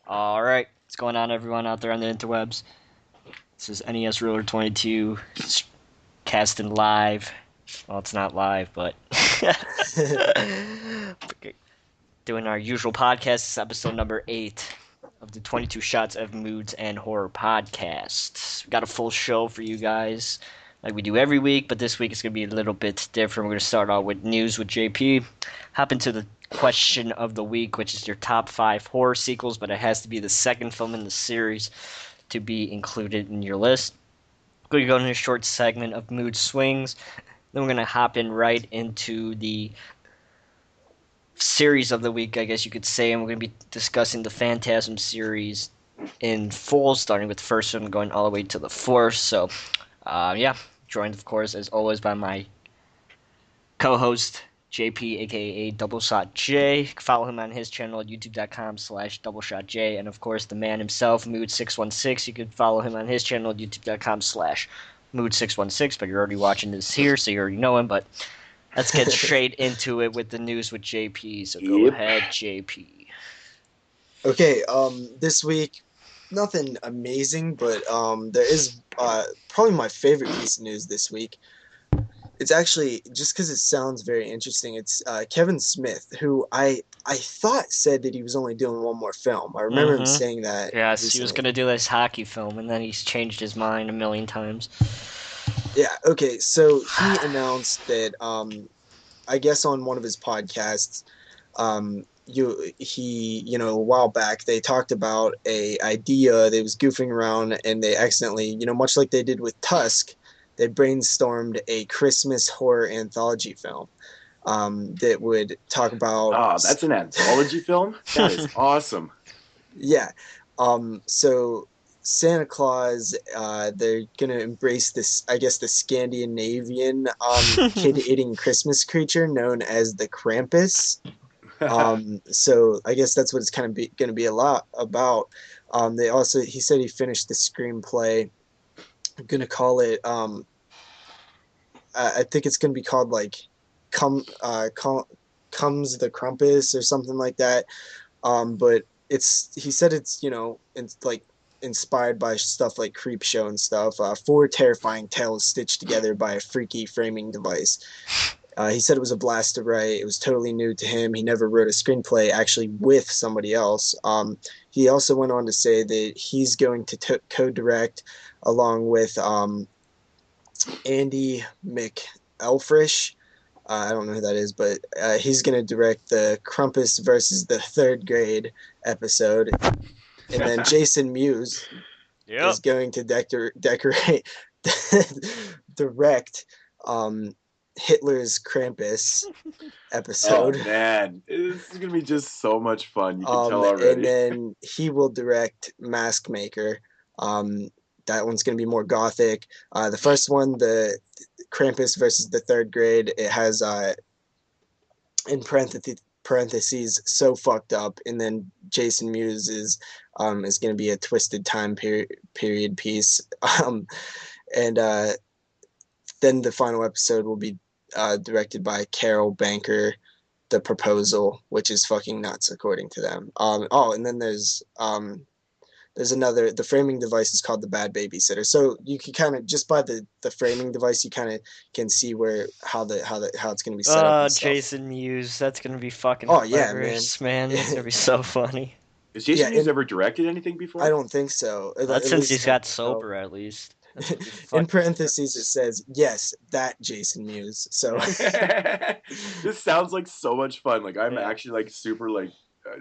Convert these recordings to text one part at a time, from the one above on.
All right, what's going on, everyone out there on the interwebs? This is NESruler22 casting live. Well, it's not live, but doing our usual podcast. This is episode number 8 of the 22 Shots of Moods and Horror podcast. We got a full show for you guys, like we do every week, but this week it's going to be a little bit different. We're going to start out with news with JP, hop into the question of the week, which is your top 5 horror sequels, but it has to be the second film in the series to be included in your list. We're going to go into a short segment of Moodz Swingz. Then we're going to hop in right into the series of the week, I guess you could say, and we're going to be discussing the Phantasm series in full, starting with the first one, going all the way to the fourth. So, joined, of course, as always, by my co-host, JP, aka Doubleshot J. You can follow him on his channel at youtube.com/Doubleshot J. And of course, the man himself, Moodz616. You can follow him on his channel at youtube.com/Moodz616. But you're already watching this here, so you already know him. But let's get straight into it with the news with JP. So go ahead, JP. Okay, this week, nothing amazing, but there is probably my favorite piece of news this week. It's actually, just because it sounds very interesting, it's Kevin Smith, who I thought said that he was only doing one more film. I remember him saying that. Yes, recently. he was going to do this hockey film, and then he's changed his mind a million times. Yeah, okay, so he announced that, I guess on one of his podcasts, a while back, they talked about a idea. They was goofing around, and they accidentally, much like they did with Tusk, they brainstormed a Christmas horror anthology film that would talk about... Oh, that's an anthology film? That is awesome. Yeah. So Santa Claus, they're going to embrace this, I guess, the Scandinavian kid-eating Christmas creature known as the Krampus. So I guess that's what it's kind of going to be a lot about. He said he finished the screenplay. I'm gonna call it. I think it's gonna be called like, comes the Krampus or something like that. But he said it's it's like inspired by stuff like Creepshow and stuff. 4 terrifying tales stitched together by a freaky framing device. He said it was a blast to write. It was totally new to him. He never wrote a screenplay actually with somebody else. He also went on to say that he's going to co-direct along with Andy McElfresh. I don't know who that is, but he's going to direct the Krampus versus the third grade episode. And then Jason Mewes is going to direct Hitler's Krampus episode. Oh man, this is gonna be just so much fun. You can tell already. And then he will direct Mask Maker. That one's gonna be more gothic. The first one, the Krampus versus the third grade, it has in parentheses so fucked up, and then Jason Mewes is gonna be a twisted time period piece. And then the final episode will be directed by Carol Banker, The Proposal, which is fucking nuts according to them. And then there's another. The framing device is called The Bad Babysitter. So you can kind of, just by the framing device, you kind of can see how it's going to be set up. Jason Mewes, that's going to be fucking hilarious, man. It's going to be so funny. Has Jason Mewes ever directed anything before? I don't think so. That's since he's got sober, at least. In parentheses, it says, yes, that Jason Mewes. So this sounds like so much fun. Like, I'm actually like super like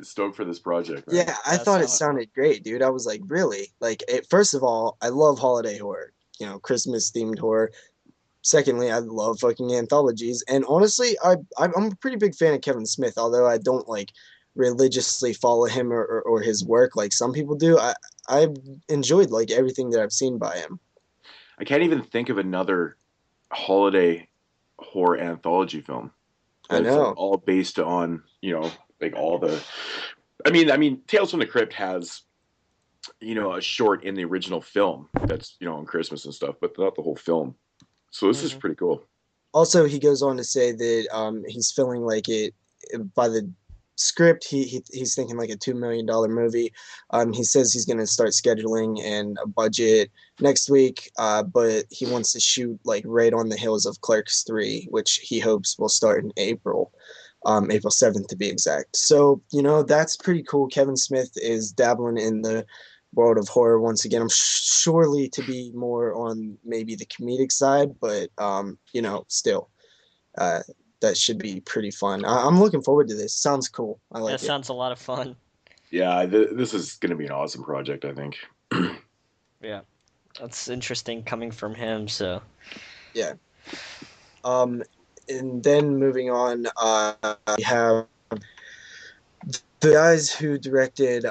stoked for this project. Right? Yeah, I thought it sounded great, dude. I was like, really? Like, first of all, I love holiday horror, Christmas themed horror. Secondly, I love fucking anthologies. And honestly, I'm a pretty big fan of Kevin Smith, although I don't like religiously follow him or his work like some people do. I enjoyed like everything that I've seen by him. I can't even think of another holiday horror anthology film. I know. All based on, like all the... I mean, Tales from the Crypt has, a short in the original film that's, on Christmas and stuff, but not the whole film. So this is pretty cool. Also, he goes on to say that he's feeling like it, by the script. He's thinking like a $2 million movie. He says he's going to start scheduling and a budget next week, but he wants to shoot like right on the heels of Clerks 3, which he hopes will start in April. April 7th to be exact. So, that's pretty cool. Kevin Smith is dabbling in the world of horror once again. I'm surely to be more on maybe the comedic side, but, still, that should be pretty fun. I'm looking forward to this. Sounds cool. I like That it. sounds a lot of fun. Yeah, this is going to be an awesome project, I think. Yeah, that's interesting coming from him. So Yeah. And then moving on, we have the guys who directed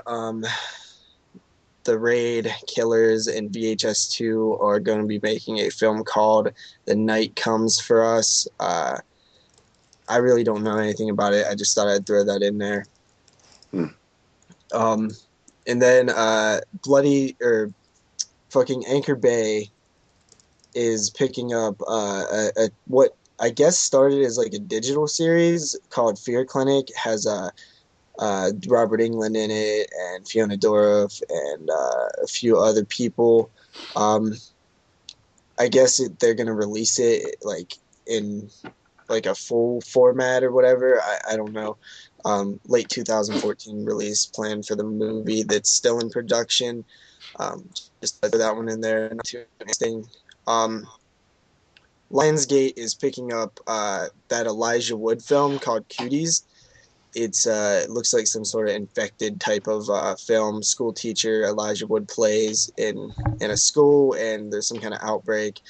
The Raid, Killers, and VHS 2 are going to be making a film called The Night Comes for Us. I really don't know anything about it. I just thought I'd throw that in there. And then Bloody or fucking Anchor Bay is picking up what I guess started as like a digital series called Fear Clinic. Has Robert Englund in it and Fiona Dourif and a few other people. I guess they're gonna release it like in like a full format or whatever. I don't know. Late 2014 release plan for the movie that's still in production. Just put that one in there. Not too interesting. Lionsgate is picking up that Elijah Wood film called Cuties. It looks like some sort of infected type of film. School teacher Elijah Wood plays in a school, and there's some kind of outbreak,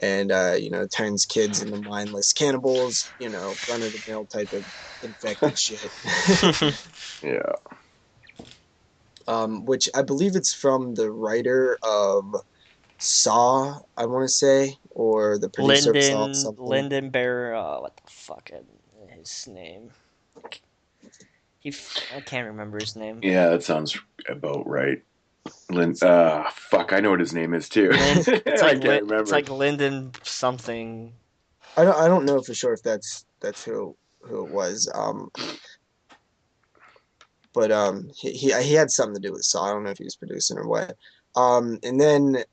and turns kids into mindless cannibals. Run of the mill type of infected shit. Yeah. Which I believe it's from the writer of Saw, I want to say, or the producer of Saw something. Lyndon Bear. What the fuck is his name? I can't remember his name. Yeah, that sounds about right. Fuck, I know what his name is too. It's I like can't remember. It's like Lyndon something. I don't know for sure if that's who it was. But he had something to do with Saw. I don't know if he was producing or what. And then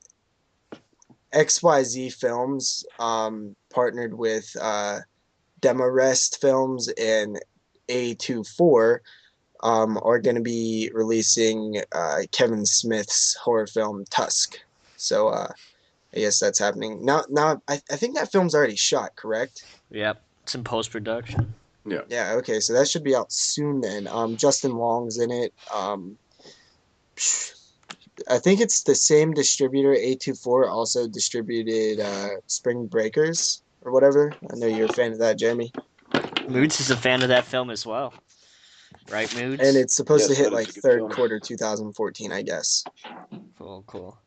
XYZ Films partnered with Demarest Films and A24 are going to be releasing Kevin Smith's horror film Tusk. So I guess that's happening now. I think that film's already shot, correct? Yep, it's in post production. Yeah. Yeah. Okay, so that should be out soon then. Justin Long's in it. I think it's the same distributor. A24 also distributed Spring Breakers or whatever. I know you're a fan of that, Jamie. Moodz is a fan of that film as well. Right, Moodz? And it's supposed to hit that is like a good third film. quarter 2014, I guess. Cool.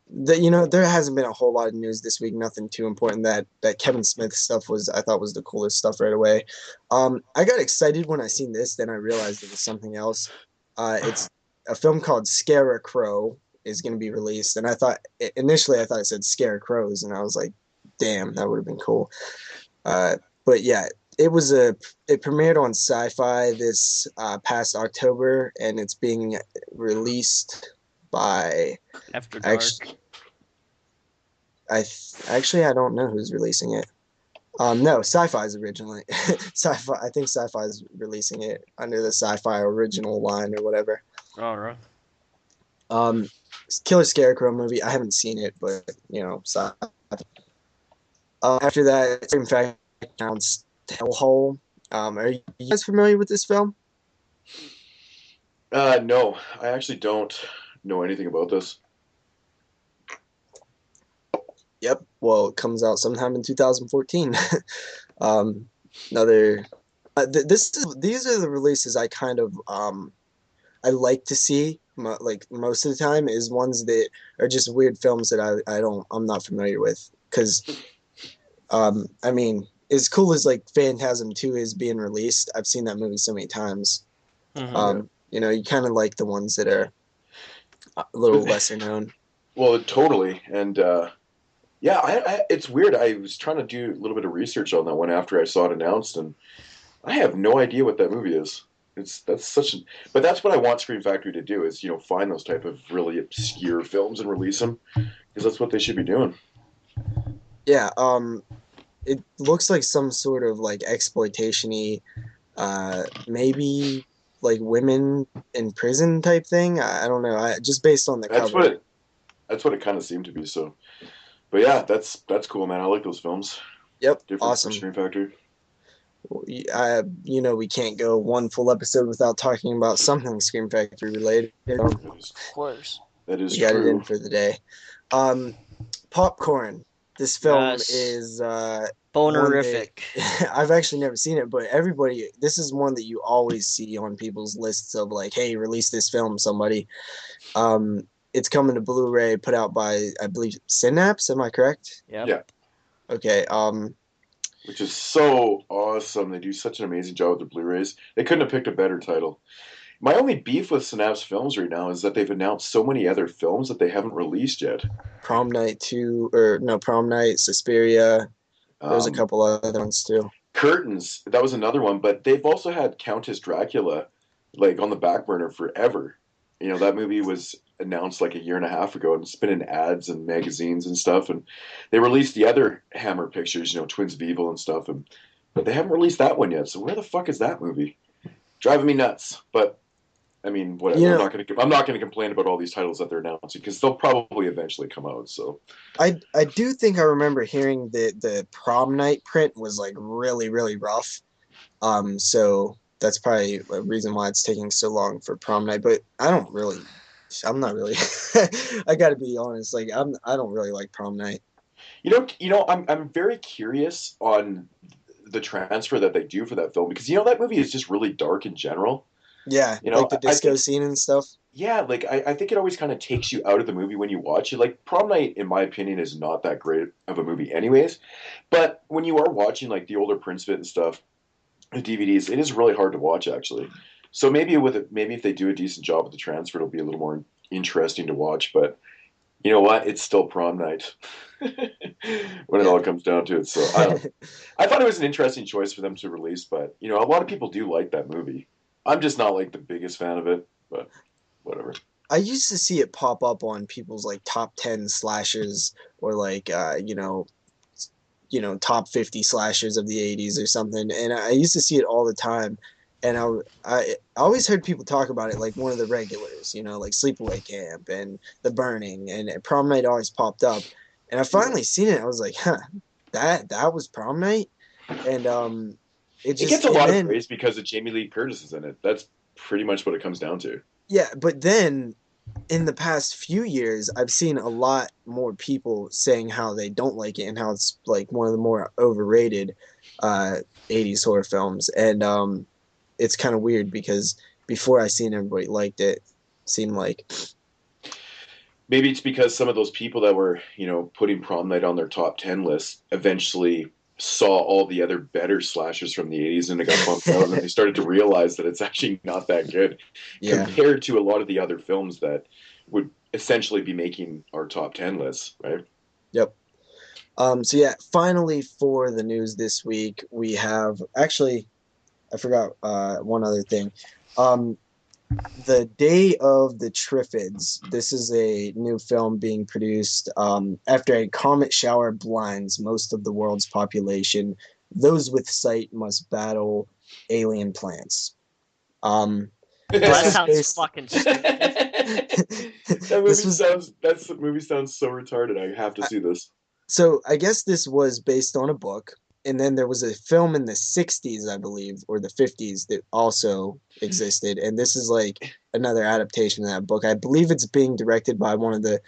There hasn't been a whole lot of news this week. Nothing too important. That Kevin Smith stuff I thought was the coolest stuff right away. I got excited when I seen this. Then I realized it was something else. It's a film called Scarecrow is going to be released, and initially I thought it said Scarecrows, and I was like, damn, that would have been cool. But yeah, it premiered on Sci-Fi this past October, and it's being released by After Dark. I don't know who's releasing it. No, Sci-Fi's originally. Sci-Fi. I think Sci-Fi's releasing it under the Sci-Fi original line or whatever. All right. Killer Scarecrow movie. I haven't seen it, but Sci-Fi. After that, in fact, announced Hellhole. Are you guys familiar with this film? No, I actually don't know anything about this. Yep. Well, it comes out sometime in 2014. These are the releases I kind of I like to see. Like most of the time, is ones that are just weird films that I'm not familiar with. Because, I mean, as cool as like Phantasm II is being released, I've seen that movie so many times. Mm-hmm. You kind of like the ones that are a little lesser known. Well, totally, and yeah, it's weird. I was trying to do a little bit of research on that one after I saw it announced, and I have no idea what that movie is. But that's what I want Scream Factory to do is find those type of really obscure films and release them because that's what they should be doing. Yeah, it looks like some sort of like exploitation-y, maybe like women in prison type thing. I don't know. Just based on the That's cover. what it kind of seemed to be. So, but yeah, that's cool, man. I like those films. Yep, Different from awesome. Scream Factory. We can't go one full episode without talking about something Scream Factory related. That is, Of course. that is We got it in true. for the day. Um, Popcorn. This film Yes. is one that Bonerific. I've actually never seen it, but everybody, this is one that you always see on people's lists of like, hey, release this film, somebody. It's coming to Blu-ray, put out by, I believe, Synapse. Am I correct? Yep. Yeah, Okay. which is so awesome. They do such an amazing job with the Blu-rays. They couldn't have picked a better title. My only beef with Synapse Films right now is that they've announced so many other films that they haven't released yet. Prom Night 2, or no, Prom Night, Suspiria. There's a Um, couple other ones too. Curtains, that was another one, but they've also had Countess Dracula like on the back burner forever. That movie was announced like a year and a half ago and it's been in ads and magazines and stuff. And they released the other Hammer pictures, Twins of Evil and stuff, but they haven't released that one yet. So where the fuck is that movie? Driving me nuts. But I mean, whatever. You know, I'm not gonna complain about all these titles that they're announcing because they'll probably eventually come out. So I do think I remember hearing that the Prom Night print was like really, really rough. So that's probably a reason why it's taking so long for Prom Night. But I'm not really. I got to be honest. Like I don't really like Prom Night. I'm very curious on the transfer that they do for that film because that movie is just really dark in general. Yeah, You like know, the I disco think scene and stuff. yeah, like I think it always kind of takes you out of the movie when you watch it. Like Prom Night, in my opinion, is not that great of a movie, anyways. But when you are watching like the older Prince Fit and stuff, the DVDs, it is really hard to watch actually. So maybe if they do a decent job with the transfer, it'll be a little more interesting to watch. But you know what? It's still Prom Night when it Yeah. all comes down to it. So I don't. I thought it was an interesting choice for them to release, but a lot of people do like that movie. I'm just not like the biggest fan of it, but whatever. I used to see it pop up on people's like top 10 slashers or like top 50 slashers of the 80s or something, and I used to see it all the time. And I always heard people talk about it like one of the regulars, like Sleepaway Camp and The Burning, and Prom Night always popped up. And I Yeah. finally seen it. I was like, huh, that was Prom Night. And It gets a lot of then praise because of Jamie Lee Curtis is in it. That's pretty much what it comes down to. yeah, but then in the past few years, I've seen a lot more people saying how they don't like it and how it's like one of the more overrated uh, 80s horror films. And it's kind of weird because before I seen everybody liked it, seemed like Maybe it's because some of those people that were, putting Prom Night on their top 10 list eventually saw all the other better slashers from the 80s and it got bumped out and they started to realize that it's actually not that good yeah, compared to a lot of the other films that would essentially be making our top 10 lists, right? yep. So yeah, finally for the news this week, we have actually I forgot one other thing. The Day of the Triffids. This is a new film being produced after a comet shower blinds most of the world's population. Those with sight must battle alien plants. Um, Well, this that was sounds based. fucking stupid. This was That movie sounds so retarded. I have to see this. so. I guess this was based on a book, and then there was a film in the '60s, I believe, or the '50s that also existed, and this is like another adaptation of that book. I believe it's being directed by one of the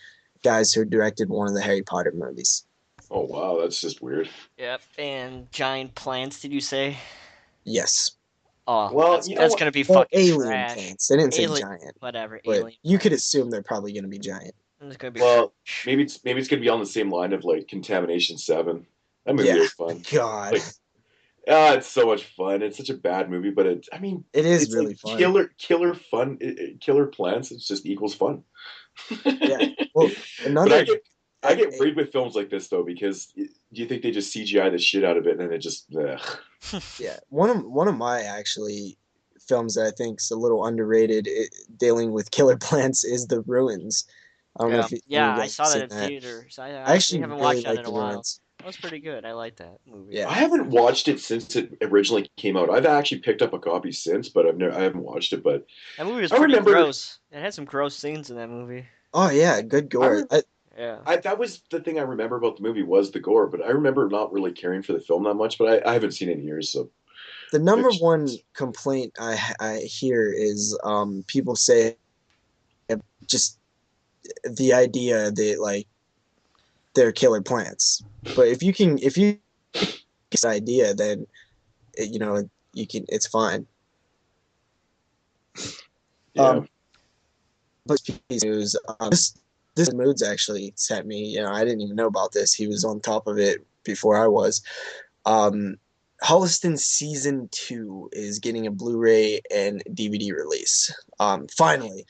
guys who directed one of the Harry Potter movies. Oh wow, that's just weird. Yep. And giant plants, did you say? Yes. Oh, Well, that's you know that's what? gonna be Well, fucking alien trash. plants. They didn't say Alien, giant, whatever. but Alien you could plants. assume they're probably going to be giant. It's gonna be Well, trash. maybe it's gonna be on the same line of like Contamination 7. That movie Yeah. was fun. God, Like, it's so much fun. It's such a bad movie, but I mean, it is it's really like fun. killer fun. Killer plants. It's just equals fun. Yeah. Well, But I another. get I get worried with films like this though, because do you think they just CGI the shit out of it and then it just ugh. Yeah, one of my actually films that I think is a little underrated, dealing with killer plants, is The Ruins. I don't know Yeah, if any yeah, of you I guys have saw that seen in that. theaters. I I actually actually haven't really watched that like in a The while. Ruins. That was pretty good. I like that movie. Yeah. I haven't watched it since it originally came out. I've actually picked up a copy since, but I haven't watched it. But That movie was I pretty remember, gross. It had some gross scenes in that movie. Oh yeah, good I, gore. re- Yeah. that was the thing I remember about the movie was the gore. But I remember not really caring for the film that much. But I haven't seen it in years, so The number which one complaint I hear is people say just the idea that like they're killer plants. But if you get this idea, then you know you can it's fine. yeah. But piece of news, this Moodz actually sent me. You know, I didn't even know about this. He was on top of it before I was. Um, Holliston season 2 is getting a Blu-ray and DVD release. Finally,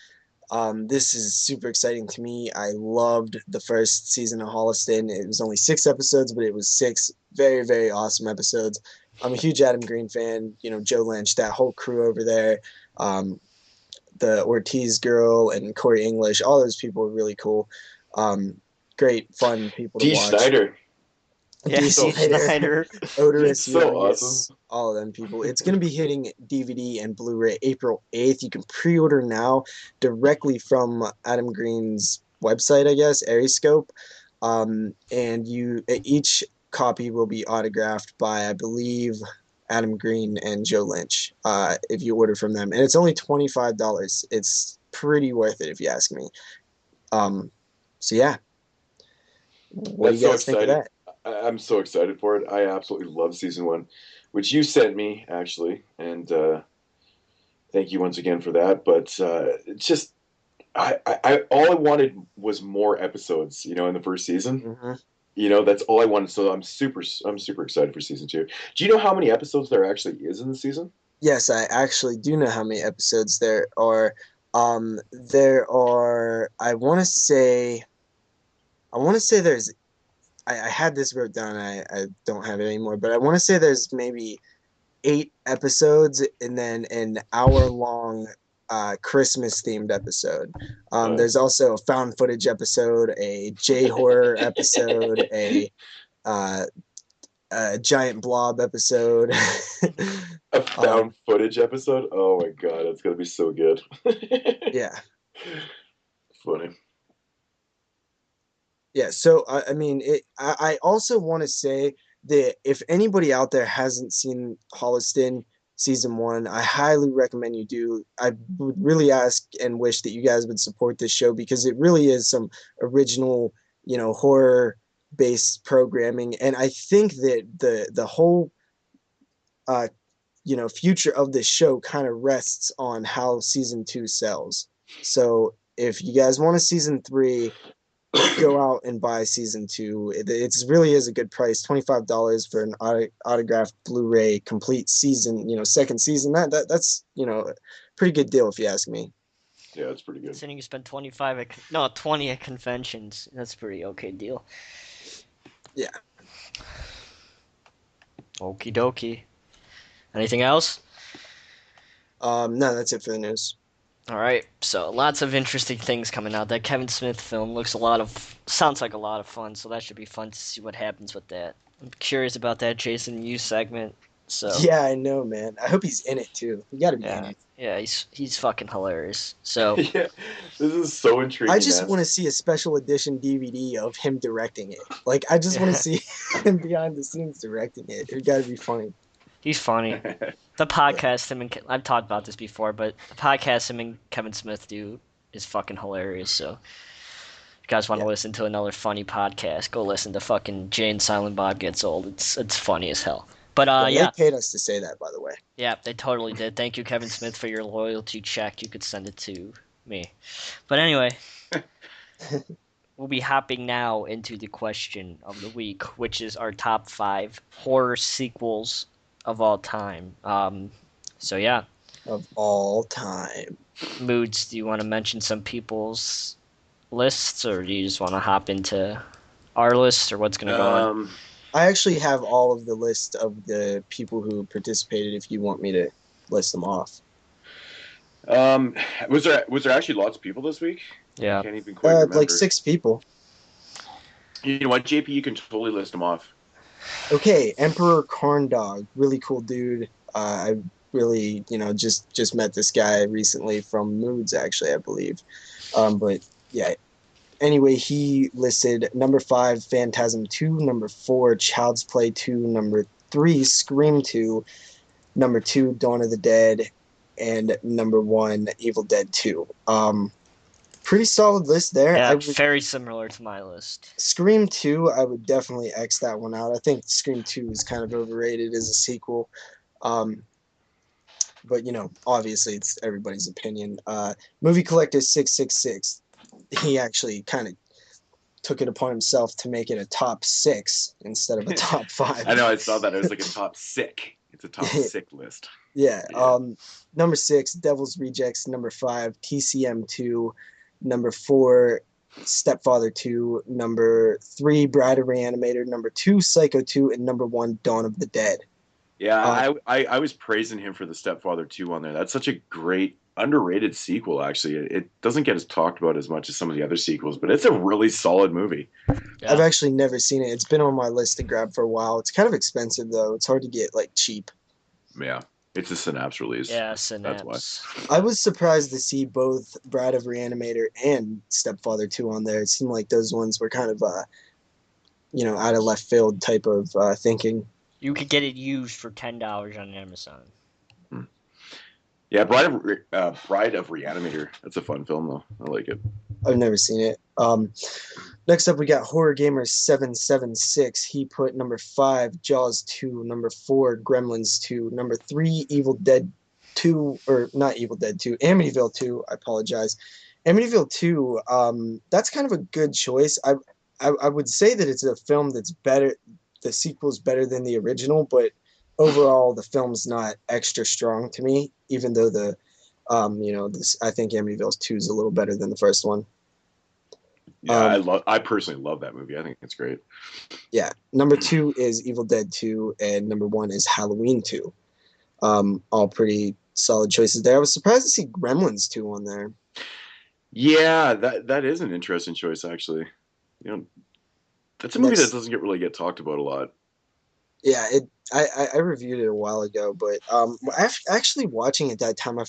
this is super exciting to me. I loved the first season of Holliston. It was only 6 episodes, but it was 6 very awesome episodes. I'm a huge Adam Green fan. You know, Joe Lynch, that whole crew over there. Um, the Ortiz girl and Corey English, all those people are really cool. Great, fun people to D. watch. Snyder, Yeah, D. so Snyder. he's Odorous, so awesome. Youngus, all of them people. It's going to be hitting DVD and Blu-ray April 8th. You can pre-order now directly from Adam Green's website, I guess, Ariscope. And each copy will be autographed by, I believe, Adam Green and Joe Lynch, if you order from them. And it's only $25. It's pretty worth it if you ask me. So yeah. What do That's you so guys think of excited. that? I'm so excited for it. I absolutely love season 1, which you sent me actually, and thank you once again for that. But it's just I all I wanted was more episodes. You know, in the first season. Mm-hmm. You know, that's all I wanted. So I'm super excited for season 2. Do you know how many episodes there actually is in the season? Yes, I actually do know how many episodes there are. There are. I want to say there's. I had this wrote down. I don't have it anymore, but I want to say there's maybe 8 episodes and then an hour-long Christmas themed episode. There's also a found footage episode, a J horror episode, uh, a giant blob episode. A found footage episode. Oh my god, that's gonna be so good. Yeah. Funny. Yeah, so I mean, I also want to say that if anybody out there hasn't seen Holliston season 1, I highly recommend you do. I would really ask and wish that you guys would support this show because it really is some original, you know, horror based programming, and I think that the whole uh you know future of this show kind of rests on how season 2 sells. So if you guys want a season 3, go out and buy season 2. It's really is a good price, $25 for an autographed Blu-ray complete season. You know, second season. That's you know, a pretty good deal if you ask me. Yeah, it's pretty good. Considering you spend 20 at conventions, that's a pretty okay deal. Yeah. Okie dokie. Anything else? No, that's it for the news. All right. So lots of interesting things coming out. That Kevin Smith film sounds like a lot of fun. So that should be fun to see what happens with that. I'm curious about that Jason Yu segment. So Yeah, I know, man. I hope he's in it too. You got to be in yeah, it. yeah, he's fucking hilarious. So Yeah, this is so intriguing. I just man. want to see a special edition DVD of him directing it. Like, I just want to yeah, see him behind the scenes directing it. It got to be funny. he's funny. The podcast I've talked about this before, but the podcast him and Kevin Smith do is fucking hilarious. So if you guys want to Yeah. listen to another funny podcast, go listen to fucking Jay and Silent Bob Gets Old. It's funny as hell. But They paid us to say that, by the way. yeah, they totally did. Thank you, Kevin Smith, for your loyalty check. You could send it to me. But anyway, we'll be hopping now into the question of the week, which is our top 5 horror sequels of all time. So yeah, Of all time. Moods, do you want to mention some people's lists, or do you just want to hop into our list or what's gonna go on? I actually have all of the list of the people who participated. If you want me to list them off, Um, was there actually lots of people this week? I Yeah. can't even quite like remember. 6 people. You know what, JP? You can totally list them off. Okay, Emperor Corndog, really cool dude. I really, just met this guy recently from Moodz, actually, I believe. But yeah, anyway, he listed number 5, Phantasm II, number 4, Child's Play 2, number 3, Scream 2, number 2, Dawn of the Dead, and number 1, Evil Dead 2. Pretty solid list there. Yeah, very similar to my list. Scream 2, I would definitely X that one out. I think Scream 2 is kind of overrated as a sequel. But, obviously it's everybody's opinion. Movie Collector 666, he actually kind of took it upon himself to make it a top 6 instead of a top 5. I know, I saw that. It was like a top sick. It's a top sick list. Yeah. Number 6, Devil's Rejects. Number 5, TCM 2. Number 4, Stepfather 2. Number 3, Bride of Reanimator. Number 2, Psycho 2. And number 1, Dawn of the Dead. Yeah, I was praising him for the Stepfather 2 on there. That's such a great, underrated sequel, actually. It doesn't get talked about as much as some of the other sequels, but it's a really solid movie. Yeah. I've actually never seen it. It's been on my list to grab for a while. It's kind of expensive, though. It's hard to get, cheap. Yeah, it's a Synapse release. Yeah, Synapse. That's why. I was surprised to see both Bride of Reanimator and Stepfather 2 on there. It seemed like those ones were kind of, out of left field type of thinking. You could get it used for $10 on Amazon. Yeah, Bride of Reanimator. That's a fun film, though. I like it. I've never seen it. Next up, we got Horror Gamer 776. He put number 5, Jaws 2. Number 4, Gremlins 2. Number 3, Evil Dead 2. Or not Evil Dead 2. Amityville 2. I apologize. Amityville 2. That's kind of a good choice. I would say that it's a film that's better. The sequel's better than the original, but overall the film's not extra strong to me, even though I think Amityville 2 is a little better than the first one. Yeah, I personally love that movie. I think it's great. Yeah. Number 2 is Evil Dead 2, and number 1 is Halloween 2. All pretty solid choices there. I was surprised to see Gremlins 2 on there. Yeah, that is an interesting choice, actually. That's a movie that doesn't really get talked about a lot. Yeah, I reviewed it a while ago, but actually watching it that time, I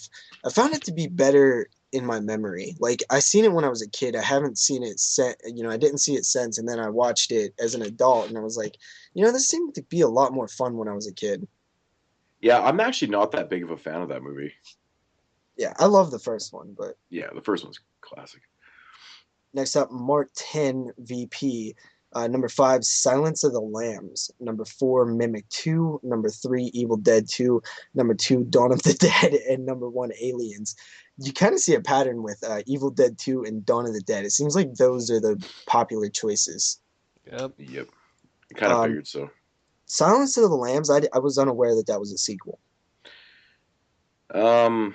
found it to be better in my memory. Like, I seen it when I was a kid. I haven't seen it I didn't see it since, and then I watched it as an adult, and I was like, this seemed to be a lot more fun when I was a kid. Yeah, I'm actually not that big of a fan of that movie. Yeah, I love the first one, but... Yeah, the first one's classic. Next up, Mark 10 VP. Number 5, Silence of the Lambs. Number 4, Mimic 2. Number 3, Evil Dead 2. Number 2, Dawn of the Dead. And number 1, Aliens. You kind of see a pattern with Evil Dead 2 and Dawn of the Dead. It seems like those are the popular choices. Yep. I kind of figured so. Silence of the Lambs, I was unaware that was a sequel. I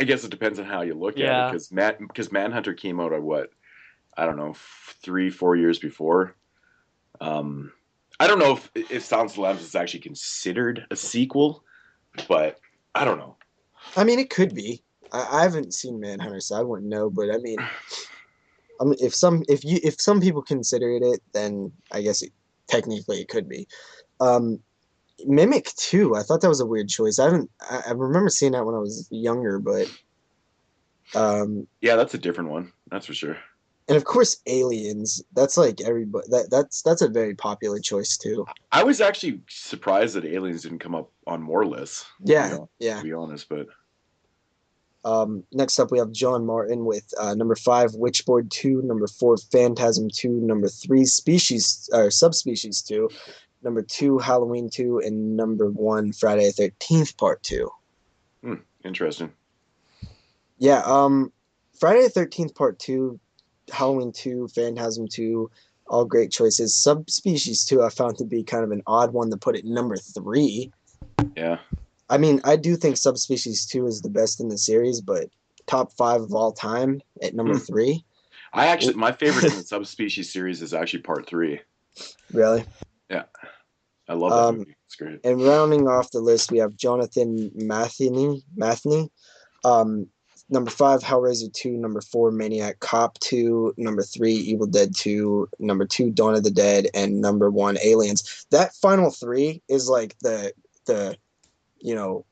guess it depends on how you look at it, because Manhunter came out at what? I don't know, 3-4 years before. I don't know if Silence of the Lambs is actually considered a sequel, but I don't know. I mean, it could be. I haven't seen Manhunter, so I wouldn't know. But I mean, if some people consider it, then I guess technically it could be. Mimic 2. I thought that was a weird choice. I remember seeing that when I was younger, but yeah, that's a different one. That's for sure. And of course, Aliens. That's like everybody. That's a very popular choice too. I was actually surprised that Aliens didn't come up on more lists. Yeah. To be honest, but next up we have John Martin with number 5, Witchboard 2, number 4, Phantasm 2, number 3, Subspecies 2, number 2, Halloween 2, and number 1, Friday the 13th Part 2. Interesting. Yeah. Friday the 13th Part 2. Halloween 2, Phantasm 2, all great choices. Subspecies 2 I found to be kind of an odd one to put at number 3. Yeah. I mean, I do think Subspecies 2 is the best in the series, but top 5 of all time at number 3. My favorite in the subspecies series is actually part 3. Really? Yeah, I love that movie. It's great. And rounding off the list, we have Jonathan Matheny. Number 5, Hellraiser 2. Number 4, Maniac Cop 2. Number 3, Evil Dead 2. Number 2, Dawn of the Dead. And number 1, Aliens. That final 3 is like the you know,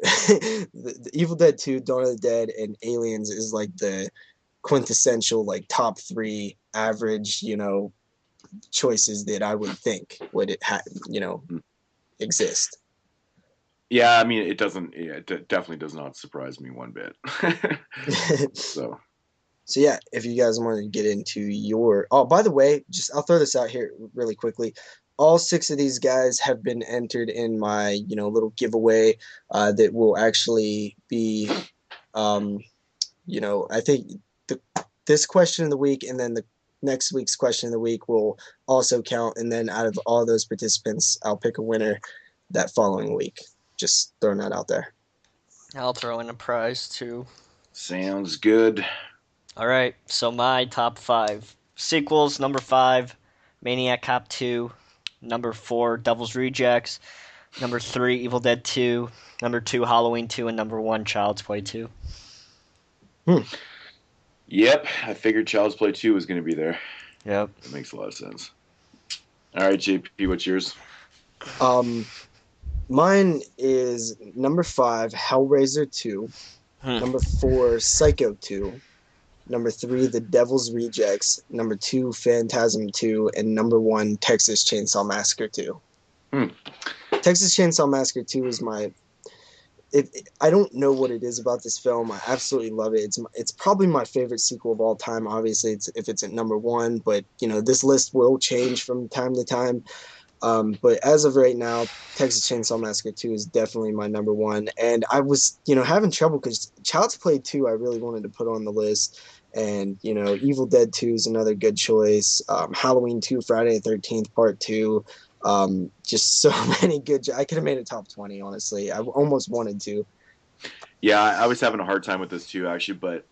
the Evil Dead 2, Dawn of the Dead, and Aliens is like the quintessential like top 3 average, choices that I would think would exist. Yeah, I mean, it doesn't. Yeah, it definitely does not surprise me one bit. So yeah, if you guys want to get into your, oh, by the way, I'll throw this out here really quickly. All 6 of these guys have been entered in my little giveaway that will actually be, I think this question of the week and then the next week's question of the week will also count. And then out of all those participants, I'll pick a winner that following week. Just throwing that out there. I'll throw in a prize too. sounds good. All right, so my top 5 sequels: number 5, Maniac Cop 2; number 4, Devil's Rejects; number 3, Evil Dead 2; number 2, Halloween 2; and number 1, Child's Play 2. Yep, I figured Child's Play 2 was going to be there. Yep. That makes a lot of sense. All right, JP, what's yours? Mine is number 5, Hellraiser 2. Number 4, Psycho 2. Number 3, The Devil's Rejects. Number 2, Phantasm 2. And number 1, Texas Chainsaw Massacre 2. Texas Chainsaw Massacre 2 is my... I don't know what it is about this film. I absolutely love it. It's probably my favorite sequel of all time. Obviously, if it's at number 1. But, this list will change from time to time. But as of right now, Texas Chainsaw Massacre 2 is definitely my number 1. And I was, having trouble because Child's Play 2 I really wanted to put on the list. And, Evil Dead 2 is another good choice. Halloween 2, Friday the 13th, Part 2. Just so many good... I could have made a top 20, honestly. I almost wanted to. Yeah, I was having a hard time with this too, actually. But,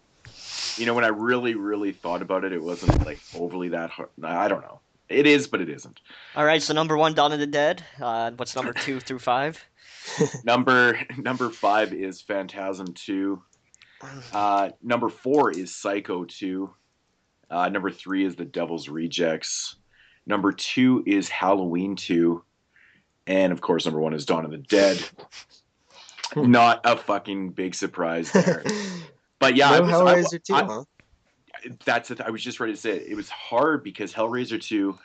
when I really, really thought about it, it wasn't, like, overly that hard. I don't know. It is, but it isn't. All right, so number 1, Dawn of the Dead. What's number 2 through 5? Number 5 is Phantasm II. Number 4 is Psycho 2. Number 3 is The Devil's Rejects. Number 2 is Halloween 2. And, of course, number 1 is Dawn of the Dead. Not a fucking big surprise there. But, yeah. Hellraiser 2, huh? That's it. I was just ready to say it. It was hard because Hellraiser 2...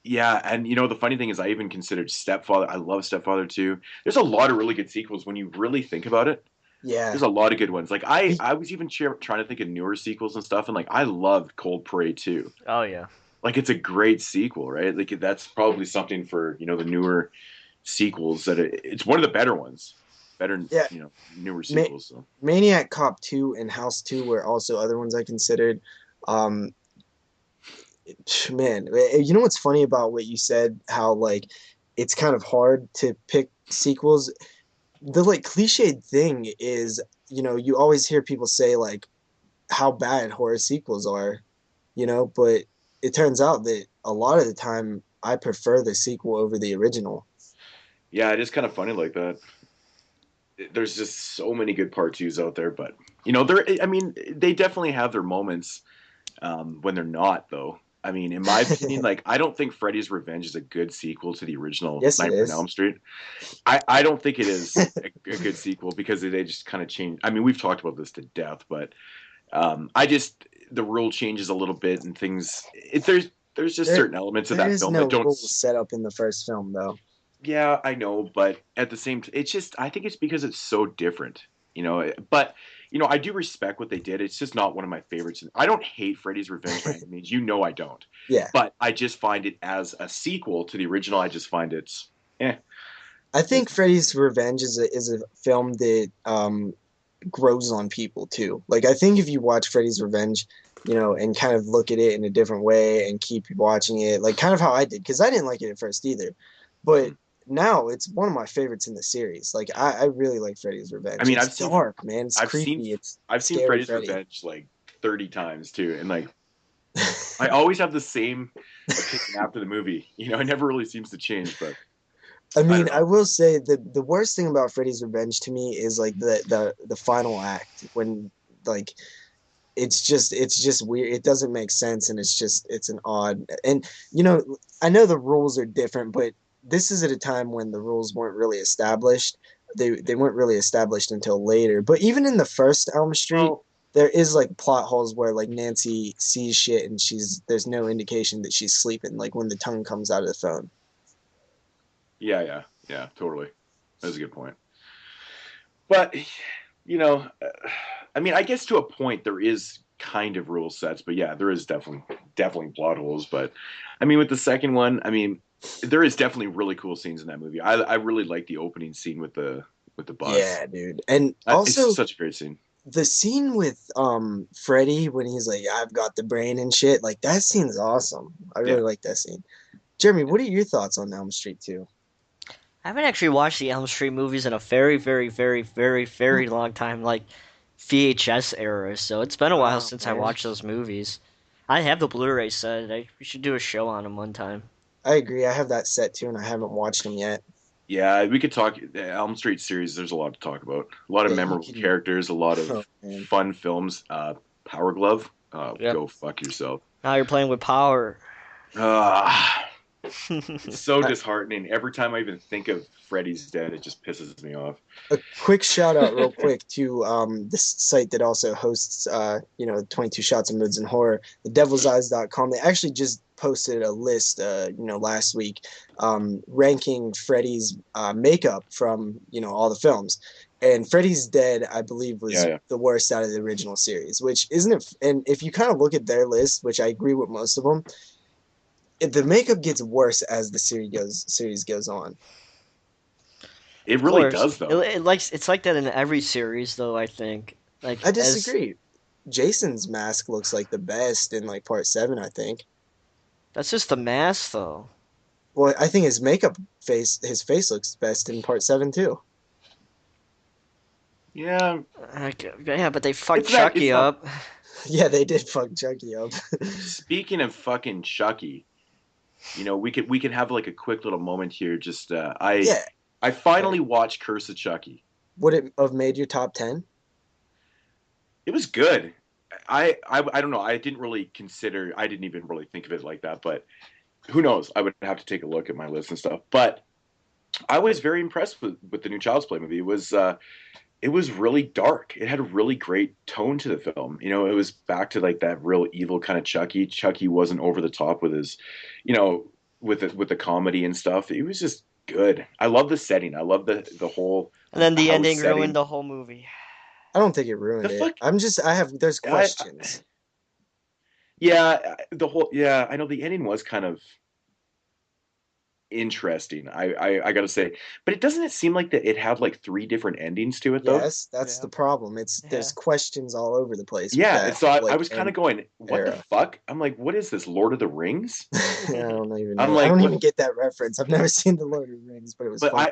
yeah, and the funny thing is I even considered Stepfather. I love Stepfather 2. There's a lot of really good sequels when you really think about it. Yeah. There's a lot of good ones. Like I was even trying to think of newer sequels and stuff, and like I loved Cold Parade 2. Oh yeah. Like it's a great sequel, right? Like that's probably something for, the newer sequels that it's one of the better ones. Better, yeah. Newer sequels. So. Maniac Cop 2 and House 2 were also other ones I considered. Man, what's funny about what you said, how like it's kind of hard to pick sequels. The like cliched thing is, you always hear people say like how bad horror sequels are, but it turns out that a lot of the time I prefer the sequel over the original. Yeah, it is kind of funny like that. There's just so many good part 2s out there, but they definitely have their moments when they're not, though. I mean, in my opinion, like I don't think Freddy's Revenge is a good sequel to the original Nightmare on Elm Street. I don't think it is a good sequel because they just kind of changed. I mean, we've talked about this to death, but the rule changes a little bit and things. There's just certain elements of that film that don't. There is no rules set up in the first film, though. Yeah, I know, but at the same time, I think it's because it's so different, But I do respect what they did. It's just not one of my favorites. I don't hate Freddy's Revenge by any means. I don't. Yeah. But I just find it as a sequel to the original. I just find it's, I think Freddy's Revenge is a film that grows on people too. Like I think if you watch Freddy's Revenge, and kind of look at it in a different way and keep watching it, like kind of how I did, because I didn't like it at first either. But now it's one of my favorites in the series. Like I really like Freddy's Revenge. I mean, It's dark, man. It's I've seen creepy. It's I've seen scary Freddy's Freddy. Revenge like 30 times too, and like I always have the same opinion after the movie. You know, it never really seems to change. But I mean, don't I know. will say the worst thing about Freddy's Revenge to me is like the final act when like it's just weird. It doesn't make sense, and it's an odd. And you know, I know the rules are different, but this is at a time when the rules weren't really established. They weren't really established until later. But even in the first Elm Street, Well, there is like plot holes where like Nancy sees shit and there's no indication that she's sleeping. Like when the tongue comes out of the phone. yeah, totally. That's a good point. But you know, I mean, I guess to a point there is kind of rule sets, but yeah, there is definitely plot holes. But I mean, with the second one, I mean, there is definitely really cool scenes in that movie. I really like the opening scene with the bus. Yeah, dude. And It's also such a great scene. the scene with Freddy when he's like, I've got the brain and shit, like that scene's awesome. I really Yeah. like that scene. Jeremy, what are your thoughts on Elm Street 2? I haven't actually watched the Elm Street movies in a very, very, very, very, very long time, like VHS era. So it's been a while Oh, since I man. watched those movies. I have the Blu-ray set. We should do a show on them one time. I agree. I have that set too, and I haven't watched them yet. Yeah, we could talk the Elm Street series. There's a lot to talk about. A lot of Yeah, you memorable can. characters. A lot Oh, of man. fun films. Power Glove. Yep. Go fuck yourself. Now you're playing with power. It's so I, disheartening. Every time I even think of Freddy's dead, it just pisses me off. a quick shout out, real quick, to this site that also hosts, 22 shots of moods and horror, the devilseyes.com. They actually just posted a list, last week, ranking Freddy's makeup from, all the films. And Freddy's Dead, I believe, was Yeah. the worst out of the original series, which isn't it? And if you kind of look at their list, which I agree with most of them, the makeup gets worse as the series goes on. It Of really course, does, though. it's like that in every series, though. I think like I as disagree. Jason's mask looks like the best in like part 7, I think. that's just the mask, though. Well, I think his face looks best in part 7 too. Yeah, Yeah, but they fucked it's not. It's Chucky not. up. Yeah, they did fuck Chucky up. Speaking of fucking Chucky, we could have like a quick little moment here. Just Yeah. I finally watched Curse of Chucky. Would it have made your top 10? It was good. I don't know. I didn't really consider. I didn't even really think of it like that. But who knows? I would have to take a look at my list and stuff. But I was very impressed with the new Child's Play movie. It was really dark. It had a really great tone to the film. It was back to like that real evil kind of Chucky. Chucky wasn't over the top with his, with the comedy and stuff. It was just good. I love the setting. I love the whole And then the house ending setting. ruined the whole movie. I don't think it ruined The it. fuck? There's questions. Yeah, I know the ending was kind of interesting. I gotta say, but doesn't it seem like that it had like 3 different endings to it though? Yes, that's Yeah. the problem. There's questions all over the place with Yeah, that, and so I like, was kind of going, what the era. fuck? I'm like, what is this, Lord of the Rings? I don't even know. I'm like, I don't what? even get that reference. I've never seen the Lord of the Rings, but it was But fun.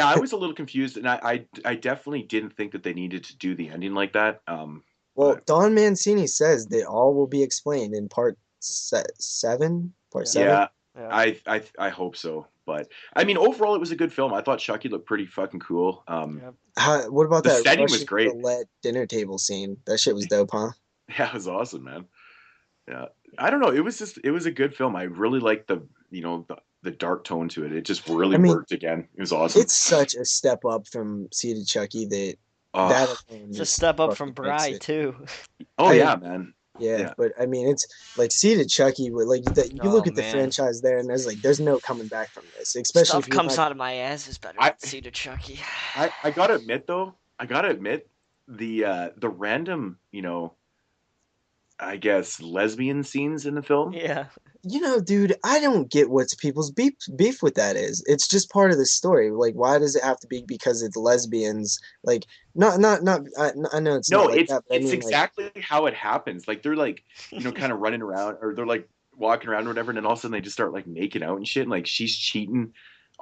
I was a little confused, and I definitely didn't think that they needed to do the ending like that. Well, But Don Mancini says that all will be explained in part 7. Part Yeah. 7. yeah, Yeah. I hope so. But I mean, overall, it was a good film. I thought Chucky looked pretty fucking cool. What about The that setting was Russian great. roulette dinner table scene? That shit was dope, huh? Yeah, it was awesome, man. Yeah, I don't know. It was a good film. I really liked the dark tone to it. It just really I mean, worked again. It was awesome. It's such a step up from Seed of Chucky that Oh, alone It's a just step up from fucking makes Bride it. too. oh I yeah, agree. man. Yeah, Yeah. but I mean, it's like Seed of Chucky. Like that, you Oh, look at the man. franchise there, and there's no coming back from this. Especially Stuff if you're comes not. out of my ass is better I- than Seed of Chucky. I gotta admit though, the random, I guess lesbian scenes in the film. Yeah. Dude, I don't get what's people's beef with that is. It's just part of the story. Like, why does it have to be because it's lesbians? Like, not. I know it's No, not like that. But it's I mean, exactly how it happens. Like they're like, kind of running around, or they're like walking around or whatever, and then all of a sudden they just start like making out and shit. And like she's cheating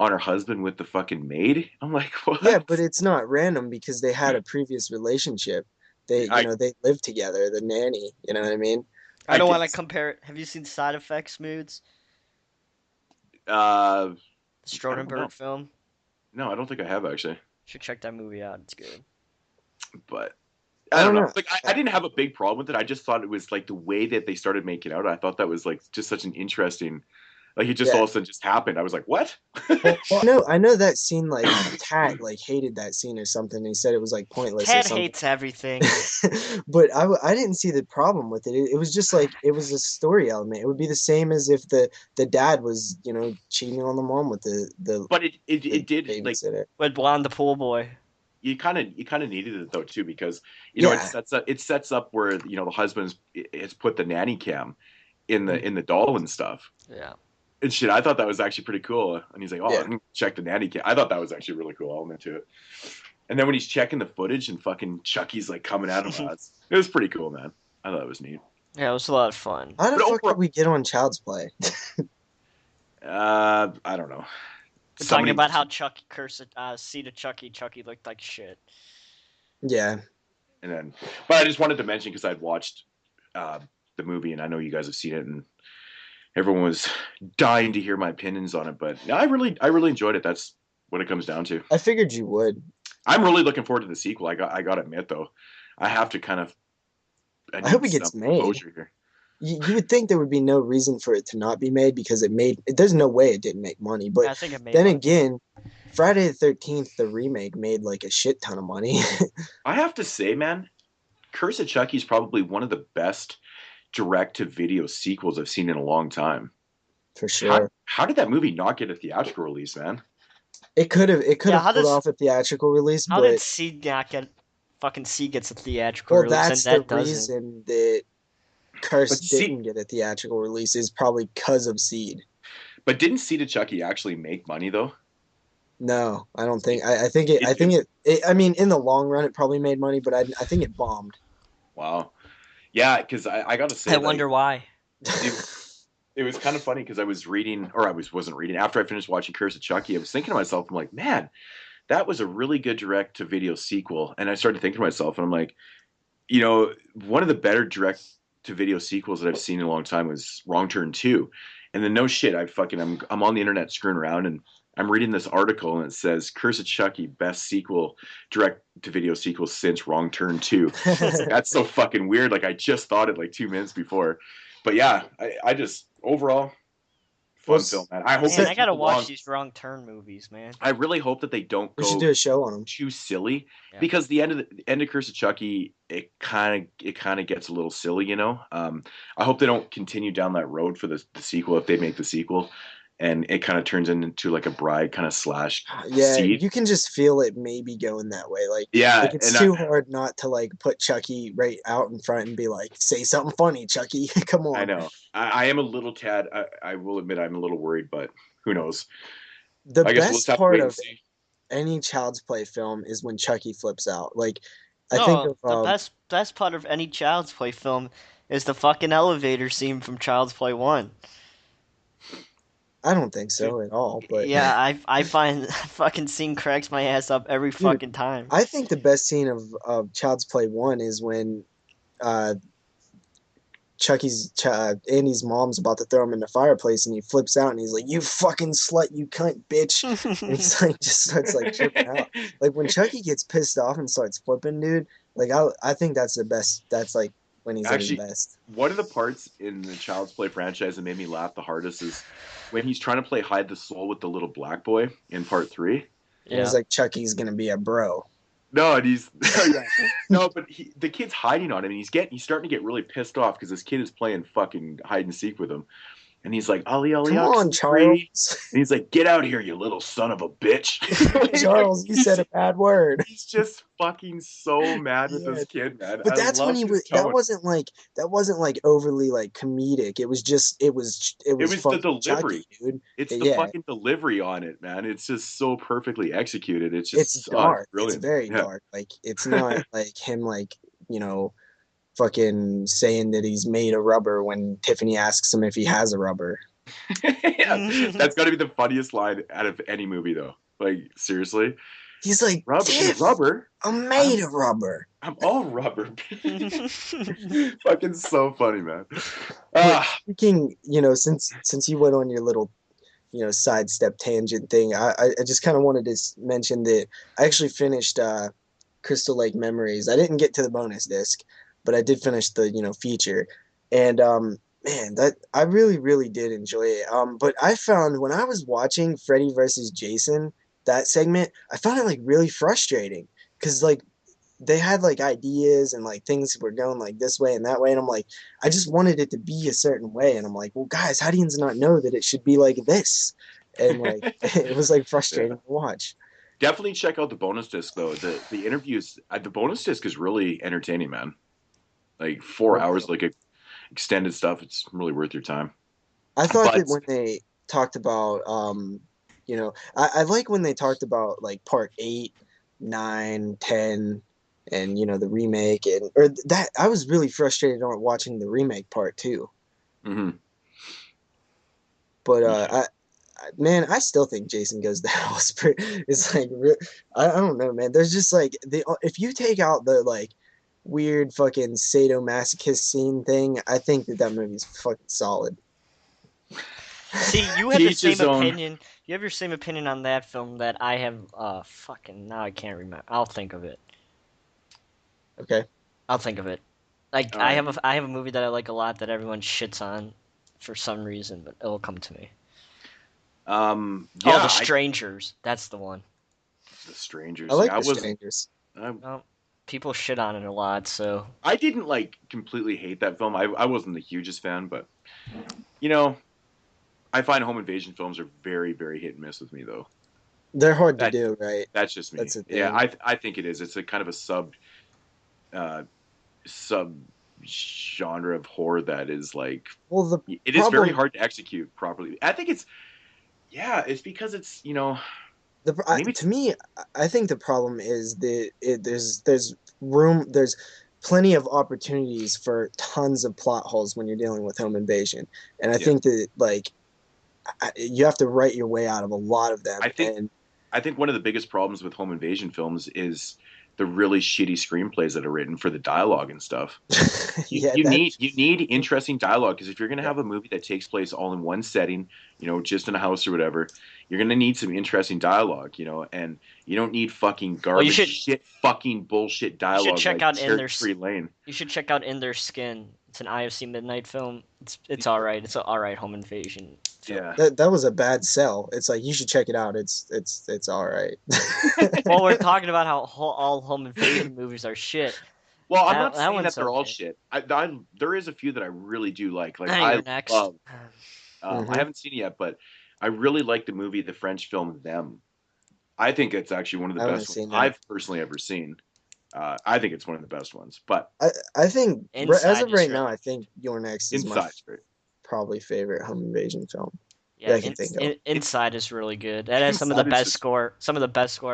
on her husband with the fucking maid. I'm like, what? Yeah, but it's not random because they had a previous relationship. I They lived together, the nanny, you know what I mean? I I don't want to guess. compare it. Have you seen Side Effects Moods? Uh, The I don't know. Stronenberg film? No, I don't think I have actually. Should check that movie out. It's good. But I I don't don't know. know. Like I didn't have a big problem with it. I just thought it was like the way that they started making out. I thought that was like just such an interesting. Like it just Yeah. all of a sudden just happened. I was like, what? Well, I know that scene, like Kat like hated that scene or something. He said it was like pointless or Cat something. hates everything. But I didn't see the problem with it. It was just like it was a story element. It would be the same as if the dad was, you know, cheating on the mom with the But it the did like babysitter. With Blonde the pool boy. you kind of needed it though too because Yeah. it sets up where the husband's it's put the nanny cam in the doll and stuff. Yeah. And shit, I thought that was actually pretty cool. And he's like, "Oh, Yeah. let me check the nanny cam." I thought that was actually a really cool element to it. And then when he's checking the footage and fucking Chucky's like coming at him, it was pretty cool, man. I thought it was neat. Yeah, it was a lot of fun. How the But fuck did we get on Child's Play? I don't know. We're talking about how Chucky cursed see to Chucky. Chucky looked like shit. Yeah. And then, but I just wanted to mention because I'd watched the movie and I know you guys have seen it and everyone was dying to hear my opinions on it. But yeah, I really enjoyed it. That's what it comes down to. I figured you would. I'm really looking forward to the sequel. I got to admit though, I have to kind of. I hope it gets made. Here. You would think there would be no reason for it to not be made because there's no way it didn't make money. But I think it made then money. again, Friday the 13th, the remake made like a shit ton of money. I have to say, man, Curse of Chucky is probably one of the best direct-to-video sequels I've seen in a long time. For sure. How did that movie not get a theatrical release, man? It could have how pulled does- off a theatrical release, How but did C not get fucking C gets a theatrical well, release that's and the that doesn't? reason that Curse But see- didn't get a theatrical release is probably because of Seed. But didn't Seed of Chucky actually make money though? No, I don't think. I think it. I mean, in the long run, it probably made money, but I think it bombed. Wow. Yeah, because I got to say, I wonder why. It was kind of funny because I was reading, or wasn't reading. After I finished watching Curse of Chucky, I was thinking to myself, I'm like, man, that was a really good direct-to-video sequel. And I started thinking to myself, and I'm like, one of the better direct-to-video sequels that I've seen in a long time was Wrong Turn 2. And then no shit, I'm on the internet screwing around, and I'm reading this article, and it says Curse of Chucky, best sequel, direct-to-video sequel since Wrong Turn 2. That's so fucking weird. Like, I just thought it like 2 minutes before. But yeah, I just overall fun film, man. I hope I gotta watch these Wrong Turn movies, man. I really hope that they don't We go should do a show on them. too silly, Yeah. because the end of Curse of Chucky, it kind of gets a little silly, I hope they don't continue down that road for the sequel if they make the sequel, and it kind of turns into like a Bride kind of slash Yeah, Seed. you can just feel it maybe going that way. Like, Yeah, like it's too hard not to like put Chucky right out in front and be like, say something funny, Chucky. Come on. I know. I am a little tad. I will admit I'm a little worried, but who knows? The I guess we'll just best have to part wait and of see. any Child's Play film is when Chucky flips out. Like, I No, think the of best part of any Child's Play film is the fucking elevator scene from Child's Play 1. I don't think so at all. But Yeah, I find fucking scene cracks my ass up every fucking time. I think the best scene of Child's Play 1 is when Andy's mom's about to throw him in the fireplace and he flips out and he's like, "You fucking slut, you cunt bitch." And he's like, just starts like tripping out. Like when Chucky gets pissed off and starts flipping, dude, like I think that's the best. That's like when he's at his best. One of the parts in the Child's Play franchise that made me laugh the hardest is when he's trying to play hide the soul with the little black boy in part 3. And he's like, Chucky's gonna be a bro. No, and he's but the kid's hiding on him, and he's starting to get really pissed off because this kid is playing fucking hide and seek with him, and he's like, "Ollie, Come on, Charles." And he's like, "Get out here, you little son of a bitch!" Charles, you said a bad word. He's just fucking so mad with this kid, man. But that's when he was. That wasn't like overly like comedic. It was the delivery, Chucky, dude. It's the fucking delivery on it, man. It's just so perfectly executed. It's just it's dark. Brilliant. It's very dark. Like it's not like him like fucking saying that he's made of rubber when Tiffany asks him if he has a rubber. Yeah, that's got to be the funniest line out of any movie, though. Like, seriously. He's like, Tiff, Rubber? I'm made of rubber. I'm all rubber. Fucking so funny, man. Speaking, since you went on your little, sidestep tangent thing, I just kind of wanted to mention that I actually finished Crystal Lake Memories. I didn't get to the bonus disc, but I did finish the, feature. And man, that I really, really did enjoy it. But I found when I was watching Freddy versus Jason, that segment, I found it like really frustrating because like they had like ideas and like things were going like this way and that way, and I'm like, I just wanted it to be a certain way, and I'm like, well, guys, how do you not know that it should be like this? And like it was like frustrating to watch. Definitely check out the bonus disc though. The interviews, the bonus disc is really entertaining, man. Like 4 hours, like extended stuff. It's really worth your time. I thought that when they talked about, I like when they talked about like part 8, 9, 10, and the remake, or that I was really frustrated on watching the remake part too. Mm-hmm. But man, I still think Jason Goes to Hell is like, I don't know, man. There's just like if you take out the like weird fucking sadomasochist scene thing, I think that movie's fucking solid. See, you have the same opinion. You have your same opinion on that film that I have. Fucking now I can't remember. I'll think of it. Okay. I'll think of it. Like I have a movie that I like a lot that everyone shits on for some reason, but it'll come to me. The Strangers. That's the one. The Strangers. I like The Strangers. People shit on it a lot, so I didn't like completely hate that film. I wasn't the hugest fan, but I find home invasion films are very, very hit and miss with me, though. They're hard to do, right? That's just me. That's a thing. Yeah, I think it is. It's a kind of a sub genre of horror that is like. Well, it is very hard to execute properly. I think it's because it's to me, I think the problem is that there's plenty of opportunities for tons of plot holes when you're dealing with home invasion, and I think that like you have to write your way out of a lot of them. I think one of the biggest problems with home invasion films is the really shitty screenplays that are written for the dialogue and stuff. You need interesting dialogue, because if you're going to have a movie that takes place all in one setting, just in a house or whatever, you're going to need some interesting dialogue, and you don't need fucking garbage fucking bullshit dialogue. You should check out In Their Lane. You should check out In Their Skin. It's an IFC Midnight film. It's all right. It's an all right home invasion film. Yeah, that was a bad sell. It's like you should check it out. It's all right. Well, we're talking about how all home invasion movies are shit. Well, I'm not saying that they're all shit. There is a few that I really do like. Like I love. I haven't seen it yet, but I really like the movie, the French film Them. I think it's actually one of the best ones I've personally ever seen. I think it's one of the best ones. But I think as of right now, I think Your Next is my probably favorite home invasion film. Yeah, I can think of. Inside is really good. That has some of the best score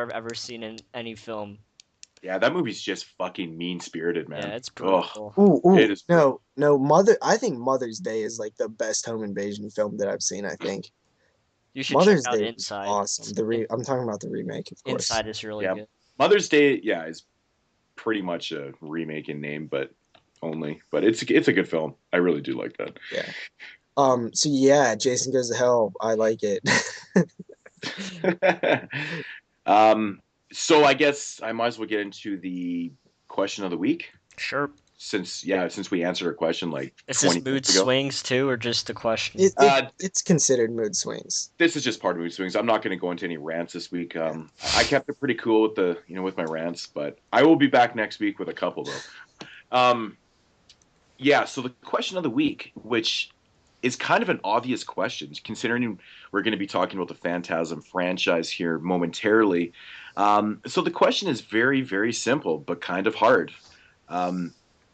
I've ever seen in any film. Yeah, that movie's just fucking mean-spirited, man. Yeah, it's brutal. Ooh. It is no, I think Mother's Day is like the best home invasion film that I've seen, I think. You should Mother's check out Day Inside. Awesome. I'm talking about the remake, of course. Inside is really good. Mother's Day, is pretty much a remake in name, but it's a good film. I really do like that. Yeah. So yeah, Jason Goes to Hell. I like it. So I guess I might as well get into the question of the week. Sure. Since we answered a question like is this Moodz Swingz too, or just a question? It's considered Moodz Swingz. This is just part of Moodz Swingz. I'm not going to go into any rants this week. I kept it pretty cool with with my rants, but I will be back next week with a couple though. So the question of the week, which is kind of an obvious question, considering we're going to be talking about the Phantasm franchise here momentarily. So the question is very, very simple, but kind of hard.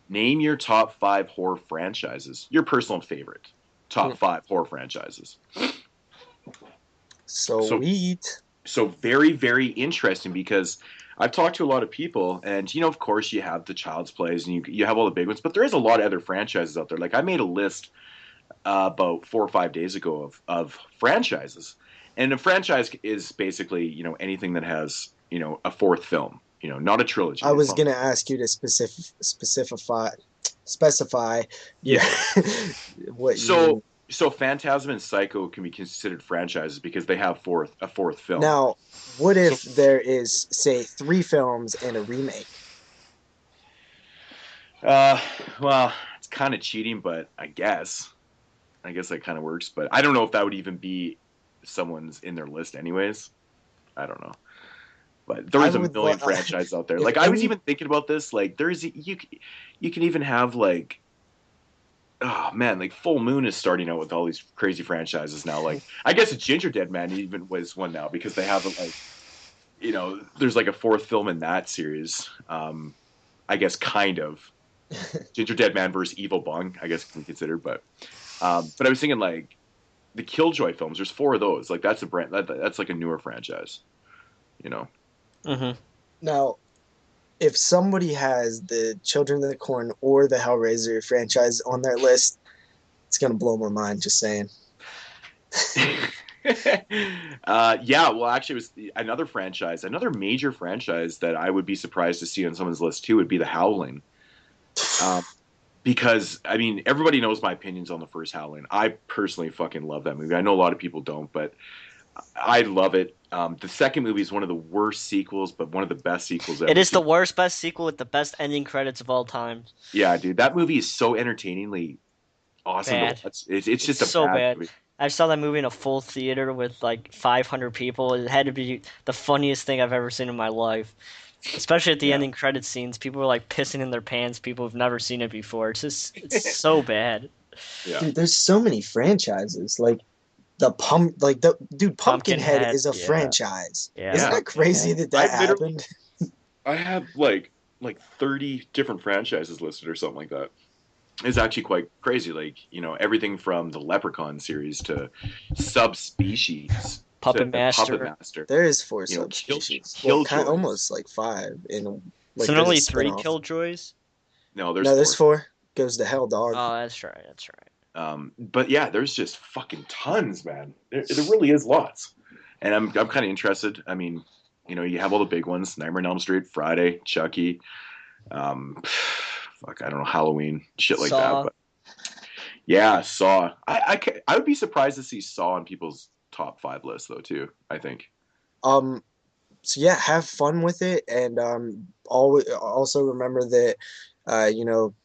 Name your top 5 horror franchises. Your personal favorite. Top 5 horror franchises. Sweet. So very, very interesting, because I've talked to a lot of people, and of course you have the Child's Plays and you have all the big ones, but there is a lot of other franchises out there. Like I made a list about 4 or 5 days ago of franchises, and a franchise is basically anything that has a fourth film, not a trilogy. I was gonna ask you to specify Yeah. what you So mean. so Phantasm and Psycho can be considered franchises because they have a fourth film. Now, what So if there is, say, 3 films and a remake? uh, well, it's kind of cheating, but I guess that kind of works. But I don't know if that would even be someone's in their list, anyways. I don't know. But there's a million franchises out there. Like I was even thinking about this. Like there's you can even have like, oh man, like Full Moon is starting out with all these crazy franchises now. Like I guess Ginger Dead Man even was one now because they have like, there's like a fourth film in that series. I guess kind of Ginger Dead Man versus Evil Bong, I guess can be considered. But I was thinking like the Killjoy films. There's 4 of those. Like that's a brand. That's like a newer franchise. Mm-hmm. Now, if somebody has the Children of the Corn or the Hellraiser franchise on their list, it's gonna blow my mind. Just saying. Yeah, well, actually, it was another major franchise that I would be surprised to see on someone's list too would be The Howling. Because I mean, everybody knows my opinions on the first Howling. I personally fucking love that movie. I know a lot of people don't, but I love it. The second movie is one of the worst sequels, but one of the best sequels ever. It is the worst best sequel with the best ending credits of all time. Yeah, dude, that movie is so entertainingly awesome. Bad. It's just so a bad movie. I saw that movie in a full theater with like 500 people. It had to be the funniest thing I've ever seen in my life. Especially at the ending credit scenes, people were like pissing in their pants. People have never seen it before. It's so bad. Yeah. Dude, there's so many franchises. Like Pumpkinhead is a franchise. Yeah. Isn't that crazy that happened? I have like 30 different franchises listed or something like that. It's actually quite crazy. Like, everything from the Leprechaun series to Subspecies. Puppet Master. There is 4 subspecies. Almost like 5 in. Like, so only 3 Killjoys? No, there's 4. Goes to hell, dog. Oh, that's right. But yeah, there's just fucking tons, man. There really is lots, and I'm kind of interested. I mean, you have all the big ones: Nightmare on Elm Street, Friday, Chucky, fuck, I don't know, Halloween, shit like that. But yeah, Saw. I would be surprised to see Saw on people's top 5 lists though too. I think. So yeah, have fun with it, and also remember that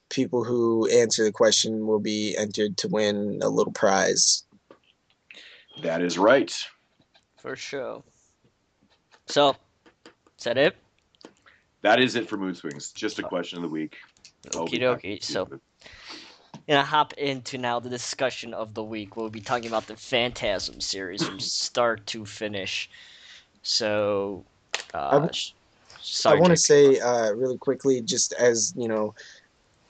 people who answer the question will be entered to win a little prize. That is right. For sure. So, is that it? That is it for Moodz Swingz. Just a question of the week. Okie dokie. So, gonna hop into now the discussion of the week. We'll be talking about the Phantasm series from start to finish. So, I want to say really quickly, just as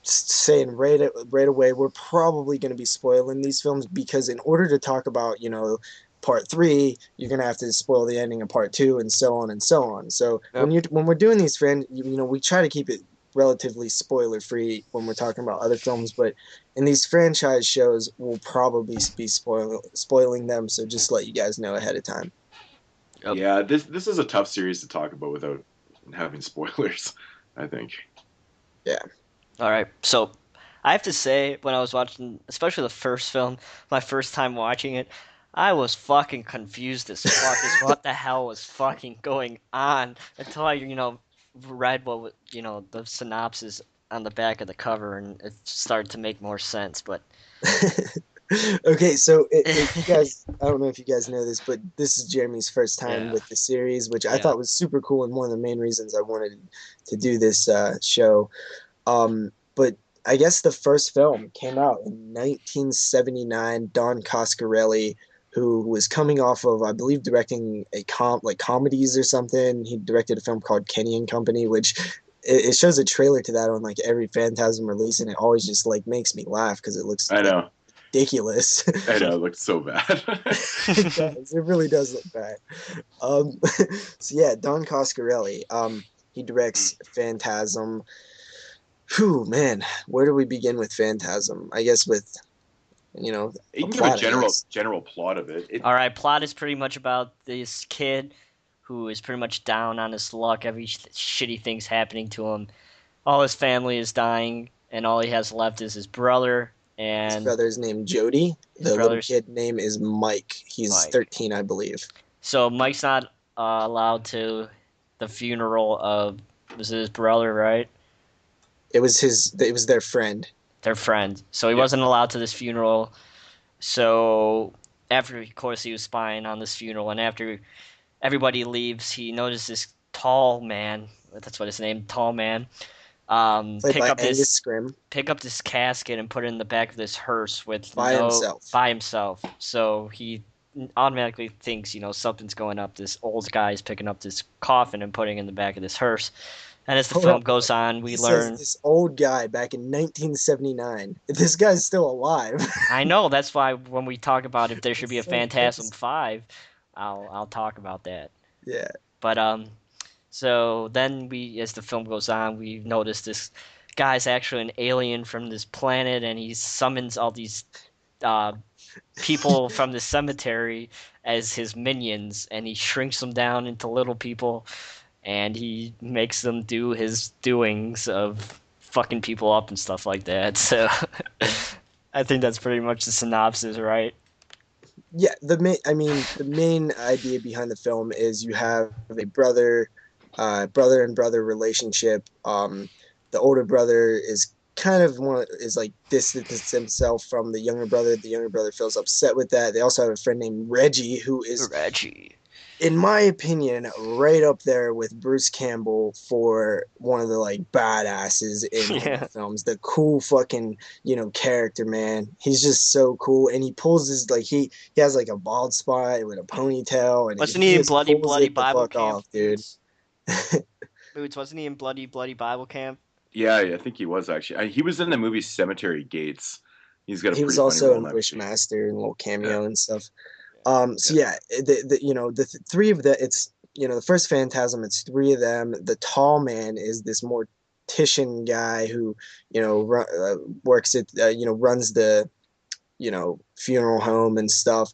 saying right away, we're probably going to be spoiling these films because in order to talk about part 3, you're going to have to spoil the ending of part 2 and so on and so on. So when we're doing these we try to keep it relatively spoiler free when we're talking about other films, but in these franchise shows we'll probably be spoiling them, so just let you guys know ahead of time. Yeah, this is a tough series to talk about without having spoilers, I think. Yeah. All right, so I have to say, when I was watching, especially the first film, my first time watching it, I was fucking confused as fuck as what the hell was fucking going on until I, read what, the synopsis on the back of the cover, and it started to make more sense, but... Okay, so if you guys, I don't know if you guys know this, but this is Jeremy's first time with the series, which I thought was super cool and one of the main reasons I wanted to do this show. But I guess the first film came out in 1979. Don Coscarelli, who was coming off of, I believe, directing comedies or something. He directed a film called Kenny and Company, which it shows a trailer to that on like every Phantasm release, and it always just like makes me laugh because it looks ridiculous. I know, it looks so bad. It does. It really does look bad. So yeah, Don Coscarelli. He directs Phantasm. Whew, man, where do we begin with Phantasm? I guess with You can give a plot, I guess. general plot of it. All right, plot is pretty much about this kid who is pretty much down on his luck. Every shitty thing's happening to him. All his family is dying, and all he has left is his brother. His And brother's named Jody. his The little brother's kid name is Mike. He's Mike. 13, I believe. So Mike's not allowed to the funeral of, was it his brother, right? It was their friend. Their friend. So he wasn't allowed to this funeral. So after, of course, he was spying on this funeral, and after everybody leaves, he noticed this tall man. That's what his name, tall man. Played by Angus Scrim. Pick up this casket and put it in the back of this hearse with by himself. So he automatically thinks, something's going up. This old guy is picking up this coffin and putting it in the back of this hearse. And as the film goes on, we learn this old guy back in 1979. This guy's still alive. I know, that's why when we talk about if there should be a Phantasm V, I'll talk about that. Yeah. But so then as the film goes on, we notice this guy's actually an alien from this planet, and he summons all these people from the cemetery as his minions, and he shrinks them down into little people, and he makes them do his doings of fucking people up and stuff like that. So I think that's pretty much the synopsis, right? Yeah, the main idea behind the film is you have a brother and brother relationship. The older brother is kind of distanced himself from the younger brother. The younger brother feels upset with that. They also have a friend named Reggie, who is, in my opinion, right up there with Bruce Campbell for one of the badasses in horror films. The cool fucking character, man. He's just so cool, and he pulls his he has a bald spot with a ponytail, and wasn't he in Bloody Bible Camp, off, dude? Moodz, wasn't he in Bloody Bible Camp? Yeah, I think he was actually. He was in the movie Cemetery Gates. He was also in Bushmaster and a little cameo and stuff. The three of it's the first Phantasm, it's three of them. The tall man is this mortician guy who works at runs the funeral home and stuff.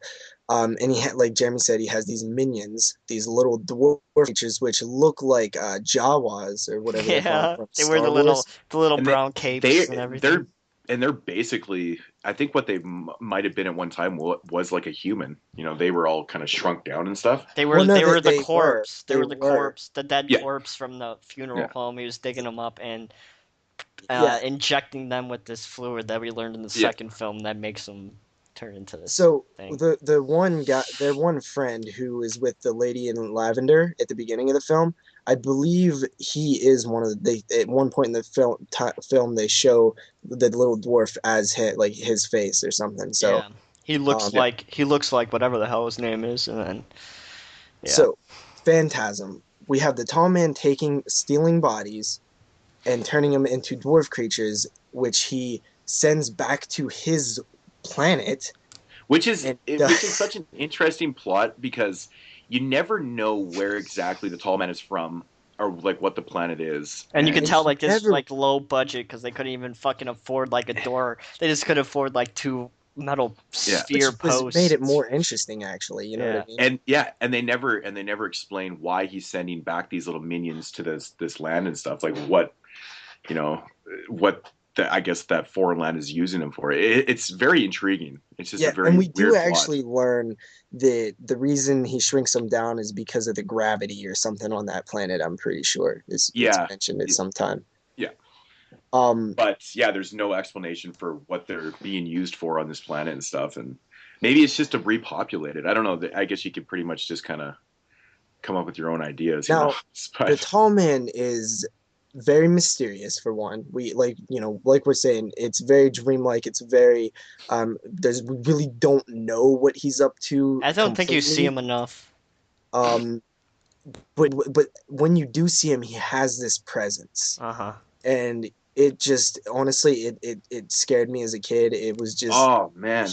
And he had, like Jeremy said, he has these minions, these little dwarf creatures which look like Jawas or whatever. Yeah, they wear the little brown capes and everything. They're basically, I think what they might have been at one time was like a human. They were all kind of shrunk down and stuff. They were the corpse. They were the corpse, the dead corpse from the funeral home. He was digging them up and injecting them with this fluid that we learned in the second film that makes them turn into this. So thing. the one guy, their one friend who is with the lady in lavender at the beginning of the film, I believe he is one of the. At one point in the film, they show the little dwarf as his face or something. So he looks like whatever the hell his name is, and then So Phantasm, we have the tall man stealing bodies and turning them into dwarf creatures, which he sends back to his planet, which is such an interesting plot because you never know where exactly the tall man is from or what the planet is, and you can tell this is low budget because they couldn't even fucking afford a door. They just could afford two metal sphere posts. Made it more interesting, actually. You know what I mean? And they never explain why he's sending back these little minions to this land and stuff. What I guess that foreign land is using them for. It's very intriguing. It's just a very and we weird do actually plot. learn that the reason he shrinks them down is because of the gravity or something on that planet. I'm pretty sure it's mentioned at some time. Yeah. But there's no explanation for what they're being used for on this planet and stuff, and maybe it's just to repopulate it. I don't know. I guess you could pretty much just kind of come up with your own ideas. Now, the tall man is very mysterious for one. We like we're saying, it's very dreamlike. It's very we really don't know what he's up to. I don't think you see him enough. But when you do see him, he has this presence. And it just honestly it scared me as a kid. It was just, oh man,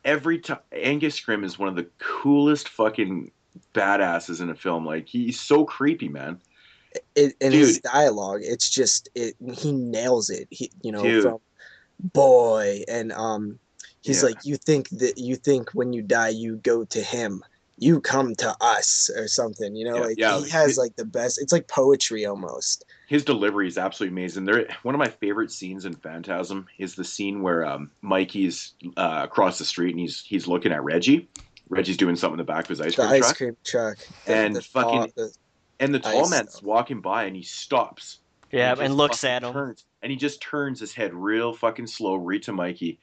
every time Angus Scrim is one of the coolest fucking badasses in a film. He's so creepy, man. And his dialogue, it's just he nails it. boy, and he's Yeah, like, you think when you die you go to him, you come to us or something, yeah, like yeah. he has like the best, it's like poetry almost. His delivery is absolutely amazing. There, one of my favorite scenes in Phantasm is the scene where Mikey's across the street and he's looking at Reggie. Reggie's doing something in the back of his ice The cream ice truck, cream truck, the and thaw, fucking the and the tall ice man's stuff. walking by and he stops and he Yeah, and just looks fucking at him. turns and he just turns his head real fucking slow right to Mikey,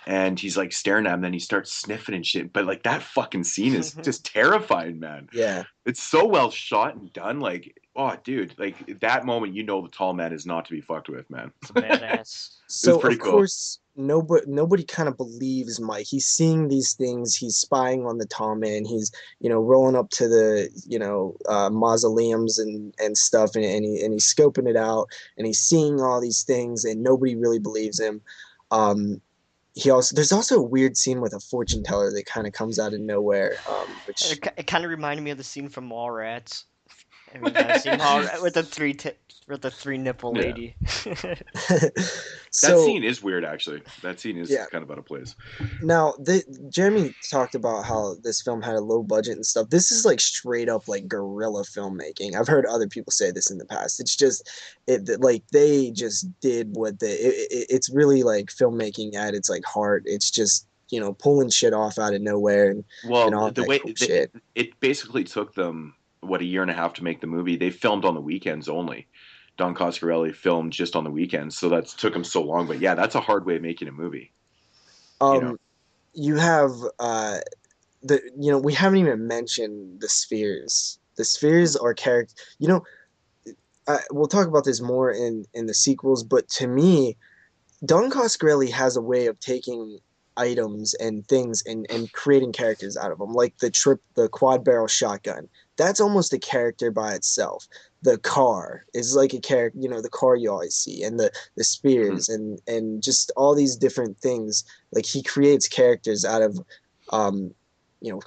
and he's like staring at him. Then he starts sniffing and shit. But like that fucking scene is just terrifying, man. Yeah. It's so well shot and done. Like, oh, dude, like that moment, the tall man is not to be fucked with, man. It's badass. It was So pretty of cool. course nobody kind of believes Mike. He's seeing these things. He's spying on the tall man. He's rolling up to the mausoleums and stuff, and he's scoping it out, and he's seeing all these things, and nobody really believes him. Um, there's also a weird scene with a fortune teller that kind of comes out of nowhere, which It kind of reminded me of the scene from Mallrats. Have you guys seen Mallrats with with the three nipple Yeah. lady? That so scene is weird, actually. That scene is yeah. kind of out of place. Now, Jeremy talked about how this film had a low budget and stuff. This is like straight up like guerrilla filmmaking. I've heard other people say this in the past. It's just like they just did it's really like filmmaking at its like heart. It's just pulling shit off out of nowhere and Well, all the that way cool shit. it basically took them what, a year and a half to make the movie. They filmed on the weekends only. Don Coscarelli filmed just on the weekends, so that took him so long. But yeah, that's a hard way of making a movie. You know, Um, you have we haven't even mentioned the spheres. The spheres are character. We'll talk about this more in the sequels, but to me, Don Coscarelli has a way of taking items and things and creating characters out of them. Like the quad barrel shotgun. That's almost a character by itself. The car is like a character, the car you always see, and the mhm. spears and just all these different things. Like he creates characters out of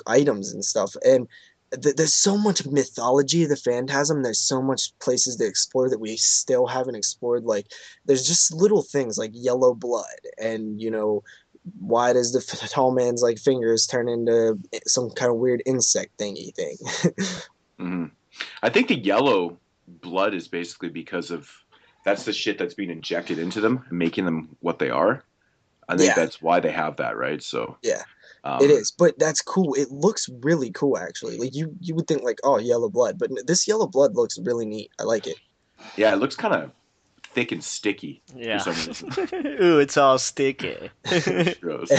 items and stuff. And there's so much mythology of the Phantasm. There's so much places to explore that we still haven't explored. Like there's just little things like yellow blood, and why does the tall man's like fingers turn into some kind of weird insect thingy thing? Hmm. I think the yellow blood is basically because of that's the shit that's being injected into them, making them what they are. I think Yeah, that's why they have that, right? So, yeah. It um, is, but that's cool. It looks really cool, actually. Like you would think like, oh, yellow blood, but this yellow blood looks really neat. I like it. yeah, it looks kind of thick and sticky for Yeah. some reason. Ooh, it's all sticky. It's gross.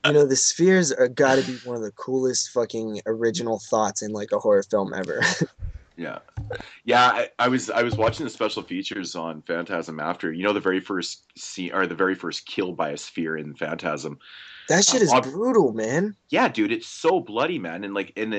And the spheres are got to be one of the coolest fucking original thoughts in like a horror film ever. Yeah, yeah. I was watching the special features on Phantasm after. The very first scene or the very first kill by a sphere in Phantasm. That shit is Ob- brutal, man. yeah, dude, it's so bloody, man, and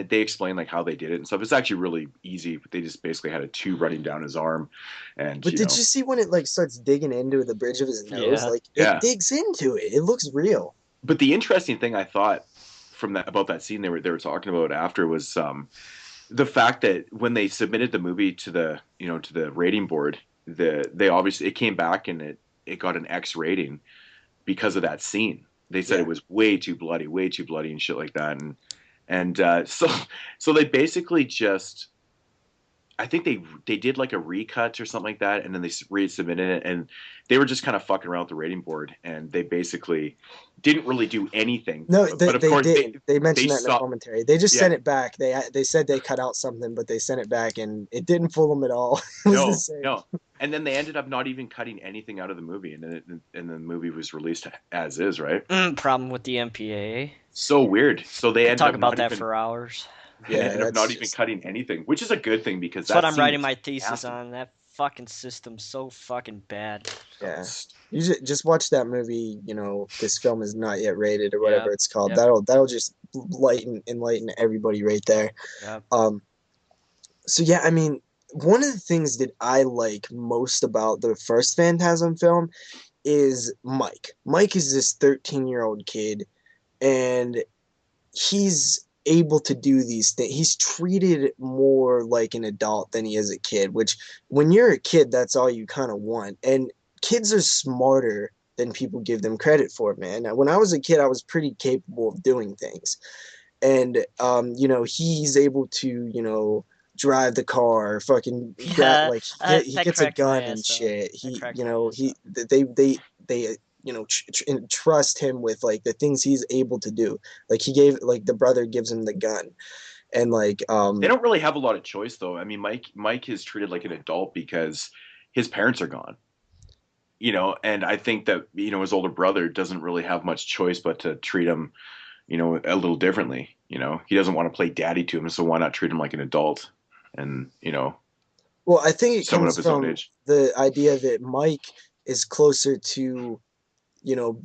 they explain like how they did it and stuff. It's actually really easy. They just basically had a tube running down his arm, and But did you see when it like starts digging into the bridge of his nose? Yeah. Like it yeah. digs into it. It looks real. But the interesting thing I thought from that about that scene they were talking about after was the fact that when they submitted the movie to the rating board, they obviously it came back and it got an X rating because of that scene. They said Yeah. it was way too bloody and shit like that, and so they basically just I think they did like a recut or something like that, and then they resubmitted it, and they were just kind of fucking around with the rating board, and they basically didn't really do anything. No, But of they course didn't. They they mentioned that in the saw commentary. They just yeah. sent it back. They said they cut out something, but they sent it back, and it didn't fool them at all. It was the No, same. no. And then they ended up not even cutting anything out of the movie, and then the movie was released as is, right? Problem with the MPA. So weird. So they Could ended talk up about not that even for hours. they Yeah, ended up not that's even just cutting anything, which is a good thing because That's what that I'm scene writing is my thesis massive. on. That fucking system's so fucking bad. yeah. You just watch that movie. This film is not yet rated or whatever Yep. it's called. Yep. That'll just enlighten everybody right there. Yep. Um, so yeah, I mean, one of the things that I like most about the first Phantasm film is Mike. Mike is this 13-year-old kid, and he's able to do these things. He's treated more like an adult than he is a kid, which when you're a kid, that's all you kind of want. And kids are smarter than people give them credit for, man. Now, when I was a kid, I was pretty capable of doing things. And he's able to, drive the car, fucking grab, Yeah, like he that gets a cracked my gun and ass up. shit. That He, cracked you my know, ass he up. they trust him with like the things he's able to do. Like he gave like the brother gives him the gun, and like They don't really have a lot of choice though. I mean, Mike is treated like an adult because his parents are gone. And I think that his older brother doesn't really have much choice but to treat him a little differently. He doesn't want to play daddy to him, so why not treat him like an adult and well, I think it someone comes of his own from age. the idea that Mike is closer to you know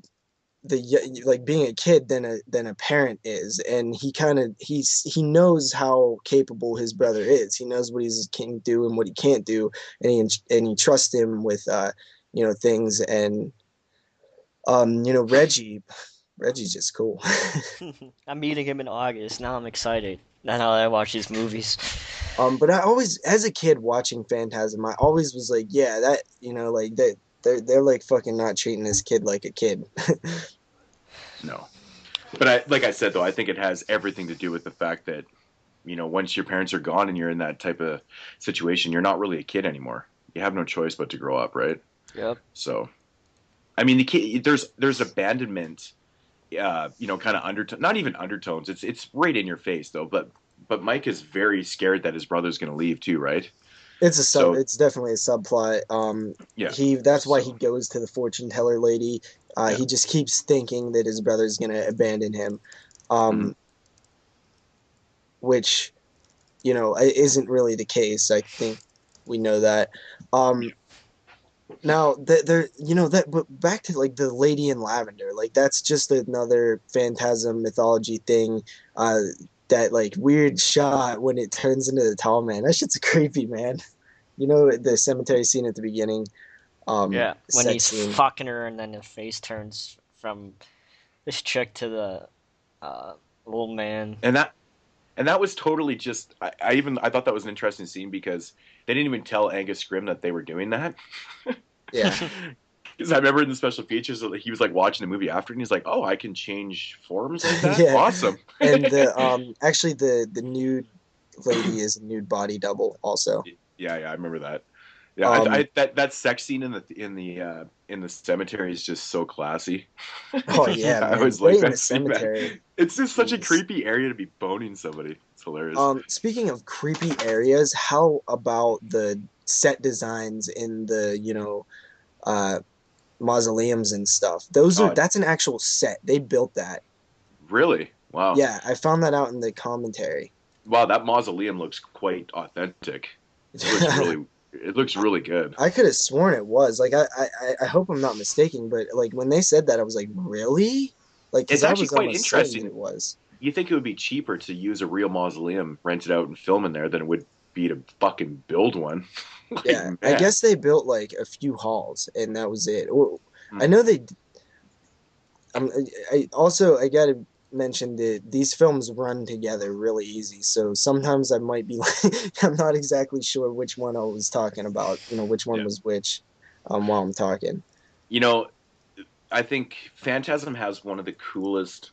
like being a kid than a parent is, and he knows how capable his brother is. He knows what he can do and what he can't do, and he trusts him with things. And Reggie's just cool. I'm meeting him in August. Now I'm excited. Now that I watch these movies. But I always, as a kid watching Phantasm, I always was like, yeah, that like they're like fucking not treating this kid like a kid. No, but like I said though, I think it has everything to do with the fact that once your parents are gone and you're in that type of situation, you're not really a kid anymore. You have no choice but to grow up, right? Yep. So, I mean, the kid, there's abandonment, kind of undertone, not even undertones. It's right in your face though. But Mike is very scared that his brother's going to leave too, right? So It's definitely a subplot. yeah, That's why he so goes to the fortune teller lady. yeah, He just keeps thinking that his brother's gonna abandon him, hmm um, which isn't really the case. I think we know that. Um, Now that there, but back to like the Lady in Lavender, like that's just another Phantasm mythology thing. Uh, that like weird shot when it turns into the tall man. That shit's creepy, man. The cemetery scene at the beginning, Yeah. When sex he's scene. fucking her and then his face turns from this chick to the uh, old man. and that was totally just. I thought that was an interesting scene because they didn't even tell Angus Scrimm that they were doing that. Yeah, Because I remember in the special features that he was like watching the movie after, and he's like, "Oh, I can change forms like that. yeah. Awesome." And the actually the nude lady is a nude body double also. Yeah, I remember that. Yeah, Um, that sex scene in the cemetery is just so classy. oh yeah, I man, always right like in the that scene, man. cemetery. It's just such a Jeez. creepy area to be boning somebody. It's hilarious. Speaking of creepy areas, how about the set designs in the, uh, mausoleums and stuff? Oh, That's an actual set. They built that. really? Wow. Yeah, I found that out in the commentary. Wow, that mausoleum looks quite authentic. It looks really good. I could have sworn it was. Like, I hope I'm not mistaken, but like when they said that, I was like, really? Like, because It's I actually was quite almost certain interesting. it was. You think it would be cheaper to use a real mausoleum, rent it out, and film in there than it would be to fucking build one? Like, Yeah, I man. guess they built like a few halls, and that was it. I Hmm. know they I also I gotta mention that these films run together really easy. So sometimes I might be like I'm not exactly sure which one I was talking about. Which one Yeah. was which, while I'm talking. You know, I think Phantasm has one of the coolest.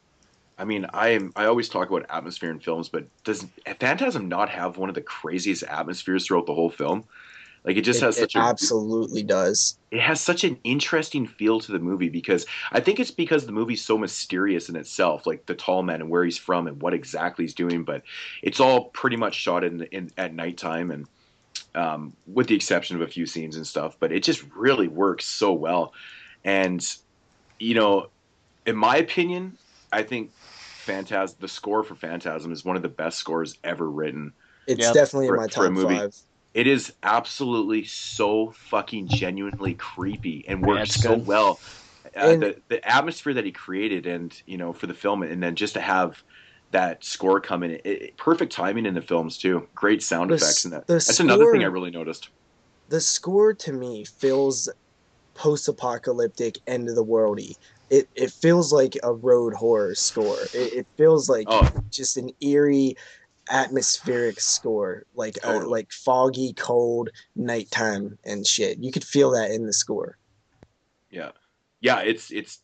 I mean, I always talk about atmosphere in films, but does Phantasm not have one of the craziest atmospheres throughout the whole film? Like It absolutely does. it has such an interesting feel to the movie because I think it's because the movie's so mysterious in itself, like the tall man and where he's from and what exactly he's doing, but it's all pretty much shot in at nighttime and with the exception of a few scenes and stuff, but it just really works so well. And you know, in my opinion, I think the score for Phantasm is one of the best scores ever written It's Yep. definitely in my for a top movie. five. It is absolutely so fucking genuinely creepy and Yeah, works it's so good. well. And The atmosphere that he created, and for the film, and then just to have that score come in, perfect timing in the films too. Great sound effects, and the that's another thing I score really noticed. the score to me feels post-apocalyptic end of the worldy. It feels like a road horror score. It feels like Oh, just an eerie atmospheric score, totally. like foggy, cold nighttime and shit. You could feel that in the score. Yeah. Yeah, it's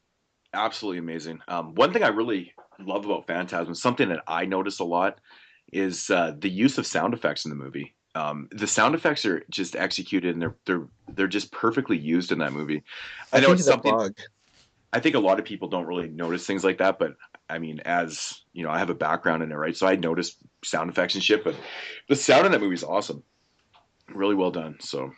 absolutely amazing. One thing I really love about Phantasm, something that I notice a lot, is the use of sound effects in the movie. The sound effects are just executed, and they're just perfectly used in that movie. I I know think it's the something. bug. I think a lot of people don't really notice things like that, but I mean, as you know, I have a background in it, right? So I noticed sound effects and shit, but the sound in that movie is awesome, really well done. So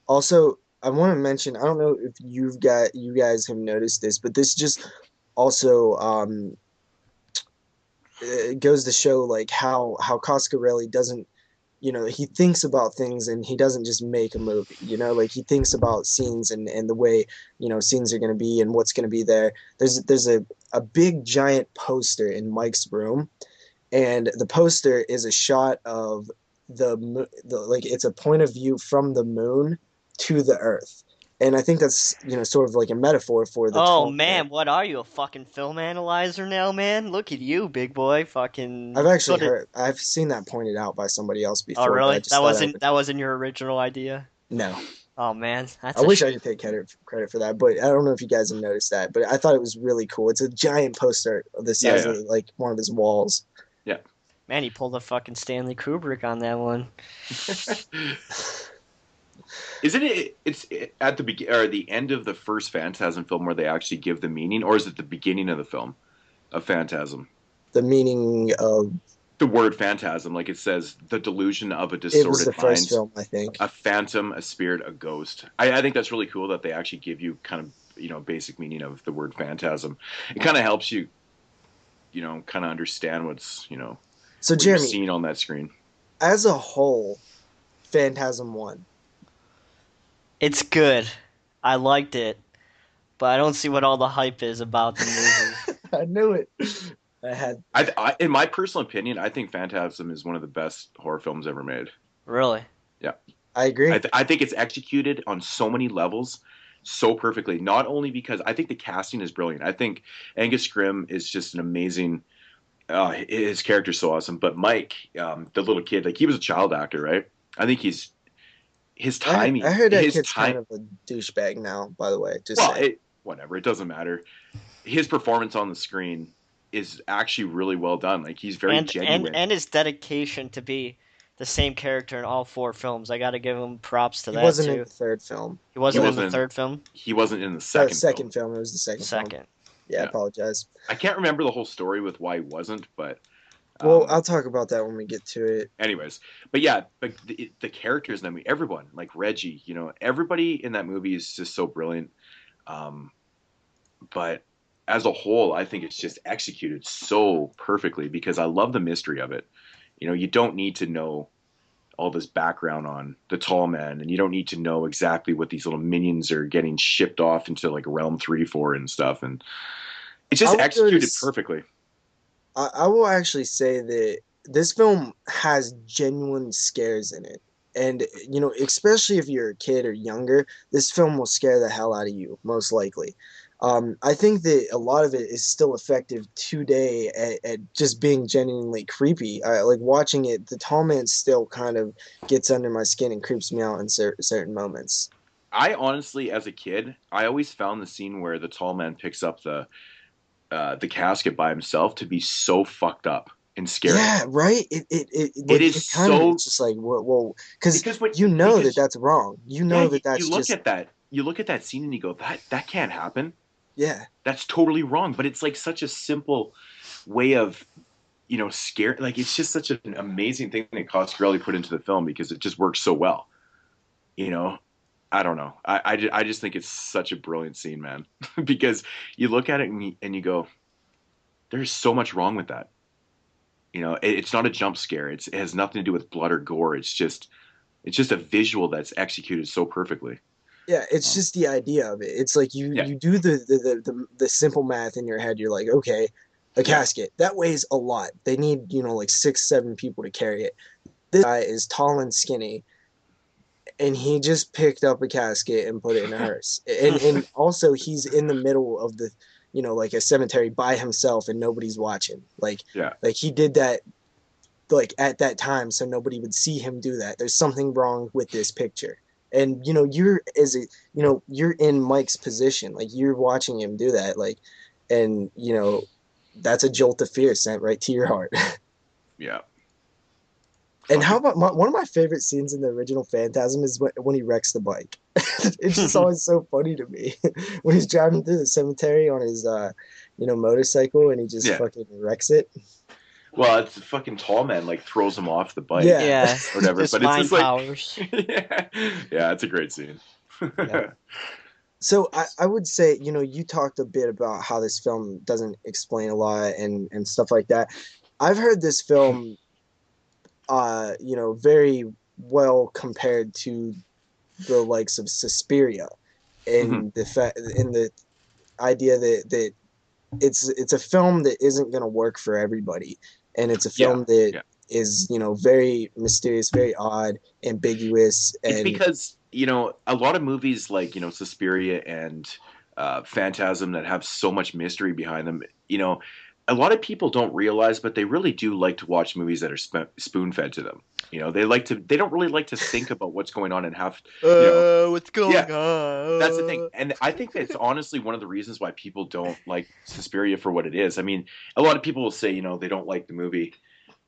Also, I want to mention, I don't know if you guys have noticed this, but this just also it goes to show like how Coscarelli doesn't, he thinks about things and he doesn't just make a movie, like he thinks about scenes and the way, scenes are going to be and what's going to be there. There's a big giant poster in Mike's room, and the poster is a shot of the like it's a point of view from the moon to the earth. And I think that's, sort of like a metaphor for the Oh tall man. man, what are you, a fucking film analyzer now, man? Look at you, big boy. Fucking I've actually put it. I've seen that pointed out by somebody else Oh before, but I really? just thought I would. That wasn't your original idea. No, Oh man, I that's a wish I shame. could take credit for that, but I don't know if you guys have noticed that. But I thought it was really cool. It's a giant poster of the yeah, size of like one of his walls. yeah, Man, he pulled a fucking Stanley Kubrick on that one. yeah. Isn't it? It's at the or the end of the first Phantasm film where they actually give the meaning, or is it the beginning of the film of Phantasm? The meaning of The word phantasm, like it says, the delusion of a it was disordered the first mind, film, I think. a phantom, a spirit, a ghost. I think that's really cool that they actually give you kind of basic meaning of the word phantasm. It kind of helps you kind of understand what's So what you're Jeremy, seeing on that screen. as a whole, Phantasm One. It's good. I liked it, but I don't see what all the hype is about the movie. I knew it. I had. In my personal opinion, I think Phantasm is one of the best horror films ever made. Really? Yeah, I agree. I think it's executed on so many levels so perfectly. Not only because I think the casting is brilliant. I think Angus Scrimm is just an amazing. His character's so awesome. But Mike, the little kid, like he was a child actor, right? I think his timing. I heard that His kid's time. kind of a douchebag now. By the way, just Well, saying. whatever. It doesn't matter. His performance on the screen is actually really well done. Like he's very genuine. And his dedication to be the same character in all four films. I got to give him props to He that wasn't in too. the third film. He He wasn't in wasn't the in. third film. He wasn't in the The second second film. film. It was the second film. Second. Yeah, I Yeah. apologize. I can't remember the whole story with why he wasn't, but Well, I'll talk about that when we get to it. anyways, but yeah, but the characters in that movie, everyone, like Reggie, everybody in that movie is just so brilliant. Um, but as a whole, I think it's just executed so perfectly because I love the mystery of it. You don't need to know all this background on the tall man, and you don't need to know exactly what these little minions are getting shipped off into like realm 3 for and stuff, and it's just executed perfectly. I will actually say that this film has genuine scares in it. And, especially if you're a kid or younger, this film will scare the hell out of you, most likely. I think that a lot of it is still effective today at just being genuinely creepy. Like watching it, the tall man still kind of gets under my skin and creeps me out in certain moments. I honestly, as a kid, I always found the scene where the tall man picks up the casket by himself to be so fucked up and scary. Yeah, right. It is so. It's just like whoa, because because that's wrong. That's you look just at that. You look at that scene and you go, that can't happen. yeah. That's totally wrong. But it's like such a simple way of scare. Like it's just such an amazing thing that Coscarelli put into the film because it just works so well. I don't know. I just think it's such a brilliant scene, man. Because you look at it and you go, there's so much wrong with that. It's not a jump scare. It has nothing to do with blood or gore. It's just a visual that's executed so perfectly. Yeah, it's just the idea of it. It's like you do the simple math in your head. You're like, okay, a casket that weighs a lot. They need like 6-7 people to carry it. This guy is tall and skinny, and he just picked up a casket and put it in a hearse. And also he's in the middle of the like a cemetery by himself and nobody's watching. Like he did that like at that time so nobody would see him do that. There's something wrong with this picture. And you're in Mike's position, like you're watching him do that, like, and that's a jolt of fear sent right to your heart. Yeah. And how Fucking. about one of my favorite scenes in the original Phantasm is when he wrecks the bike. It's just always so funny to me when he's driving through the cemetery on his motorcycle and he just Yeah. fucking wrecks it. Well, it's a fucking tall man like throws him off the bike Yeah. Yeah, or whatever. just But it's mind just like, powers. yeah, yeah, it's a great scene. Yeah. So I would say, you talked a bit about how this film doesn't explain a lot and stuff like that. I've heard this film, very well compared to the likes of Suspiria, Mhm. in the idea that it's a film that isn't going to work for everybody, and it's a Yeah, film that yeah. is very mysterious, very odd, ambiguous, It's and because a lot of movies like Suspiria and Phantasm that have so much mystery behind them. A lot of people don't realize, but they really do like to watch movies that are spoon fed to them. They don't really like to think about what's going on and have What's yeah. going That's the thing, on? and I think that's honestly one of the reasons why people don't like Suspiria for what it is. I mean, a lot of people will say they don't like the movie,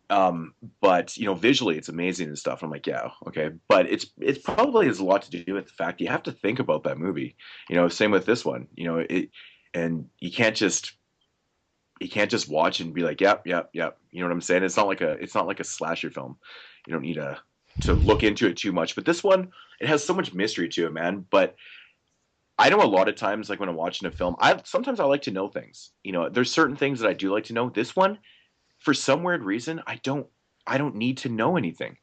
but visually it's amazing and stuff. I'm like, yeah, okay, but it's probably has a lot to do with the fact you have to think about that movie. Same with this one. And you can't just watch and be like, yep, yep, yep. You know what I'm saying? It's not like a slasher film. You don't need to look into it too much. But this one, it has so much mystery to it, man. But I know a lot of times, like when I'm watching a film, I like to know things. There's certain things that I do like to know. This one, for some weird reason, I don't need to know anything.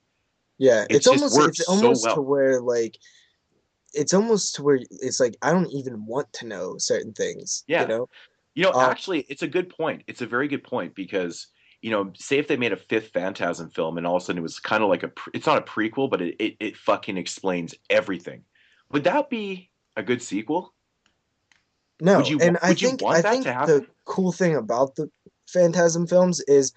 yeah, It just it's works so almost to well. where like it's almost to where it's like I don't even want to know certain things, Yeah. Um, Actually, it's a good point. It's a very good point because, say if they made a fifth Phantasm film and all of a sudden it was kind of like it's not a prequel, but it fucking explains everything. Would that be a good sequel? Would no, you and would you I want that think to the happen? cool thing about the Phantasm films is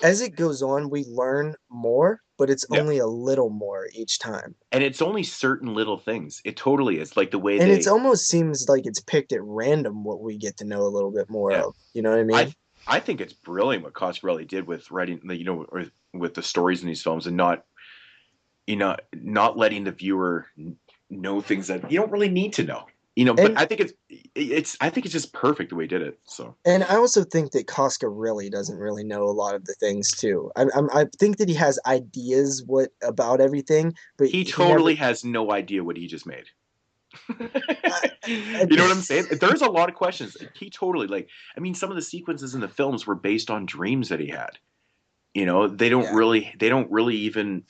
as it goes on, we learn more, but it's Yeah. only a little more each time. And it's only certain little things. It totally is. Like the way And it they, almost seems like it's picked at random what we get to know a little bit more yeah. of. You know what I I mean? I think it's brilliant what Coscarelli did with writing, with the stories in these films and not letting the viewer know things that you don't really need to know. But And I think it's just perfect the way he did it. So and I also think that Casca really doesn't really know a lot of the things too. I think that he has ideas what about everything, but he he never. totally has no idea what he just made. I, I, You know what I'm saying? There's a lot of questions. He totally I mean, some of the sequences in the films were based on dreams that he had. They don't yeah, really even,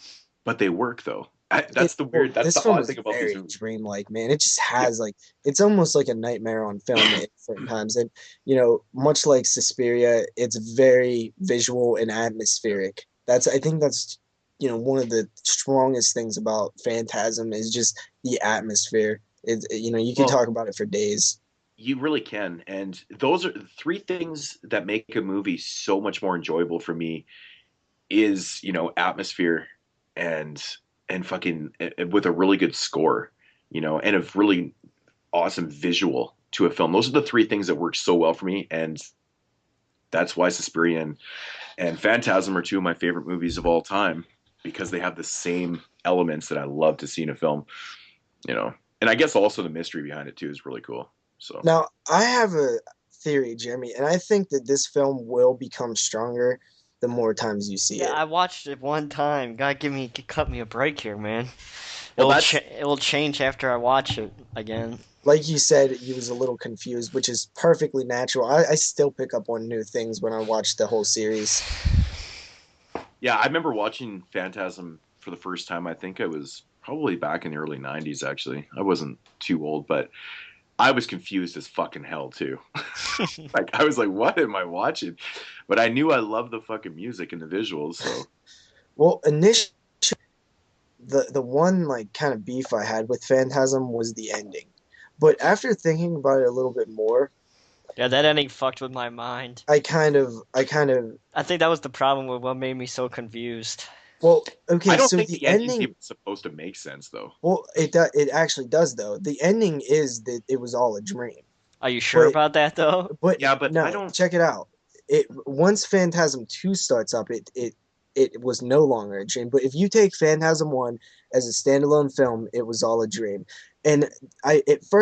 but they work though. That's this the film odd is thing about these very movies. dreamlike, man. It just Yeah. has like it's almost like a nightmare on film at certain times, and much like Suspiria, it's very visual and atmospheric. I think that's one of the strongest things about Phantasm is just the atmosphere. You could Well, talk about it for days. you really can, and those are three things that make a movie so much more enjoyable for me. Is atmosphere and fucking with a really good score, and a really awesome visual to a film. Those are the three things that work so well for me, and that's why Suspiria and Phantasm are two of my favorite movies of all time because they have the same elements that I love to see in a film. And I guess also the mystery behind it too is really cool. So Now, I have a theory, Jeremy, and I think that this film will become stronger the more times you see Yeah, it. I watched it one time. Gotta cut me a break here, man. well that's It will change after I watch it again. Like you said, you was a little confused, which is perfectly natural. I still pick up on new things when I watch the whole series. Yeah, I remember watching Phantasm for the first time. I think I was probably back in the early 90s, actually. I wasn't too old, but I was confused as fucking hell, too. Like, I was like, what am I watching? But I knew I loved the fucking music and the visuals, so. Well, initially, the one like kind of beef I had with Phantasm was the ending, but after thinking about it a little bit more, Yeah, that ending fucked with my mind. I kind of I think that was the problem with what made me so confused. Well, okay, I don't so think the the ending's ending. even supposed to make sense though. Well, it actually does though. The ending is that it was all a dream. Are you sure But about that though? Yeah, but I no, don't. check it out. It once Phantasm 2 starts up, it was no longer a dream. But if you take Phantasm 1 as a standalone film, it was all a dream. And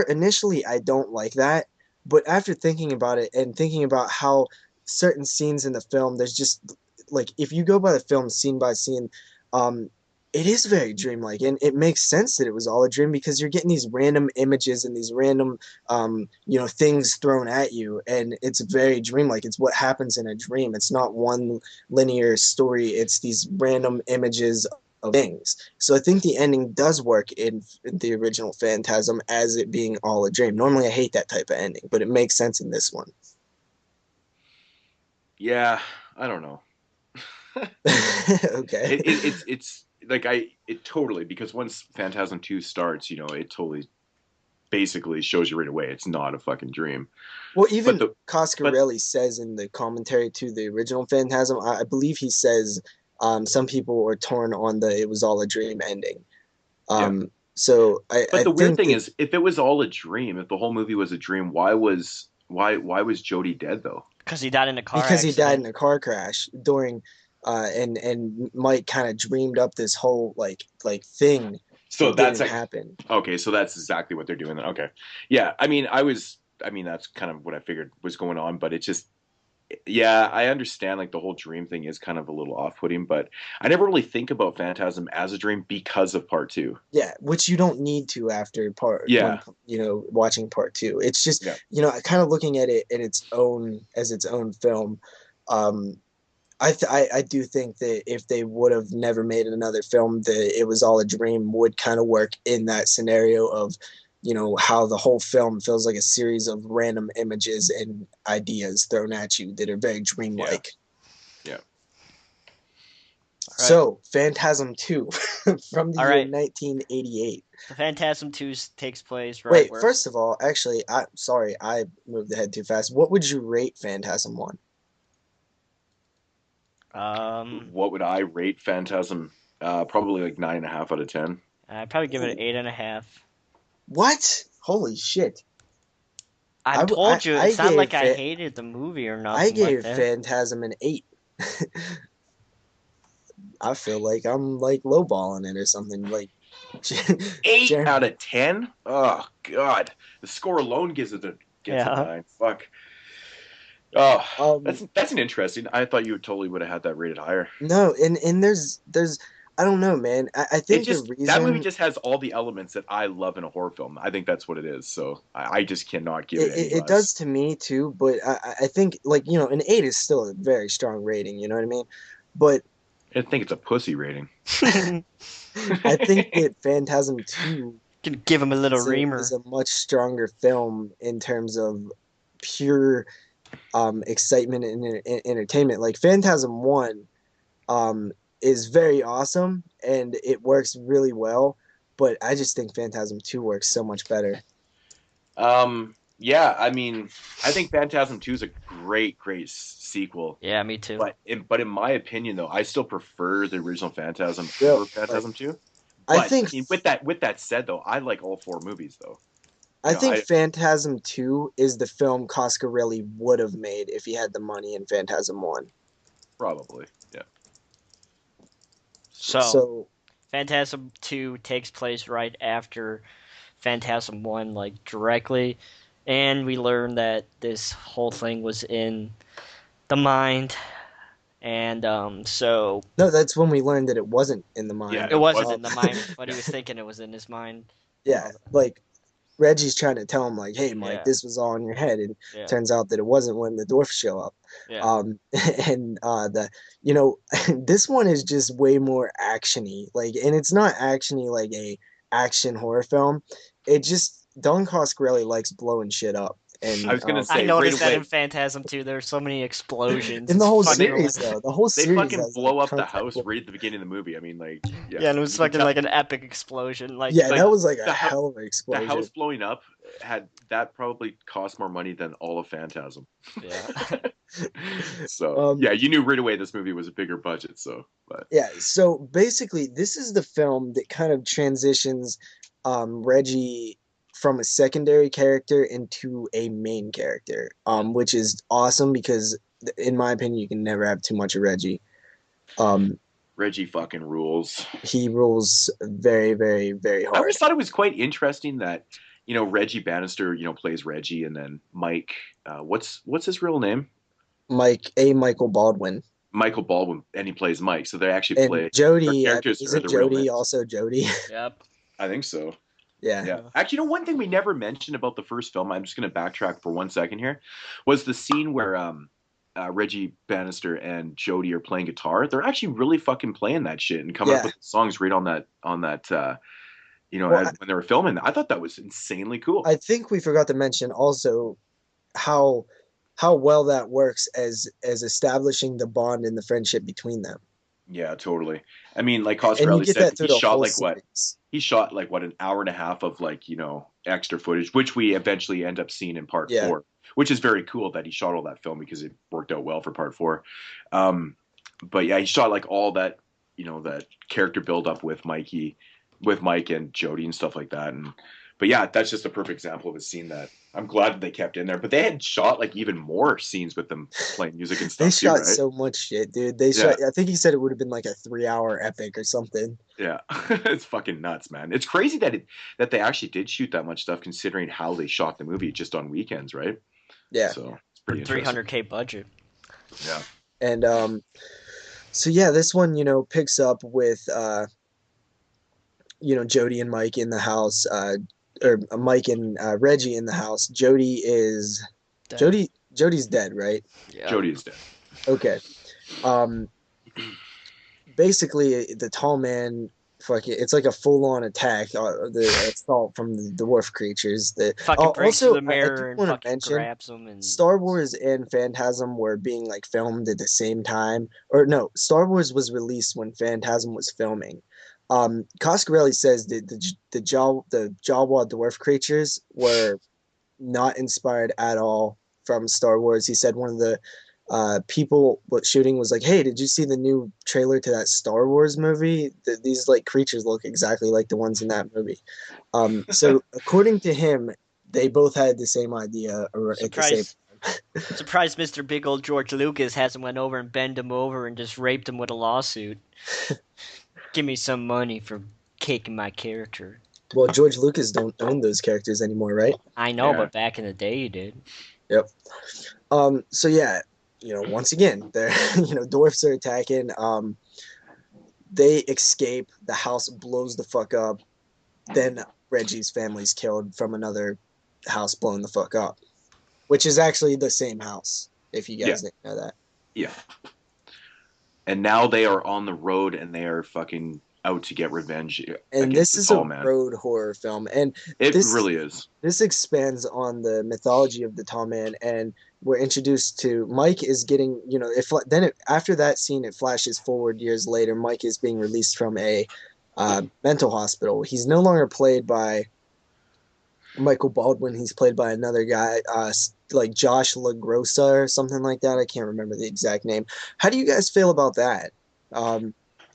initially I don't like that, but after thinking about it and thinking about how certain scenes in the film, there's just like if you go by the film scene by scene, um it is very dreamlike, and it makes sense that it was all a dream because you're getting these random images and these random things thrown at you, and it's very dreamlike. It's what happens in a dream. It's not one linear story. It's these random images of things. So I think the ending does work in the original Phantasm as it being all a dream. Normally I hate that type of ending, but it makes sense in this one. Yeah, I don't know. Okay. It's like it totally, because once Phantasm 2 starts, it totally basically shows you right away it's not a fucking dream. Well, But even the but Coscarelli says in the commentary to the original Phantasm, I believe he says some people were torn on the "it was all a dream" ending. yeah. So But I the weird think thing that is, if it was all a dream, if the whole movie was a dream, why was Jodie dead though? Because he died in a car because he died accident. in a car crash during, and Mike kind of dreamed up this whole like thing So that that's didn't like, happen. okay, so that's exactly what they're doing then. Okay. Yeah, I mean that's kind of what I figured was going on, but it's just, yeah, I understand like the whole dream thing is kind of a little off-putting, but I never really think about Phantasm as a dream because of part 2. Yeah, which you don't need to after part one, Yeah. watching part two. It's just, Yeah. kind of looking at it in its own film. Um, I do think that if they would have never made another film, that it was all a dream would kind of work in that scenario of, how the whole film feels like a series of random images and ideas thrown at you that are very Yeah. dreamlike. Yeah. So, Phantasm 2 from the All year right. 1988. The Phantasm 2 takes place right Wait, where. first of all, actually, sorry, I moved ahead too fast. What would you rate Phantasm 1? What would I rate Phantasm? Probably like 9.5 out of 10. I'd probably give it an Ooh. 8.5. What? Holy shit. I told you, I it's not gave like I hated the movie or I nothing like gave that. Phantasm an 8. I feel like I'm like lowballing it or something. Like 8 Jer- out of 10? Oh god, the score alone gives it a Yeah. 9. Fuck. Oh, um that's an interesting. I thought you totally would have had that rated higher. no, and there's I don't know, man. I It think the just, that movie reason just has all the elements that I love in a horror film. I think that's what it is. So I just cannot give it any it does less. to me too, but I think like an 8 is still a very strong rating. You know what I mean? But I think it's a pussy rating. I think that Phantasm 2 Can give him a little is reamer. a much stronger film in terms of pure excitement and entertainment. Like Phantasm 1 is very awesome and it works really well, but I just think Phantasm 2 works so much better. Yeah, I mean, I think Phantasm 2 is a great sequel. Yeah, me too. But in my opinion, though, I still prefer the original Phantasm Real, over Phantasm 2. I But think with that said, though, I like all 4 movies, though. I You know, think I Phantasm 2 is the film Coscarelli would have made if he had the money in Phantasm 1. probably, yeah. So, So, Phantasm 2 takes place right after Phantasm 1, like directly. And we learn that this whole thing was in the mind. And so no, that's when we learned that it wasn't in the Yeah, mind. it it wasn't was. in the mind, but he was thinking it was in his mind. Yeah, like Reggie's trying to tell him like, "Hey, Mike, Yeah, this was all in your head," and yeah, turns out that it wasn't when the dwarfs show up. yeah. Um, and the this one is just way more actiony, like, and it's not actiony like a action horror film. It just Don Coscarelli likes blowing shit up, I and was gonna I say right noticed that away, in Phantasm 2, there's so many explosions. in the It's whole fucking series hilarious. though, the whole they series fucking has blow like up the tons of house explosions. right at the beginning of the movie. I mean, like, yeah, Yeah, and it was you can fucking tell like an epic explosion. Like, Yeah, like that was like a the house, hell of an the explosion. house blowing up. that probably cost more money than all of Phantasm. Yeah. So yeah, you knew right away this movie was a bigger budget. So, but yeah. So basically, this is the film that kind of transitions Reggie from a secondary character into a main character, which is awesome because, in my opinion, you can never have too much of Reggie. Reggie fucking rules. He rules very, very, very hard. I always thought it was quite interesting that, Reggie Bannister, plays Reggie, and then Mike, what's his real name? Michael Baldwin. Michael Baldwin, and he plays Mike. So they actually play Jody. characters. Isn't Jody also Jody? Yep. I think so. Yeah. Actually, one thing we never mentioned about the first film, I'm just going to backtrack for 1 second here, was the scene where Reggie Bannister and Jody are playing guitar. They're actually really fucking playing that shit and coming up with songs right on that when they were filming. I thought that was insanely cool. I think we forgot to mention also how well that works as establishing the bond and the friendship between them. Yeah, totally. I mean, like Coscarelli said, he shot like an hour and a half of extra footage, which we eventually end up seeing in part 4, which is very cool that he shot all that film because it worked out well for part 4. But yeah, he shot like all that, that character build up with Mike and Jody and stuff like that. But yeah, that's just a perfect example of a scene that I'm glad that they kept in there. But they had shot like even more scenes with them playing music and stuff. They shot so much shit, dude. They shot. I think he said it would have been like a 3-hour epic or something. Yeah, it's fucking nuts, man. It's crazy that they actually did shoot that much stuff, considering how they shot the movie just on weekends, right? Yeah. So it's pretty $300K budget. Yeah. And so yeah, this one picks up with Jody and Mike in the house. Or Mike and Reggie in the house. Jody is dead. Jody's dead, right? Yeah. Jody is dead. Okay. Basically, the tall man, it's like a full-on attack. The assault from the dwarf creatures. That fucking breaks the mirror and fucking grabs them. And Star Wars and Phantasm were being like filmed at the same time. Or no, Star Wars was released when Phantasm was filming. Coscarelli says that the Jawa dwarf creatures were not inspired at all from Star Wars. He said one of the people shooting was like, "Hey, did you see the new trailer to that Star Wars movie? These like creatures look exactly like the ones in that movie." So according to him, they both had the same idea at the same time. Surprised Mr. Big Old George Lucas hasn't went over and bent him over and just raped him with a lawsuit. Give me some money for caking my character. Well, George Lucas don't own those characters anymore, right? I know, but back in the day he did. Yep. So yeah, once again, they're dwarfs are attacking. They escape. The house blows the fuck up. Then Reggie's family's killed from another house blown the fuck up, which is actually the same house. If you guys didn't know that. Yeah. And now they are on the road and they are fucking out to get revenge. And this is a road horror film, and it really is. This expands on the mythology of the Tall Man, and we're introduced to Mike is getting, after that scene, it flashes forward years later. Mike is being released from a mental hospital. He's no longer played by Michael Baldwin. He's played by another guy, like Josh LaGrossa or something like that. I can't remember the exact name. How do you guys feel about that?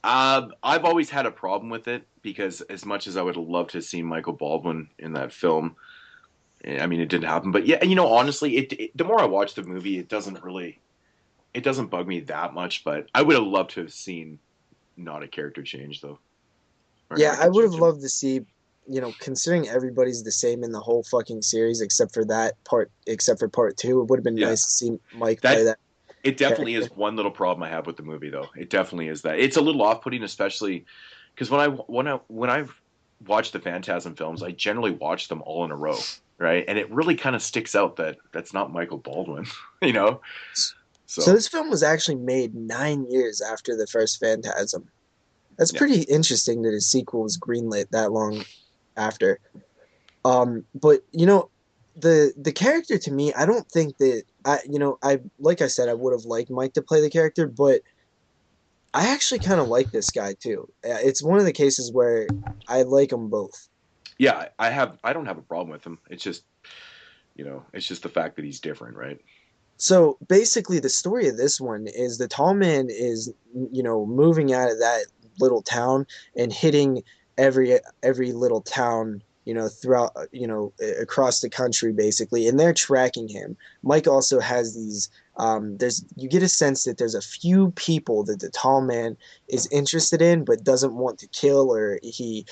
I've always had a problem with it because as much as I would love to see Michael Baldwin in that film, I mean, it didn't happen. But yeah, honestly, the more I watch the movie, it doesn't bug me that much. But I would have loved to have seen not a character change though. Yeah, I would have loved to see, considering everybody's the same in the whole fucking series except for part 2, it would have been nice to see Mike play that. It definitely is one little problem I have with the movie, though. It definitely is that. It's a little off-putting, especially because when I've watched the Phantasm films, I generally watch them all in a row, right? And it really kind of sticks out that that's not Michael Baldwin, So this film was actually made 9 years after the first Phantasm. That's pretty interesting that his sequel was greenlit that long after. But the character to me, I don't think that I like I said, I would have liked Mike to play the character, but I actually kind of like this guy too. It's one of the cases where I like them both. Yeah, I don't have a problem with him. It's just, it's just the fact that he's different, right? So basically, the story of this one is the tall man is, moving out of that little town and hitting every little town, throughout, across the country, basically, and they're tracking him. Mike also has these. You get a sense that there's a few people that the tall man is interested in, but doesn't want to kill, or he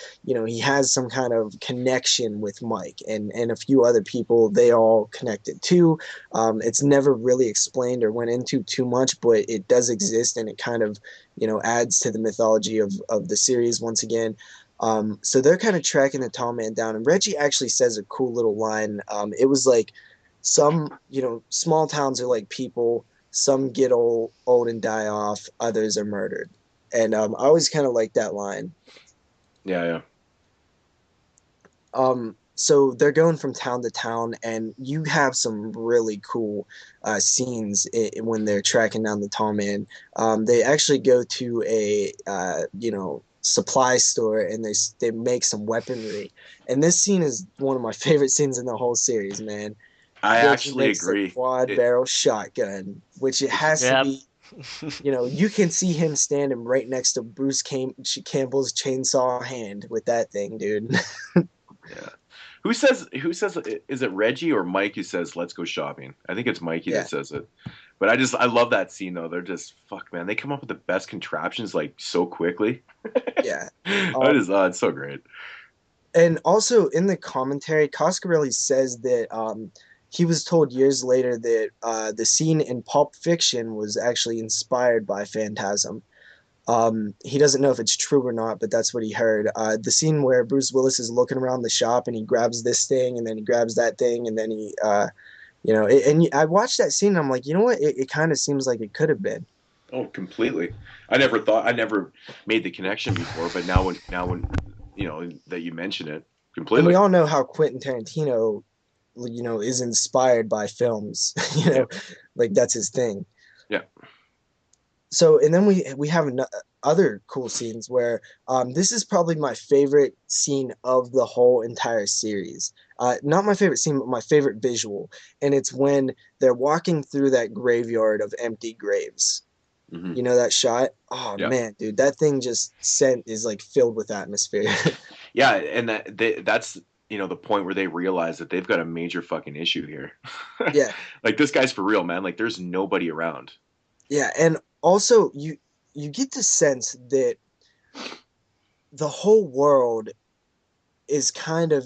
has some kind of connection with Mike and a few other people. They all connected too. It's never really explained or went into too much, but it does exist, and it kind of, adds to the mythology of the series once again. So they're kind of tracking the tall man down, and Reggie actually says a cool little line. It was like, some, small towns are like people. Some get old and die off. Others are murdered. And I always kind of like that line. Yeah, yeah. So they're going from town to town, and you have some really cool scenes when they're tracking down the tall man. They actually go to a supply store, and they make some weaponry. And this scene is one of my favorite scenes in the whole series, man. I Reggie actually makes a agree. quad barrel shotgun, which it has to Yep. be. You can see him standing right next to Campbell's chainsaw hand with that thing, dude. Yeah. Who says is it Reggie or Mike who says let's go shopping? I think it's Mikey Yeah. that says it. But I love that scene though. They're just fuck man. They come up with the best contraptions like so quickly. Yeah. It's so great. And also in the commentary, Coscarelli says that he was told years later that the scene in Pulp Fiction was actually inspired by Phantasm. He doesn't know if it's true or not, but that's what he heard. The scene where Bruce Willis is looking around the shop, and he grabs this thing, and then he grabs that thing, and then I watched that scene, and I'm like, you know what? It kind of seems like it could have been. Oh, completely. I never made the connection before, but now when that you mention it, And we completely. all know how Quentin Tarantino, is inspired by films. Yeah. Like that's his thing. Yeah. So, and then we have other cool scenes where this is probably my favorite scene of the whole entire series. Not my favorite scene, but my favorite visual, and it's when they're walking through that graveyard of empty graves. Hmm. You know that shot? Oh Yeah. man, dude, that thing just is like filled with atmosphere. Yeah, and that's the point where they realize that they've got a major fucking issue here. Yeah, Like this guy's for real, man. Like there's nobody around. yeah, and also you get the sense that the whole world is kind of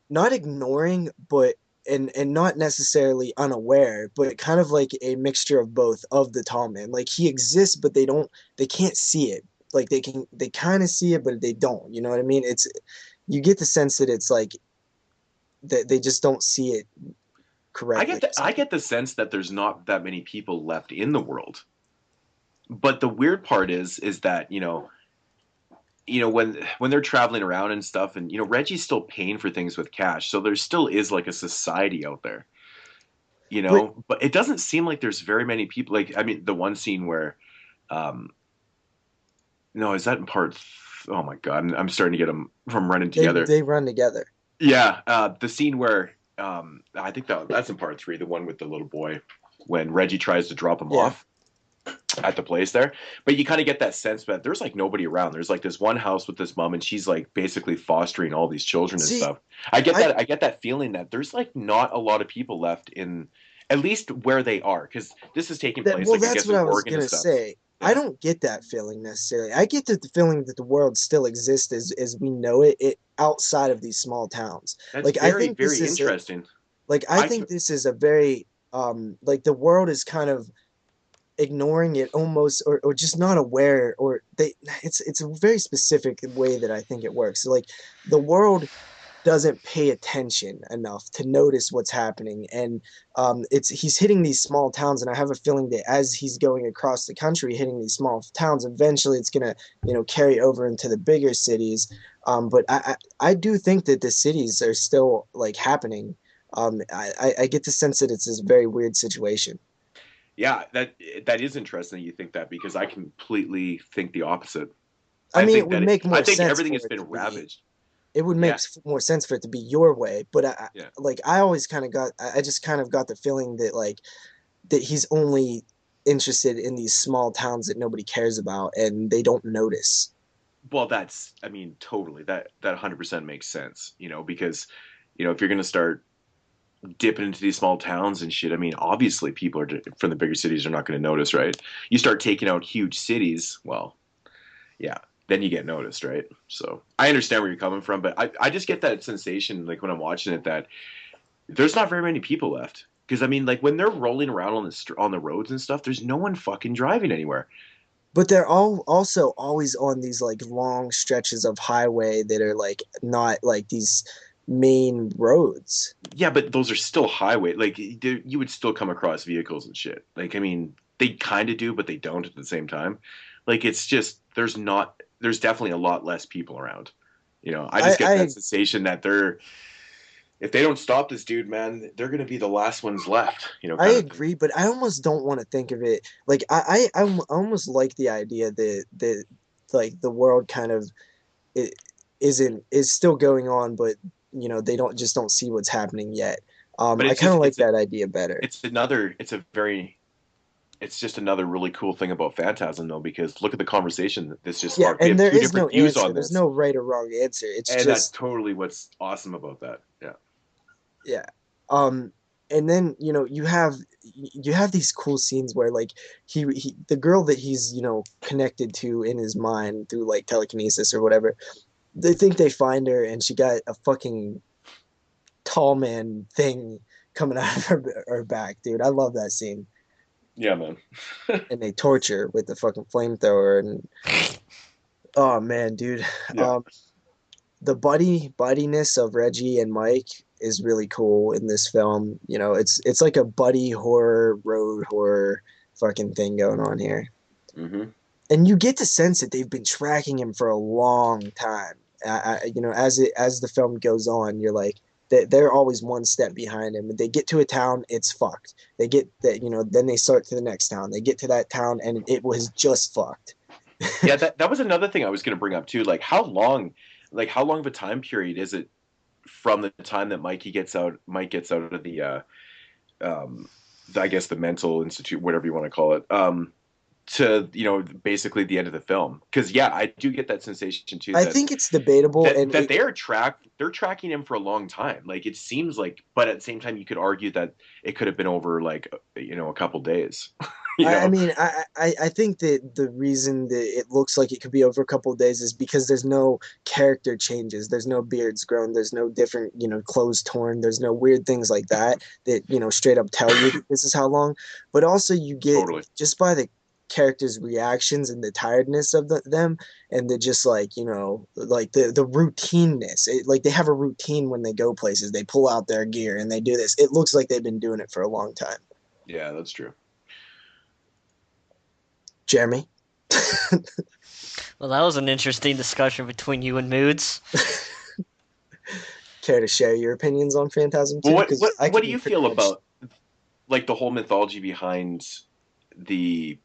not ignoring, but and not necessarily unaware, but kind of like a mixture of both of the tall man. Like he exists, but they can't see it. Like they kind of see it, but they don't. You know what I mean? You get the sense that it's like that they just don't see it correctly. I get the sense that there's not that many people left in the world. But the weird part is that when they're traveling around and stuff, and Reggie's still paying for things with cash, so there still is like a society out there. But it doesn't seem like there's very many people. Like I mean, the one scene where, no, is that in part? Oh my god, I'm starting to get them from running together. They run together. Yeah, the scene where I think that's in part 3, the one with the little boy when Reggie tries to drop him off at the place there. But you kind of get that sense that there's like nobody around. There's like this one house with this mom, and she's like basically fostering all these children and stuff. I get that feeling that there's like not a lot of people left in, at least where they are, because this is taking place. Well, like, that's what I was Oregon gonna and stuff. say. Yeah. I don't get that feeling necessarily. I get the feeling that the world still exists as we know it outside of these small towns. That's Like very, I think very interesting. I think this is a very like the world is kind of ignoring it almost, or just not aware, or it's a very specific way that I think it works. So like the world doesn't pay attention enough to notice what's happening, and he's hitting these small towns, and I have a feeling that as he's going across the country hitting these small towns, eventually it's gonna carry over into the bigger cities. But I do think that the cities are still like happening. I get the sense that it's this very weird situation. Yeah, that is interesting that you think that, because I completely think the opposite. I mean, think it would that make more I think sense everything for has it been to be. ravaged. It would make Yeah, more sense for it to be your way. But yeah. I always kind of got, I just kind of got the feeling that like that he's only interested in these small towns that nobody cares about and they don't notice. Well, that's, I mean, totally. That 100% makes sense, because, if you're gonna start dipping into these small towns and shit, I mean, obviously people from the bigger cities are not going to notice, right? You start taking out huge cities, well, yeah, then you get noticed, right? So I understand where you're coming from, but I just get that sensation, like when I'm watching it, that there's not very many people left. Because I mean, like when they're rolling around on the roads and stuff, there's no one fucking driving anywhere. But they're all also always on these like long stretches of highway that are like not like these main roads. Yeah, but those are still highway. Like you would still come across vehicles and shit. Like I mean, they kind of do, but they don't at the same time. Like it's just there's definitely a lot less people around. I just get I that sensation that they're if they don't stop this dude, man, they're gonna be the last ones left. I Kind of thing. agree, but I almost don't want to think of it like I almost like the idea that like the world kind of it is still going on, but they don't see what's happening yet. But I it's kind just of like that idea better. it's just another really cool thing about Phantasm though, because look at the conversation that this just Yeah, sparked. We and have there two is no different views answer. on There's this, no right or wrong answer. It's and that's just totally what's awesome about that. Yeah. yeah. Um, and then you have these cool scenes where like the girl that he's connected to in his mind through like telekinesis or whatever, they think they find her and she got a fucking tall man thing coming out of her back, dude. I love that scene. Yeah, man. And they torture with the fucking flamethrower and oh man, dude. Yeah. Um, the buddiness of Reggie and Mike is really cool in this film. It's like a buddy horror, road horror fucking thing going on here. Hmm. And you get the sense that they've been tracking him for a long time. As the film goes on, you're like they're always one step behind him. They get to a town, it's fucked. They get that, then they start to the next town. They get to that town, and it was just fucked. Yeah, that was another thing I was going to bring up too. How long of a time period is it from the time that Mike gets out of um, I guess the mental institute, whatever you want to call it, to basically the end of the film? Because yeah, I do get that sensation too I think it's debatable, and that they're tracking him for a long time. Like it seems like, but at the same time, you could argue that it could have been over like a couple days. you I know, mean, I think that the reason that it looks like it could be over a couple of days is because there's no character changes. There's no beards grown. There's no different, clothes torn. There's no weird things like that straight up tell you that this is how long. But also, you get totally. just by the characters' reactions and the tiredness of them, and the just like like the routineness. Like they have a routine when they go places. They pull out their gear and they do this. It looks like they've been doing it for a long time. Yeah, that's true. Jeremy. Well, that was an interesting discussion between you and Moodz. Care to share your opinions on Phantasm Well, II? what Because what I what could do be you pretty feel much. about like the whole mythology behind the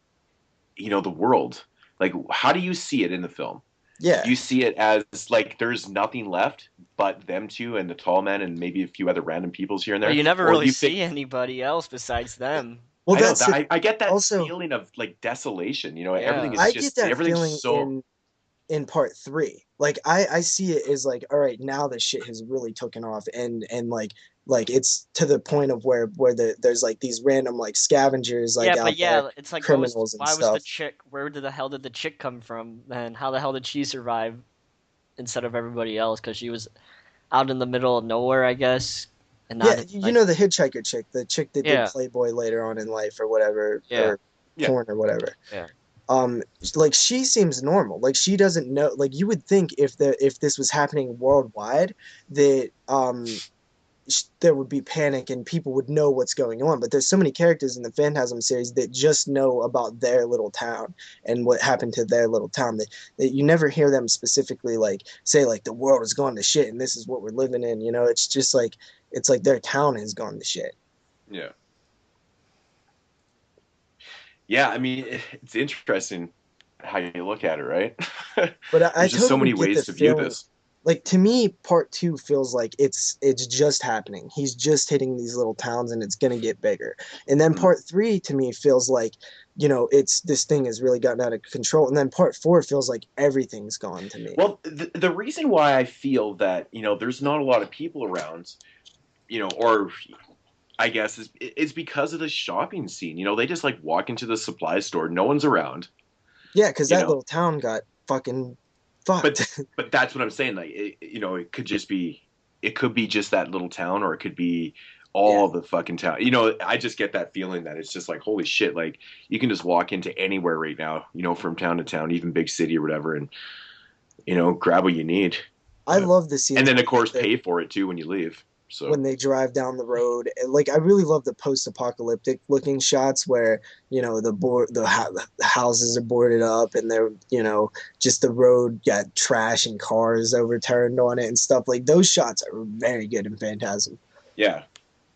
the world? Like, how do you see it in the film? Yeah, Do you see it as like there's nothing left but them two and the tall man and maybe a few other random peoples here and Well, there? you never Or do really you think see anybody else besides them. well, I know that's that it. I get that Also, feeling of like desolation. Everything Yeah. is I get just that everything's feeling so in part three. Like I see it as like, all right, now the shit has really taken off, and like it's to the point of where there's like these random like scavengers like Yeah, out but there, yeah, it's like criminals and why was the stuff. chick? Where the hell did the chick come from? And how the hell did she survive instead of everybody else? Because she was out in the middle of nowhere, I guess, and Yeah, not in, you like know the hitchhiker chick, the chick that did yeah, Playboy later on in life or whatever, yeah, or yeah. porn or whatever. yeah. um like she seems normal, like she doesn't know, like you would think if this was happening worldwide that there would be panic and people would know what's going on, but there's so many characters in the Phantasm series that just know about their little town and what happened to their little town, that you never hear them specifically like say like the world has gone to shit and this is what we're living in. It's just like it's like their town has gone to shit. Yeah. Yeah, I mean, it's interesting how you look at it, right? But I There's just so totally many get the ways to view feeling. this. like to me, part two feels like it's just happening. He's just hitting these little towns, and it's gonna get bigger. And then Mm. part three to me feels like, it's this thing has really gotten out of control. And then part four feels like everything's gone to me. Well, the reason why I feel that there's not a lot of people around, or I guess is because of the shopping scene. They just like walk into the supply store, no one's around. Yeah, because You that know, little town got fucking but fucked. but that's what I'm saying. Like, it could be just that little town, or it could be Yeah. all the fucking town. I just get that feeling that it's just like, holy shit, like you can just walk into anywhere right now, from town to town, even big city or whatever, and grab what you need. I love the scenes And then where of course pay for it too when you leave. So when they drive down the road. Like I really love the post-apocalyptic looking shots where the houses are boarded up, and they're just the road got trash and cars overturned on it and stuff. Like those shots are very good in Phantasm. yeah,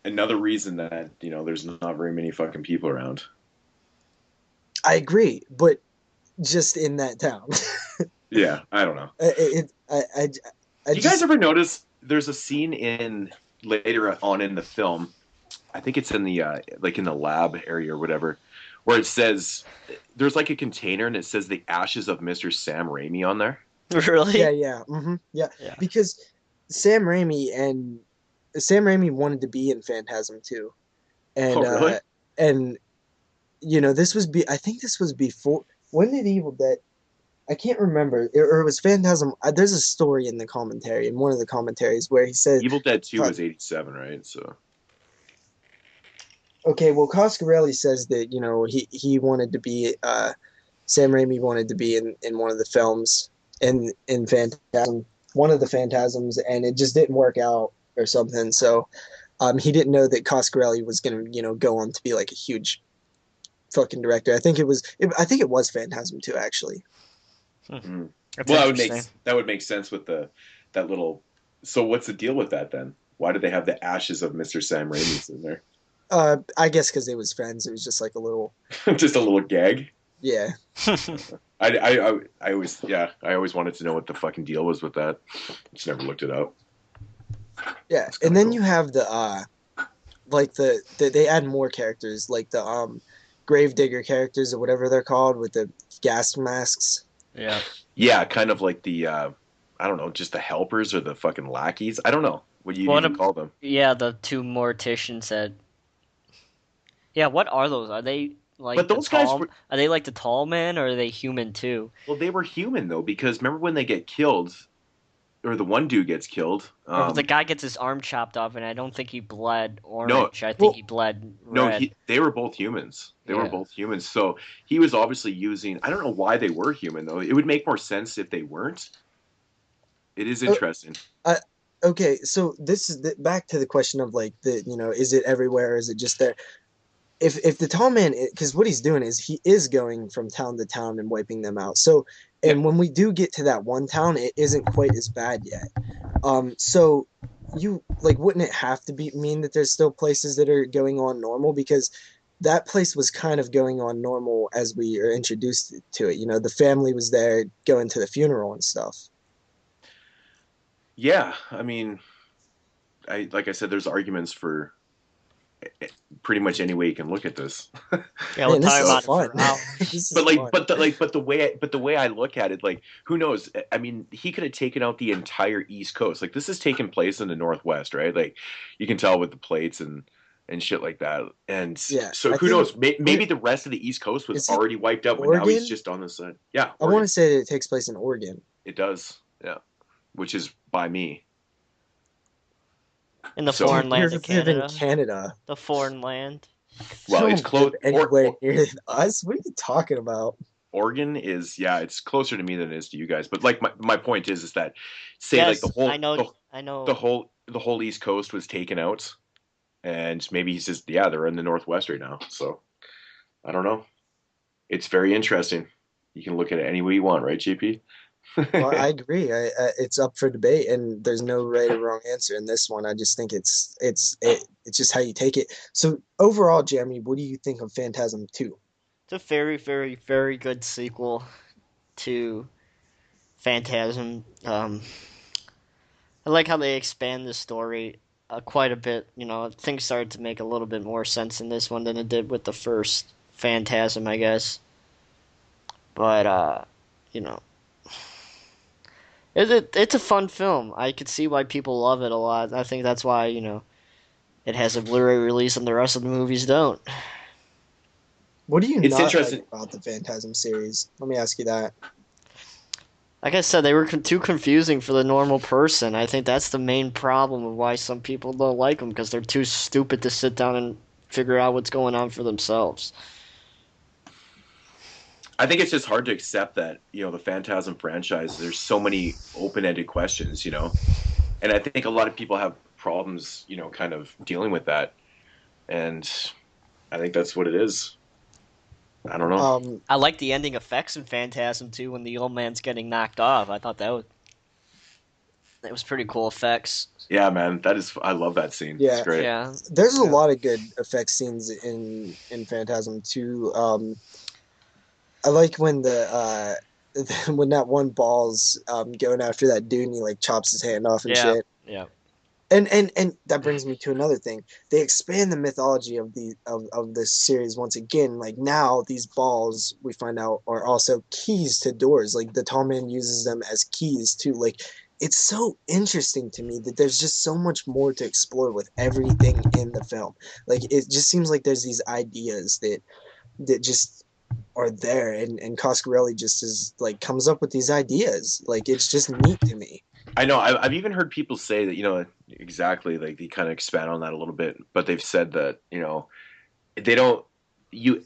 another reason that there's not very many fucking people around. I agree, but just in that town. Yeah, I don't know. I You guys just ever notice there's a scene in later on in the film? I think it's in the like in the lab area or whatever, where it says there's like a container and it says the ashes of Mr. Sam Raimi on there. yeah, Really? yeah, yeah, Yeah. because Sam Raimi wanted to be in Phantasm too, and Oh, really? and I think this was before. When did Evil Dead? I can't remember. Or it was Phantasm. There's a story in the commentary, in one of the commentaries, where he said, Evil Dead 2 uh, was 87, right? So okay, well, Coscarelli says that, he wanted to be, Sam Raimi wanted to be in one of the films, in Phantasm, one of the Phantasms, and it just didn't work out or something. So he didn't know that Coscarelli was going to, go on to be like a huge fucking director. I think it was Phantasm II, actually. mm. That's Well, interesting. that would make sense with that little. So what's the deal with that then? Why did they have the ashes of Mr. Sam Raimi in there? I guess because they was friends. It was just like a little, Just a little gag. yeah. I always wanted to know what the fucking deal was with that. Just never looked it up. Yeah, It's and kind of then cool. you have like they add more characters, like the Gravedigger characters or whatever they're called, with the gas masks. Yeah. Yeah, kind of like the I don't know, just the helpers or the fucking lackeys. I don't know what you'd What even a, call them. yeah, the two morticians that yeah, what are those? Are they But like the those guys tall were are they like the tall men or are they human too? well, they were human though, because remember when they get killed, or the one dude gets killed. Or the guy gets his arm chopped off and I don't think he bled No, orange. I think Well, he bled no, red. they were both humans. They were Yeah. both humans. So he was obviously using. I don't know why they were human though. It would make more sense if they weren't. It is uh, interesting. I, okay, so this is back to the question of like is it everywhere? Or is it just there? If the tall man, because what he's doing is he is going from town to town and wiping them out. So, Yeah, and when we do get to that one town, it isn't quite as bad yet. So you like, wouldn't it have to mean that there's still places that are going on normal? Because that place was kind of going on normal as we are introduced to it. The family was there going to the funeral and stuff. yeah. I mean, I like I said, there's arguments for pretty much any way you can look at this. Yeah, we'll Man, this talk is So, about it fun. for hours. This is but like, fun. but the way I look at it, like, who knows? I mean, he could have taken out the entire East Coast. Like, this is taking place in the Northwest, right? Like, you can tell with the plates and shit like that. And Yeah, so, I who think knows? where Maybe the rest of the East Coast was is it? already wiped out, but now he's Oregon? just on the side. Yeah, I want Oregon. to say that it takes place in Oregon. It does. Yeah, which is by me. In the So, foreign Dude, you land of live in Canada. Canada. The foreign land. well, You it's don't live close. anywhere near us. What are you talking about? Oregon is, yeah, it's closer to me than it is to you guys. But like my point is that say like Yes, I know I know. the whole East Coast was taken out, and maybe he's just, yeah, they're in the Northwest right now. So I don't know. It's very interesting. You can look at it any way you want, right, JP? Well, I agree. It's up for debate, and there's no right or wrong answer in this one. I just think it's just how you take it. So overall, Jeremy, what do you think of Phantasm 2? It's a very, very, very good sequel to Phantasm. I like how they expand the story quite a bit. You know, things started to make a little bit more sense in this one than it did with the first Phantasm, I guess. But you know, it's a fun film. I could see why people love it a lot. I think that's why it has a Blu-ray release and the rest of the movies don't. What do you It's not like interesting. about the Phantasm series? Let me ask you that. Like I said, they were too confusing for the normal person. I think that's the main problem of why some people don't like them because they're too stupid to sit down and figure out what's going on for themselves. I think it's just hard to accept that, the Phantasm franchise, there's so many open-ended questions, and I think a lot of people have problems, kind of dealing with that, and I think that's what it is. I don't know. I like the ending effects in Phantasm II when the old man's getting knocked off. I thought that was pretty cool effects. Yeah, man, I love that scene. Yeah. It's great. Yeah, There's a lot of good effect scenes in Phantasm 2. I like when the when that one ball's going after that dude and he like chops his hand off and yeah, shit. yeah. And that brings me to another thing. They expand the mythology of of this series once again. Like now, these balls we find out are also keys to doors. Like the tall man uses them as keys too. Like it's so interesting to me that there's just so much more to explore with everything in the film. Like it just seems like there's these ideas that just are there, and Coscarelli just is like comes up with these ideas. Like it's just neat to me. I know. I've even heard people say that, exactly, like they kind of expand on that a little bit, but they've said that, they don't, you,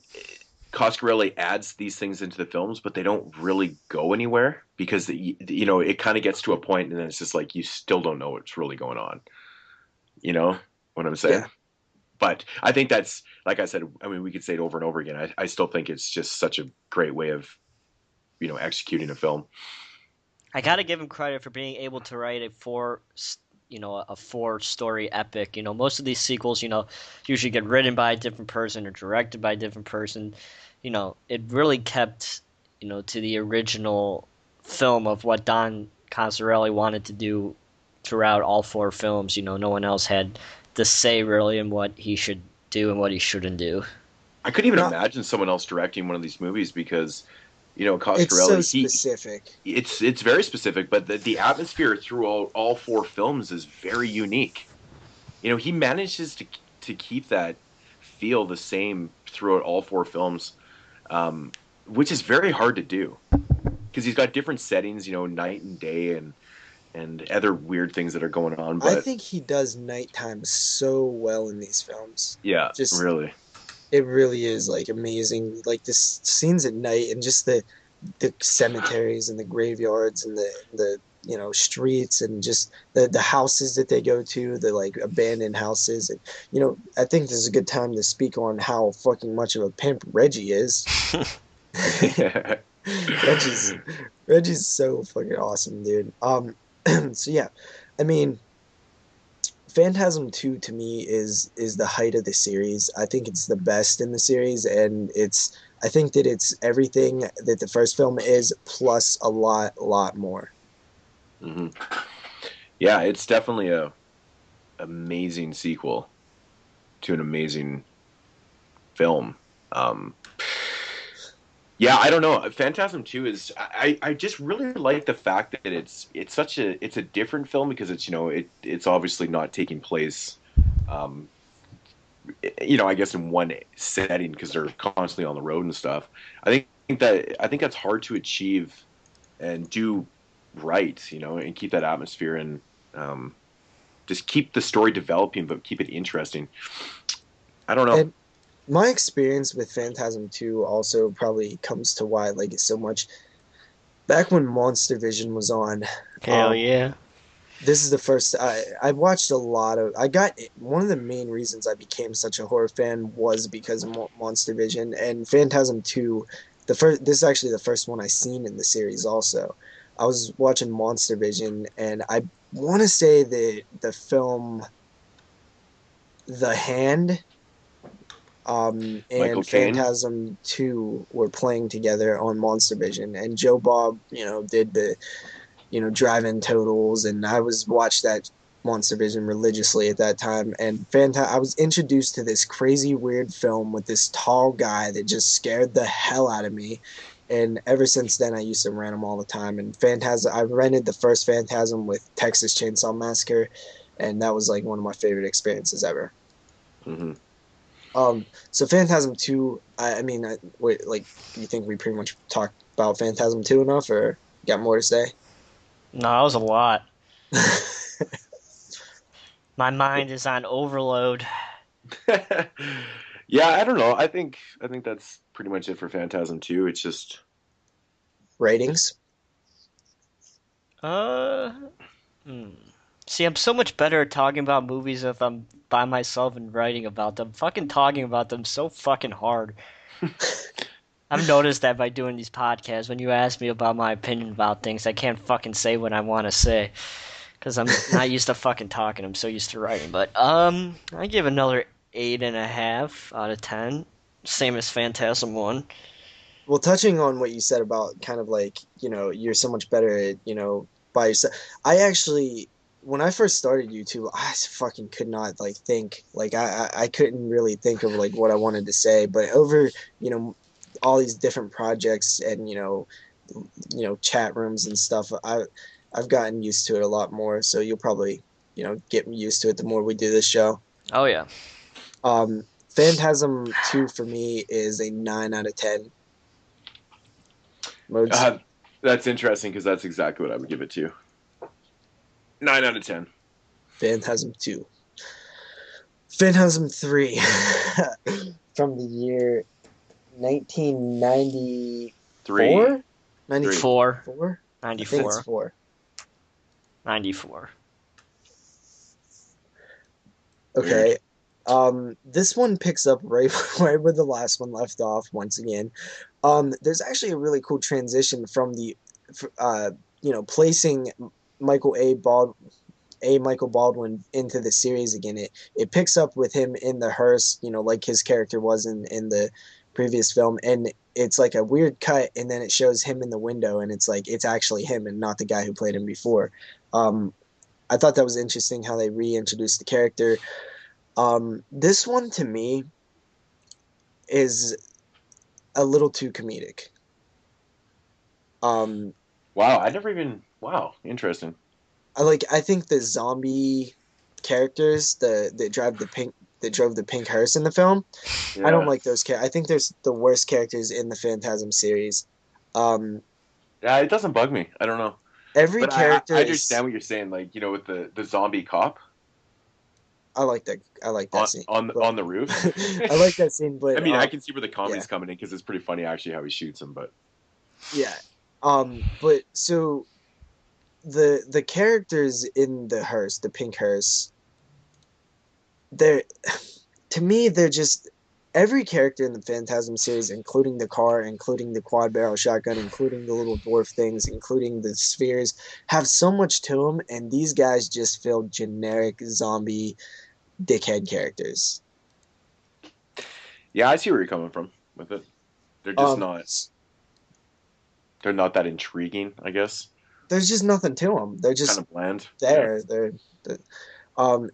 Coscarelli adds these things into the films, but they don't really go anywhere because, it kind of gets to a point and then it's just like, you still don't know what's really going on. You know what I'm saying? Yeah. But I think that's, like I said, I mean, we could say it over and over again. I still think it's just such a great way of, executing a film. I gotta give him credit for being able to write a four story epic. Most of these sequels, usually get written by a different person or directed by a different person. It really kept, to the original film of what Don Coscarelli wanted to do throughout all four films. No one else had the say really in what he should do and what he shouldn't do. I couldn't even No, imagine someone else directing one of these movies because, it's so Coscarelli, specific. it's very specific, but the atmosphere through all four films is very unique. He manages to keep that feel the same throughout all four films, which is very hard to do because he's got different settings, night and day, and other weird things that are going on. But I think he does nighttime so well in these films. yeah, Just really. it really is like amazing. Like the scenes at night and just the cemeteries and the graveyards and the streets and just the houses that they go to, the like abandoned houses. And I think this is a good time to speak on how fucking much of a pimp Reggie is. Reggie's Reggie's so fucking awesome, dude. So yeah, I mean, Phantasm 2 to me is the height of the series. I think it's the best in the series, and I think that it's everything that the first film is plus a lot more. Hmm. Yeah, it's definitely a amazing sequel to an amazing film. Yeah, I don't know. Phantasm 2 is I just really like the fact that it's a different film because it's obviously not taking place um I guess in one setting because they're constantly on the road and stuff. I think that's hard to achieve and do right, and keep that atmosphere and just keep the story developing but keep it interesting. I don't know. And my experience with Phantasm 2 also probably comes to why I like it so much. Back when Monster Vision was on, Hell yeah. this is the first I watched a lot of. I got one of the main reasons I became such a horror fan was because of Monster Vision and Phantasm 2. This is actually the first one I seen in the series. Also, I was watching Monster Vision, and I want to say that the film The Hand Michael and Caine. Phantasm 2 were playing together on Monster Vision, and Joe Bob, did drive-in totals, and I was watched that Monster Vision religiously at that time. And I was introduced to this crazy weird film with this tall guy that just scared the hell out of me. And ever since then, I used to rent them all the time. And Phantasm, I rented the first Phantasm with Texas Chainsaw Massacre, and that was like one of my favorite experiences ever. Mm-hmm. So Phantasm II, wait, like, you think we pretty much talked about Phantasm II enough, or got more to say? No, that was a lot. My mind is on overload. Yeah, I don't know. I think that's pretty much it for Phantasm 2. It's just Ratings? Uh, See, I'm so much better at talking about movies if I'm by myself and writing about them. Fucking talking about them so fucking hard. I've noticed that by doing these podcasts, when you ask me about my opinion about things, I can't fucking say what I want to say. Because I'm not used to fucking talking, I'm so used to writing. But, I give another 8.5 out of 10. Same as Phantasm 1. Well, touching on what you said about kind of like, you're so much better at, by yourself. I actually, when I first started YouTube, I fucking could not like think, like I couldn't really think of like what I wanted to say. But over, all these different projects and, chat rooms and stuff, I've gotten used to it a lot more. So you'll probably, get used to it the more we do this show. Oh, yeah. Phantasm 2 for me is a 9 out of 10. Moodz? That's interesting because that's exactly what I would give it to. 9 out of 10. Phantasm 2. Phantasm 3 from the year 1994? 94. 94? 94. I think it's 4. 94. Okay. This one picks up right where the last one left off once again. There's actually a really cool transition from the placing Michael Michael Baldwin into the series again. It picks up with him in the hearse, like his character was in the previous film, and it's like a weird cut, and then it shows him in the window, and it's like it's actually him and not the guy who played him before. I thought that was interesting how they reintroduced the character. This one to me is a little too comedic. Wow, interesting. I think the zombie characters, that drove the pink hearse in the film, yeah. I don't like those characters. I think there's the worst characters in the Phantasm series. Yeah, it doesn't bug me. I don't know. Every character I understand what you're saying, like, with the zombie cop. I like that scene on the roof. I like that scene, but I mean, I can see where the comedy's coming in because it's pretty funny actually how he shoots him. But yeah, but so the characters in the hearse, the pink hearse, they're just every character in the Phantasm series, including the car, including the quad barrel shotgun, including the little dwarf things, including the spheres, have so much to them, and these guys just feel generic zombie dickhead characters. Yeah, I see where you're coming from with it. They're just they're not that intriguing, I guess. There's just nothing to them. They're just kind of bland. There. Yeah. They're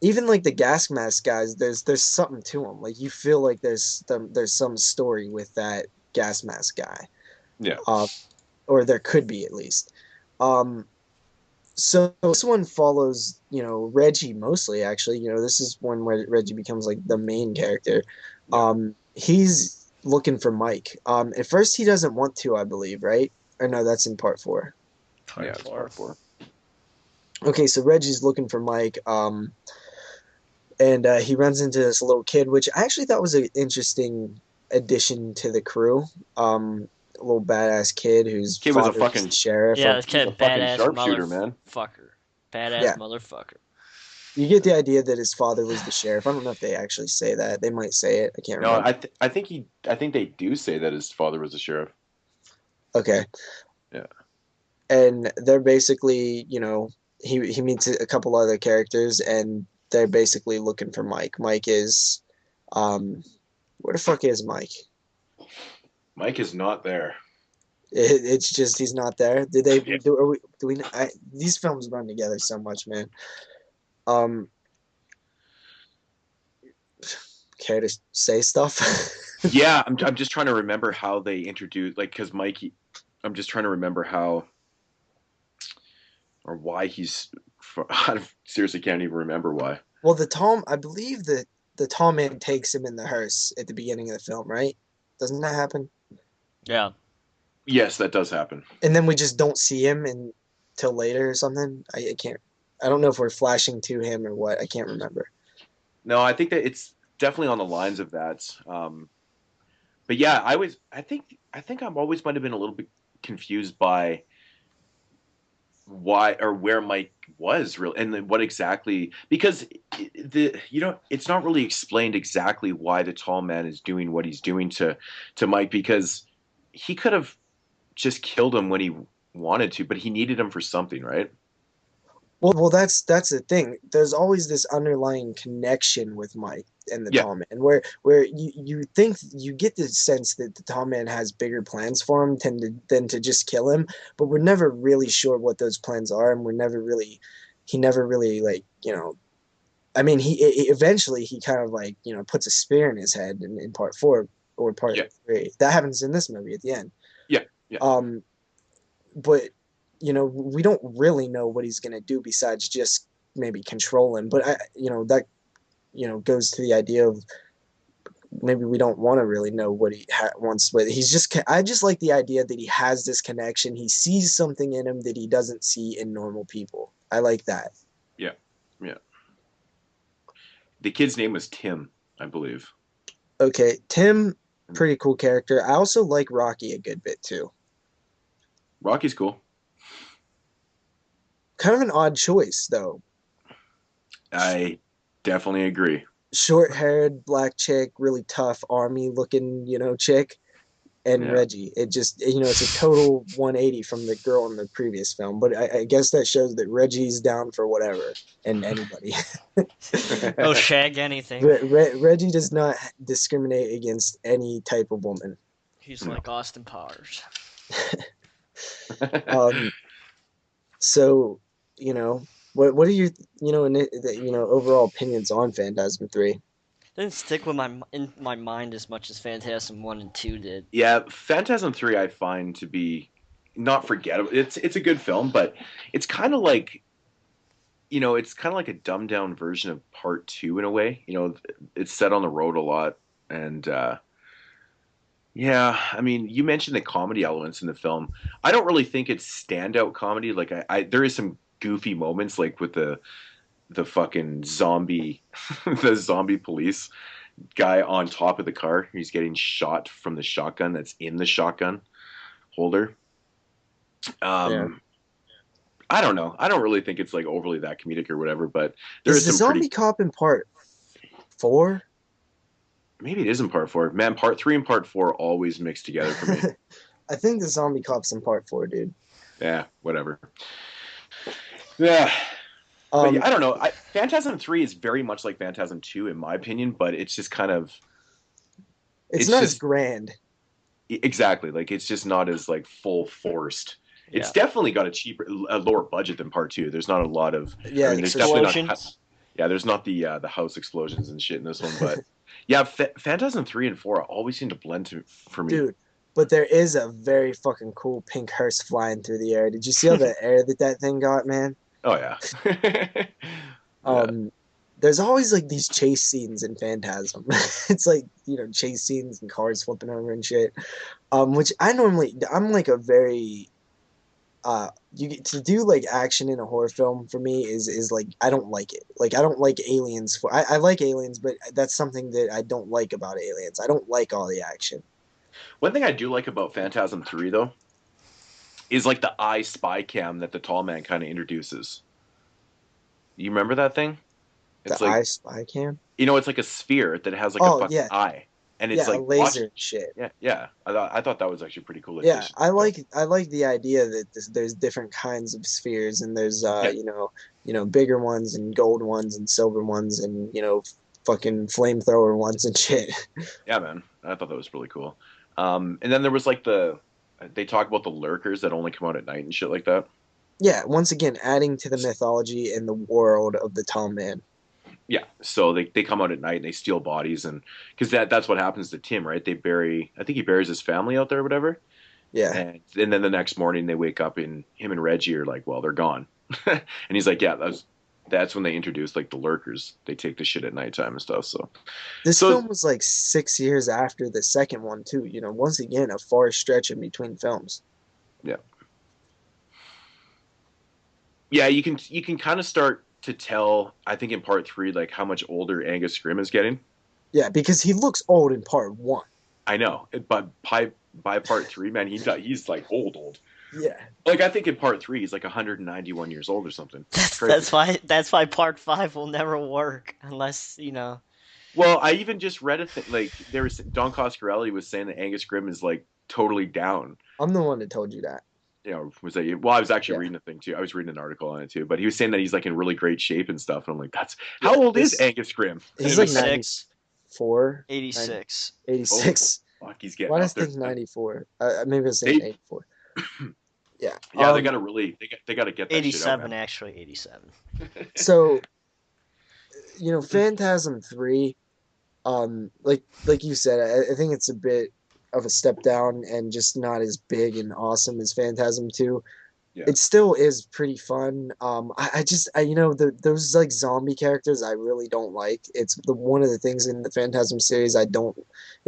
even like the gas mask guys, there's something to them. Like you feel like there's some story with that gas mask guy. Yeah. Or there could be at least. So this one follows, Reggie mostly. Actually, this is one where Reggie becomes like the main character. He's looking for Mike. At first he doesn't want to, I believe, right? Or no, that's in part 4. Part 4. Okay, so Reggie's looking for Mike, and he runs into this little kid, which I actually thought was an interesting addition to the crew. A little badass kid whose kid was a fucking sheriff. Yeah, this kid, badass sharpshooter, man. Badass motherfucker. You get the idea that his father was the sheriff. I don't know if they actually say that. They might say it. I can't remember. No, I think they do say that his father was the sheriff. Okay. Yeah. And they're basically, he meets a couple other characters, and they're basically looking for Mike. Mike is, where the fuck is Mike? Mike is not there. It's just he's not there. Did they Yeah. do? Do we? These films run together so much, man. Um, care to say stuff? Yeah, I'm just trying to remember how they introduced, like, because Mikey, I'm just trying to remember how or why he's. I seriously can't even remember why. Well, I believe that the tall man takes him in the hearse at the beginning of the film, right? Doesn't that happen? Yeah. Yes, that does happen. And then we just don't see him until later or something. I can't. I don't know if we're flashing to him or what. I can't remember. No, I think that it's definitely on the lines of that. But yeah, I think I'm always might have been a little bit confused by why or where Mike was really and then what exactly because it's not really explained exactly why the tall man is doing what he's doing to Mike because he could have just killed him when he wanted to, but he needed him for something, right? Well, that's the thing. There's always this underlying connection with Mike and the Yeah, tall man, where you think you get the sense that the tall man has bigger plans for him than to just kill him, but we're never really sure what those plans are, and he never really like I mean, eventually he kind of like puts a spear in his head in part four or part yeah, three. That happens in this movie at the end. yeah, yeah. Um, but we don't really know what he's gonna do besides just maybe control him. But that goes to the idea of maybe we don't want to really know what he wants. But I just like the idea that he has this connection. He sees something in him that he doesn't see in normal people. I like that. Yeah, yeah. The kid's name was Tim, I believe. Okay, Tim, pretty cool character. I also like Rocky a good bit too. Rocky's cool. Kind of an odd choice though. I definitely agree. Short-haired black chick, really tough army looking, chick, and Yeah. Reggie. It just, it's a total 180 from the girl in the previous film. But I guess that shows that Reggie's down for whatever and anybody. Oh, shag anything. Reggie does not discriminate against any type of woman. He's like Austin Powers. So, what are your, overall opinions on Phantasm 3? Didn't stick with in my mind as much as Phantasm 1 and 2 did. Yeah, Phantasm 3 I find to be not forgettable. It's a good film, but it's kind of like it's kind of like a dumbed down version of part 2 in a way. It's set on the road a lot and yeah, I mean, you mentioned the comedy elements in the film. I don't really think it's standout comedy. Like I there is some goofy moments like with the fucking zombie the zombie police guy on top of the car. He's getting shot from the shotgun that's in the shotgun holder. Yeah. I don't know. I don't really think it's like overly that comedic or whatever, but there Is is the some zombie pretty. cop in part 4? Maybe it is in part 4. Man, part 3 and part 4 always mix together for me. I think the zombie cop's in part 4, dude. Yeah, whatever. Yeah. But yeah, I don't know. Phantasm 3 is very much like Phantasm 2 in my opinion, but it's just kind of it's not as grand. Exactly. Like it's just not as like full forced. It's definitely got a lower budget than part 2. There's not a lot of there's definitely not there's not the house explosions and shit in this one, but yeah, Phantasm 3 and 4 always seem to blend for me. Dude, but there is a very fucking cool pink hearse flying through the air. Did you see all the air that thing got, man? Oh yeah. There's always like these chase scenes in Phantasm. It's like, chase scenes and cars flipping over and shit. Which I'm like a very you get to do like action in a horror film for me is like I don't like it. Like I don't like aliens I like aliens, but that's something that I don't like about aliens. I don't like all the action. One thing I do like about Phantasm 3 though is like the eye spy cam that the tall man kind of introduces. You remember that thing? It's the like eye spy cam? It's like a sphere that has like a fucking eye. And it's like a laser shit. Yeah. I thought that was actually pretty cool. Yeah, I like the idea that there's different kinds of spheres, and there's bigger ones and gold ones and silver ones and fucking flamethrower ones and shit. Yeah, man, I thought that was really cool. And then there was like the they talk about the lurkers that only come out at night and shit like that. Yeah, once again, adding to the mythology and the world of the Tall Man. Yeah, so they come out at night and they steal bodies, and because that's what happens to Tim, right? They bury, I think he buries his family out there or whatever, Yeah. and then the next morning they wake up and him and Reggie are like, well, they're gone, and he's like, yeah, that's when they introduce like the lurkers. They take the shit at nighttime and stuff. This So film was like 6 years after the second one too. Once again, a far stretch in between films. yeah, yeah, you can kind of start to tell, I think, in part three, like how much older Angus Scrimm is getting. Yeah, because he looks old in part one. I know, but by part three, man, he's like old. Yeah. Like I think in part three, he's like 191 years old or something. That's why part 5 will never work unless Well, I even just read a thing, like there was Don Coscarelli was saying that Angus Scrimm is like totally down. I'm the one that told you that. Was that you? Well, I was actually Yeah. reading a thing too. I was reading an article on it too, but he was saying that he's like in really great shape and stuff. And I'm like, how old is Angus Scrimm? He's like 86. 94. 86. 86. Fuck, he's getting Why up does there. think 94? Maybe I was saying 84. Yeah. Yeah, they gotta really, they gotta get that 87 shit out, man. actually, 87. So, Phantasm 3, like you said, I think it's a bit of a step down and just not as big and awesome as Phantasm 2. Yeah. It still is pretty fun. Those like zombie characters I really don't like. It's one of the things in the Phantasm series it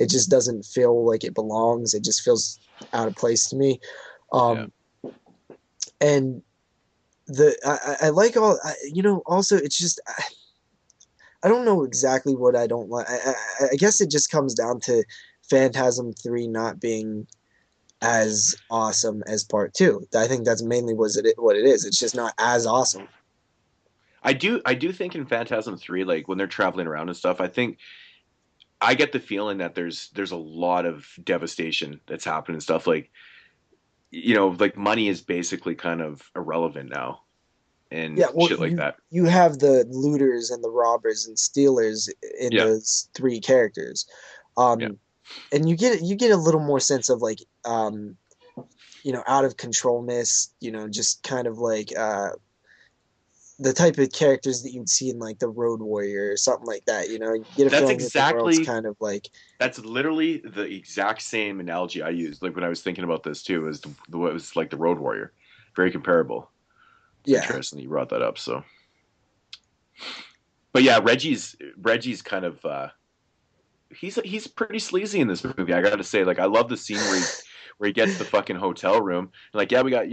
just doesn't feel like it belongs. It just feels out of place to me. And I like also it's just I don't know exactly what I don't like. I guess it just comes down to Phantasm 3 not being as awesome as part 2. I think that's mainly what it is. It's just not as awesome. I do think in Phantasm 3, like when they're traveling around and stuff, I think I get the feeling that there's a lot of devastation that's happening and stuff, like like money is basically kind of irrelevant now and shit like that. You have the looters and the robbers and stealers in those 3 characters. And you get a little more sense of like out of controlness, just kind of like the type of characters that you'd see in like the Road Warrior or something like that. You get a feeling that the world's kind of like. That's literally the exact same analogy I used. Like when I was thinking about this too, is it was like the Road Warrior, very comparable. It's interesting that you brought that up. So, but yeah, Reggie's kind of he's pretty sleazy in this movie. I got to say, like I love the scene where he gets the fucking hotel room. Like, yeah, we got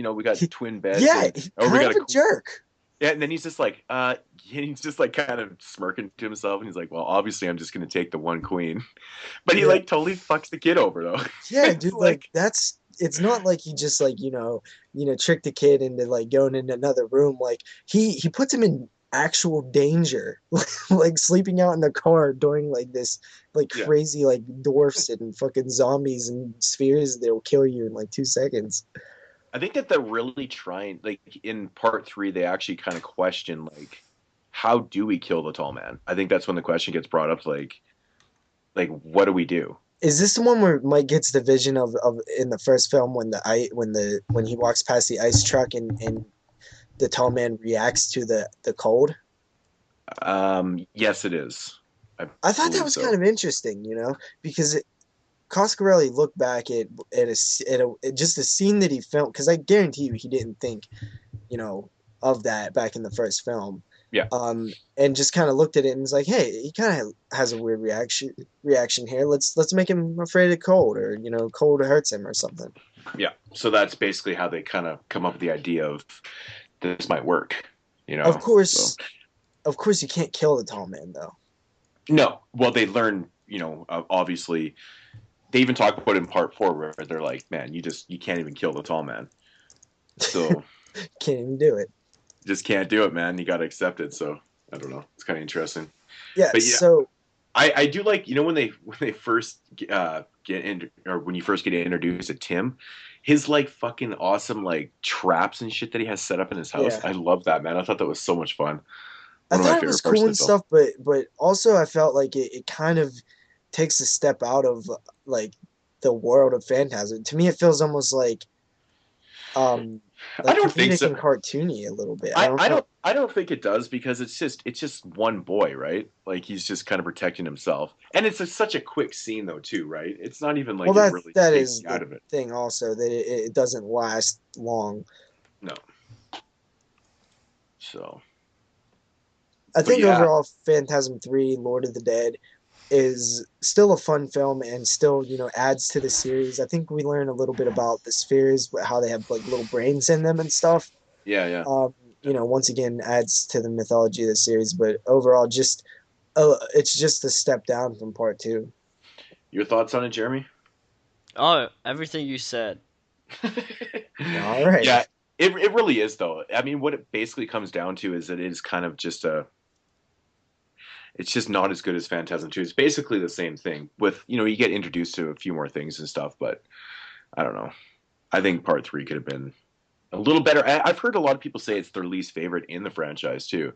twin beds. Yeah, we got a jerk. Yeah, and then he's just like, kind of smirking to himself, and he's like, well, obviously, I'm just gonna take the one queen, but he like totally fucks the kid over though. Yeah, dude, like it's not like he just like tricked the kid into like going in another room. Like he puts him in actual danger, like sleeping out in the car during like this like crazy like dwarfs and fucking zombies and spheres that will kill you in like 2 seconds. I think that they're really trying, like in part 3, they actually kind of question like, how do we kill the tall man? I think that's when the question gets brought up, like what do we do? Is this the one where Mike gets the vision of in the first film when he walks past the ice truck and the tall man reacts to the cold? Yes, it is. I thought that was kind of interesting, because Coscarelli looked back at just a scene that he filmed, because I guarantee you he didn't think, of that back in the first film. Yeah. And just kind of looked at it and was like, hey, he kind of has a weird reaction here. Let's make him afraid of cold, or cold hurts him or something. Yeah. So that's basically how they kind of come up with the idea of this might work. Of course you can't kill the tall man though. No. Well, they learn, obviously. They even talk about it in part 4 where they're like, man, you can't even kill the tall man. So can't even do it. Just can't do it, man. You got to accept it. So I don't know. It's kind of interesting. Yeah. But so I do like, when they first get in, or when you first get introduced to Tim, his like fucking awesome like traps and shit that he has set up in his house. Yeah. I love that, man. I thought that was so much fun. I thought it was cool and stuff, but also I felt like it kind of takes a step out of like the world of Phantasm. To me, it feels almost like I don't think comedic so. and cartoony a little bit. I don't know. I don't think it does because it's just one boy, right? Like he's just kind of protecting himself, and it's such a quick scene though too, right? It's not even like Well, it really that takes is you out the of it. thing also that it doesn't last long. No. So. I But think yeah, overall, Phantasm III, Lord of the Dead, is still a fun film and still, adds to the series. I think we learn a little bit about the spheres, how they have like little brains in them and stuff. yeah. Um, once again, adds to the mythology of the series. But overall, just it's just a step down from part two. Your thoughts on it, Jeremy? Oh, everything you said. All right. Yeah, it really is though. I mean, what it basically comes down to is that it is kind of just it's just not as good as Phantasm II. It's basically the same thing with, you get introduced to a few more things and stuff, but I don't know. I think part three could have been a little better. I've heard a lot of people say it's their least favorite in the franchise too.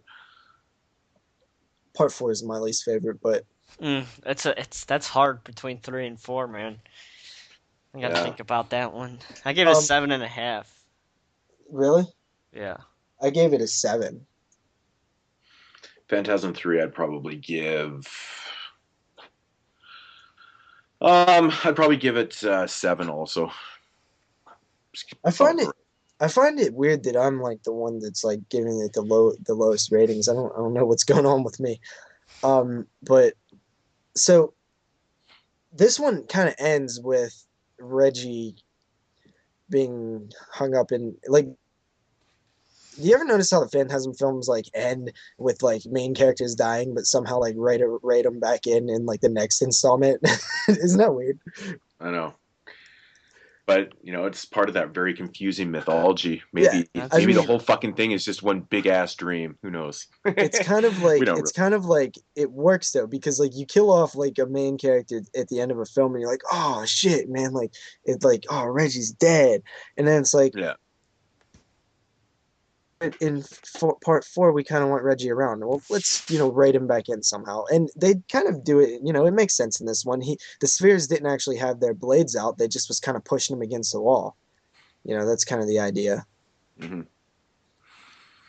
Part four is my least favorite, but That's hard between 3 and 4, man. I gotta Yeah. think about that one. I gave it a 7.5. really, Yeah. I gave it a 7. Phantasm 3 I'd probably give I'd probably give it 7 also. I find it weird that I'm like the one that's like giving it the lowest ratings. I don't know what's going on with me. But so this one kind of ends with Reggie being hung up in like. Do you ever notice how the Phantasm films like end with like main characters dying, but somehow like write them back in like the next installment? Isn't that weird? I know. But it's part of that very confusing mythology. Yeah, Maybe the whole fucking thing is just one big ass dream. Who knows? it's kind of like We don't it's kind of like it works though, because like you kill off like a main character at the end of a film and you're like, oh shit, man, like it's like, oh, Reggie's dead, and then it's like Yeah. in part four we kind of want Reggie around. Well, let's write him back in somehow, and they kind of do it. It makes sense in this one. The spheres didn't actually have their blades out; they just was kind of pushing him against the wall. That's kind of the idea. Mm-hmm.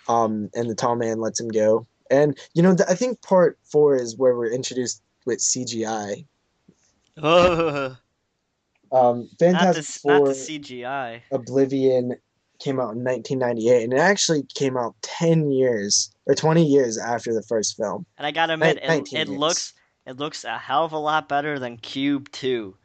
And the tall man lets him go. And I think part four is where we're introduced with CGI. Phantasm Not the IV, CGI. Oblivion came out in 1998, and it actually came out 10 years or 20 years after the first film. And I gotta admit, it years. looks a hell of a lot better than Cube 2.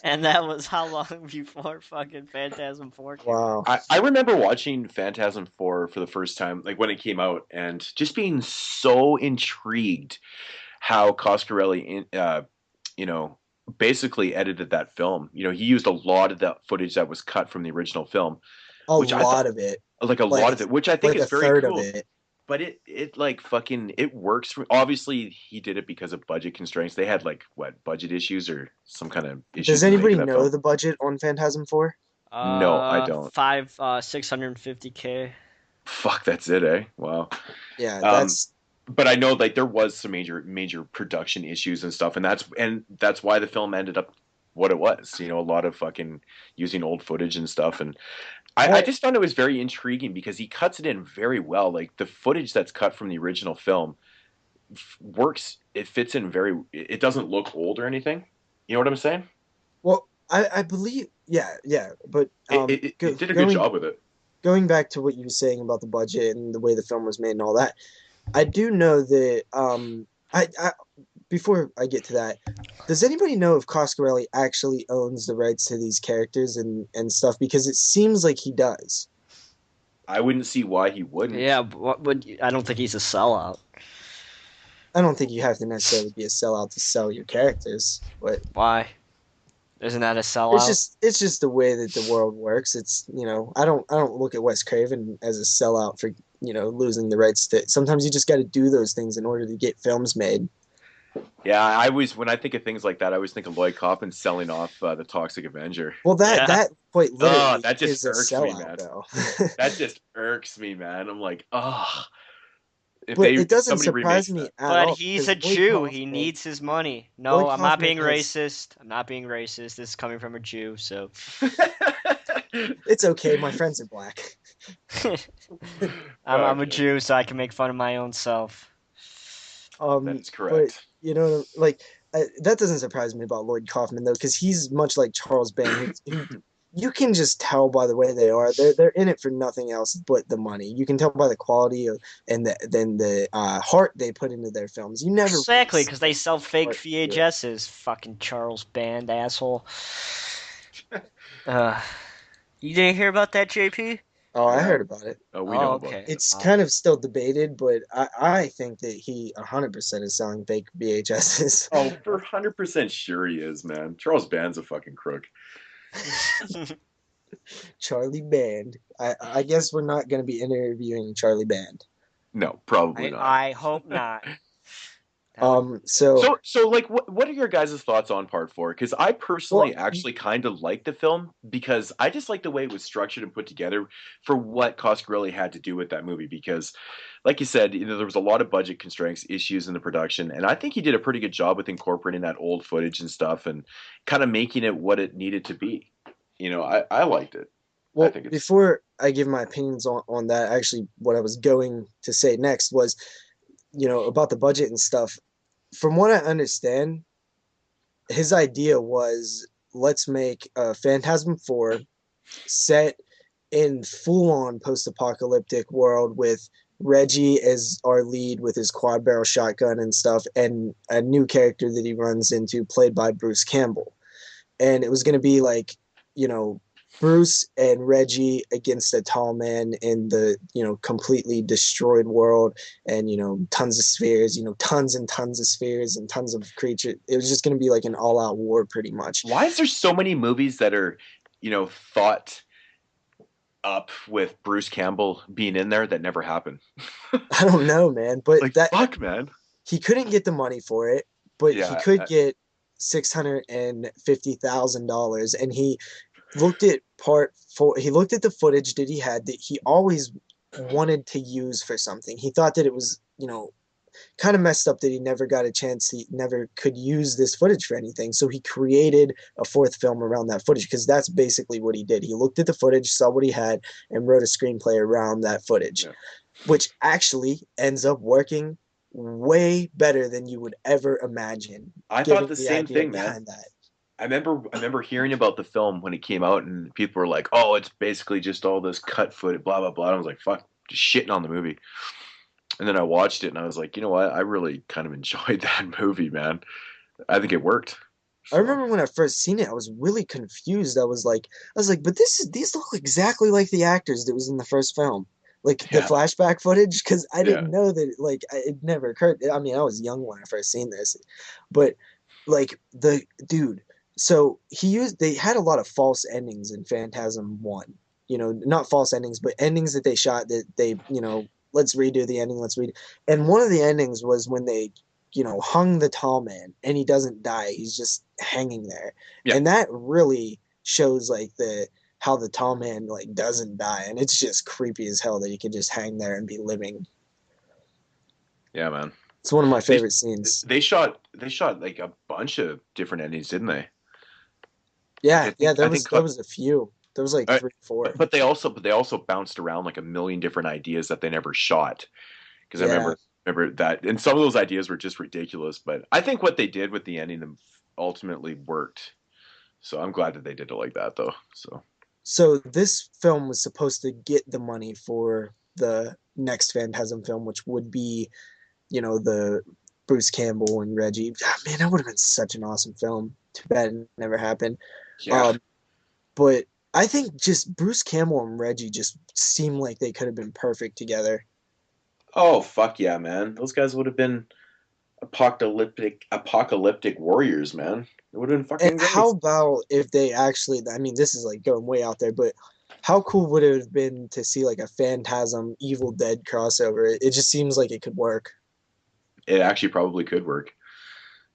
And that was how long before fucking Phantasm 4 came out. Wow. I remember watching Phantasm 4 for the first time, like when it came out, and just being so intrigued how Coscarelli, basically edited that film. He used a lot of that footage that was cut from the original film. A lot of it. Like a lot of it, which I think like is very third cool. of it. But it like fucking it works. Obviously, he did it because of budget constraints. They had like what budget issues or some kind of issues. Does anybody know the budget on Phantasm 4? No, I don't. 650K. Fuck, that's it, eh? Wow. Yeah, that's. But I know like there was some major production issues and stuff, and that's why the film ended up what it was. A lot of fucking using old footage and stuff, and I just found it was very intriguing because he cuts it in very well. Like the footage that's cut from the original film works. It fits in it doesn't look old or anything. You know what I'm saying? Well, I believe, yeah, but it did a good job with it. Going back to what you were saying about the budget and the way the film was made and all that, I do know that I before I get to that, does anybody know if Coscarelli actually owns the rights to these characters and stuff? Because it seems like he does. I wouldn't see why he wouldn't. Yeah, I don't think he's a sellout. I don't think you have to necessarily be a sellout to sell your characters, but why? Isn't that a sellout? It's just the way that the world works. It's I don't look at Wes Craven as a sellout for losing the rights to. Sometimes you just got to do those things in order to get films made. Yeah, when I think of things like that, I always think of Lloyd Kaufman selling off the Toxic Avenger. Well, that quite literally that just is a irks sellout, me, man. though. That just irks me, man. I'm like, oh. But it if doesn't somebody surprise remakes me that. at But all he's because a Jew. He needs his money. No, Lloyd I'm not Kaufman being racist. I'm not being racist. This is coming from a Jew, so It's okay. My friends are black. I'm a Okay, Jew, so I can make fun of my own self. that is But correct. like that doesn't surprise me about Lloyd Kaufman though, because he's much like Charles Band, who you can just tell by the way they are. They're in it for nothing else but the money. You can tell by the quality of and the heart they put into their films. You never really Exactly, see because them they sell fake heart into it. VHSs. Fucking Charles Band asshole. Uh, you didn't hear about that, JP? Oh, I Yeah, heard about it. we Oh, know about okay. It's kind of still debated, but I think that he 100% is selling fake VHSs. Oh, for 100% sure he is, man. Charles Band's a fucking crook. Charlie Band. I guess we're not going to be interviewing Charlie Band. No, probably not. I hope not. That would be So So like, what are your guys' thoughts on part four? Because I well, personally actually kind of like the film because I just like the way it was structured and put together for what Coscarelli had to do with that movie. Because, like you said, there was a lot of budget constraints, issues in the production, and I think he did a pretty good job with incorporating that old footage and stuff and kind of making it what it needed to be. I liked it. I well, think it's before I give my opinions on that, actually, what I was going to say next was, about the budget and stuff. From what I understand, his idea was let's make a Phantasm IV set in full-on post-apocalyptic world with Reggie as our lead with his quad barrel shotgun and stuff, and a new character that he runs into, played by Bruce Campbell. And it was going to be like, you know, Bruce and Reggie against a tall man in the, completely destroyed world, and, tons of spheres, tons and tons of spheres and tons of creatures. It was just going to be like an all out war pretty much. why is there so many movies that are, thought up with Bruce Campbell being in there that never happened? I don't know, man, but Like, that fuck, man. he couldn't get the money for it, but he Yeah, could get $650,000, and he looked at he looked at the footage that he had that he always wanted to use for something. He thought that it was, kind of messed up that he never got a chance. He never could use this footage for anything. So he created a fourth film around that footage, because that's basically what he did. He looked at the footage, saw what he had, and wrote a screenplay around that footage, yeah. which actually ends up working way better than you would ever imagine. I thought Given the the same idea thing, man. behind that. I remember hearing about the film when it came out, and people were like, "Oh, it's basically just all this cut footage, blah blah blah." And I was like, "Fuck, just shitting on the movie." And then I watched it, and I was like, "You know what? I really kind of enjoyed that movie, man. I think it worked." I So remember when I first seen it, I was really confused. I was like, but these look exactly like the actors that was in the first film, like the yeah, flashback footage. Because I yeah, didn't know that, like, it never occurred. I mean, I was young when I first seen this, but like the dude. So they had a lot of false endings in Phantasm One. Not false endings, but endings that they shot that they, let's redo the ending. Let's read. And one of the endings was when they hung the tall man and he doesn't die. He's just hanging there. yeah, And that really shows like how the tall man like doesn't die. And it's just creepy as hell that he could just hang there and be living. yeah, man. It's one of my They favorite scenes. they shot like a bunch of different endings, didn't they? Like Yeah, yeah, I think there was a few. There was like uh, 3 or 4. but they also bounced around like a million different ideas that they never shot. Because I Yeah. remember that, and some of those ideas were just ridiculous. But I think what they did with the ending ultimately worked. So I'm glad that they did it like that, though. So So this film was supposed to get the money for the next Phantasm film, which would be, the Bruce Campbell and Reggie. Ah, man, that would have been such an awesome film. Too bad it never happened. yeah. Um, but I think just Bruce Campbell and Reggie just seem like they could have been perfect together. Oh fuck yeah, man! Those guys would have been apocalyptic warriors, man. It would have been And fucking great. how about if they actually, I mean, this is like going way out there, but how cool would it have been to see like a Phantasm Evil Dead crossover? It just seems like it could work. It actually probably could work.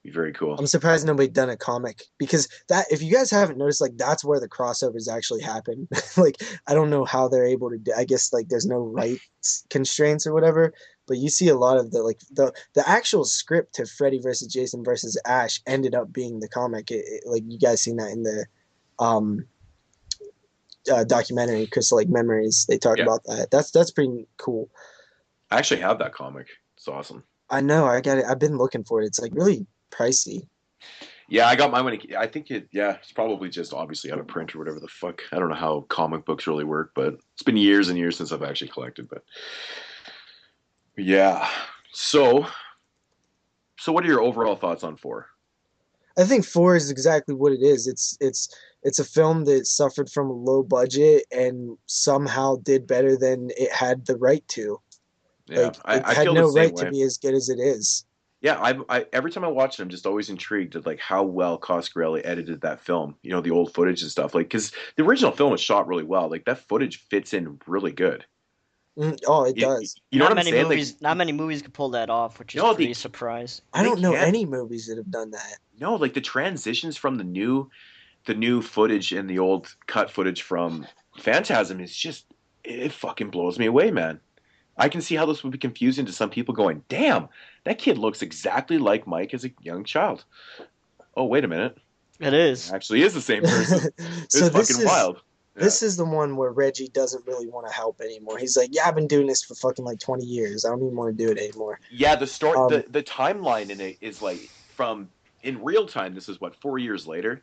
Be very cool. I'm surprised nobody done a comic, because that, if you guys haven't noticed, like that's where the crossovers actually happen. Like I don't know how they're able to do. I guess like there's no rights constraints or whatever. But you see a lot of the like the actual script to Freddy versus Jason versus Ash ended up being the comic. Like you guys seen that in the um documentary, Crystal Lake Memories. They talk Yeah, about that. That's pretty cool. I actually have that comic. It's awesome. I know. I got it. I've been looking for it. It's like really pricey. Yeah, I got mine when I think it's probably just obviously out of print or whatever the fuck. I don't know how comic books really work, but it's been years and years since I've actually collected. But yeah, so what are your overall thoughts on 4? I think 4 is exactly what it is. It's a film that suffered from a low budget and somehow did better than it had the right to. Yeah, Like it I had feel the no same right to way. be as good as it is. Yeah, I every time I watch it, I'm just always intrigued at like how well Coscarelli edited that film. You know, the old footage and stuff. Like, because the original film was shot really well. Like that footage fits in really good. Oh, it You, does. you know what I'm saying? Like, Not many movies could pull that off, which is no, pretty surprising. I they don't know can't. any movies that have done that. No, like the transitions from the new footage and the old cut footage from Phantasm is just it fucking blows me away, man. I can see how this would be confusing to some people going, damn, that kid looks exactly like Mike as a young child. Oh, wait a minute. It is. Actually is the same person. So It's fucking wild. this is the one where Reggie doesn't really want to help anymore. He's like, yeah, I've been doing this for fucking like 20 years. I don't even want to do it anymore. Yeah, the story, Um, the timeline in it is like from in real time. This is what 4 years later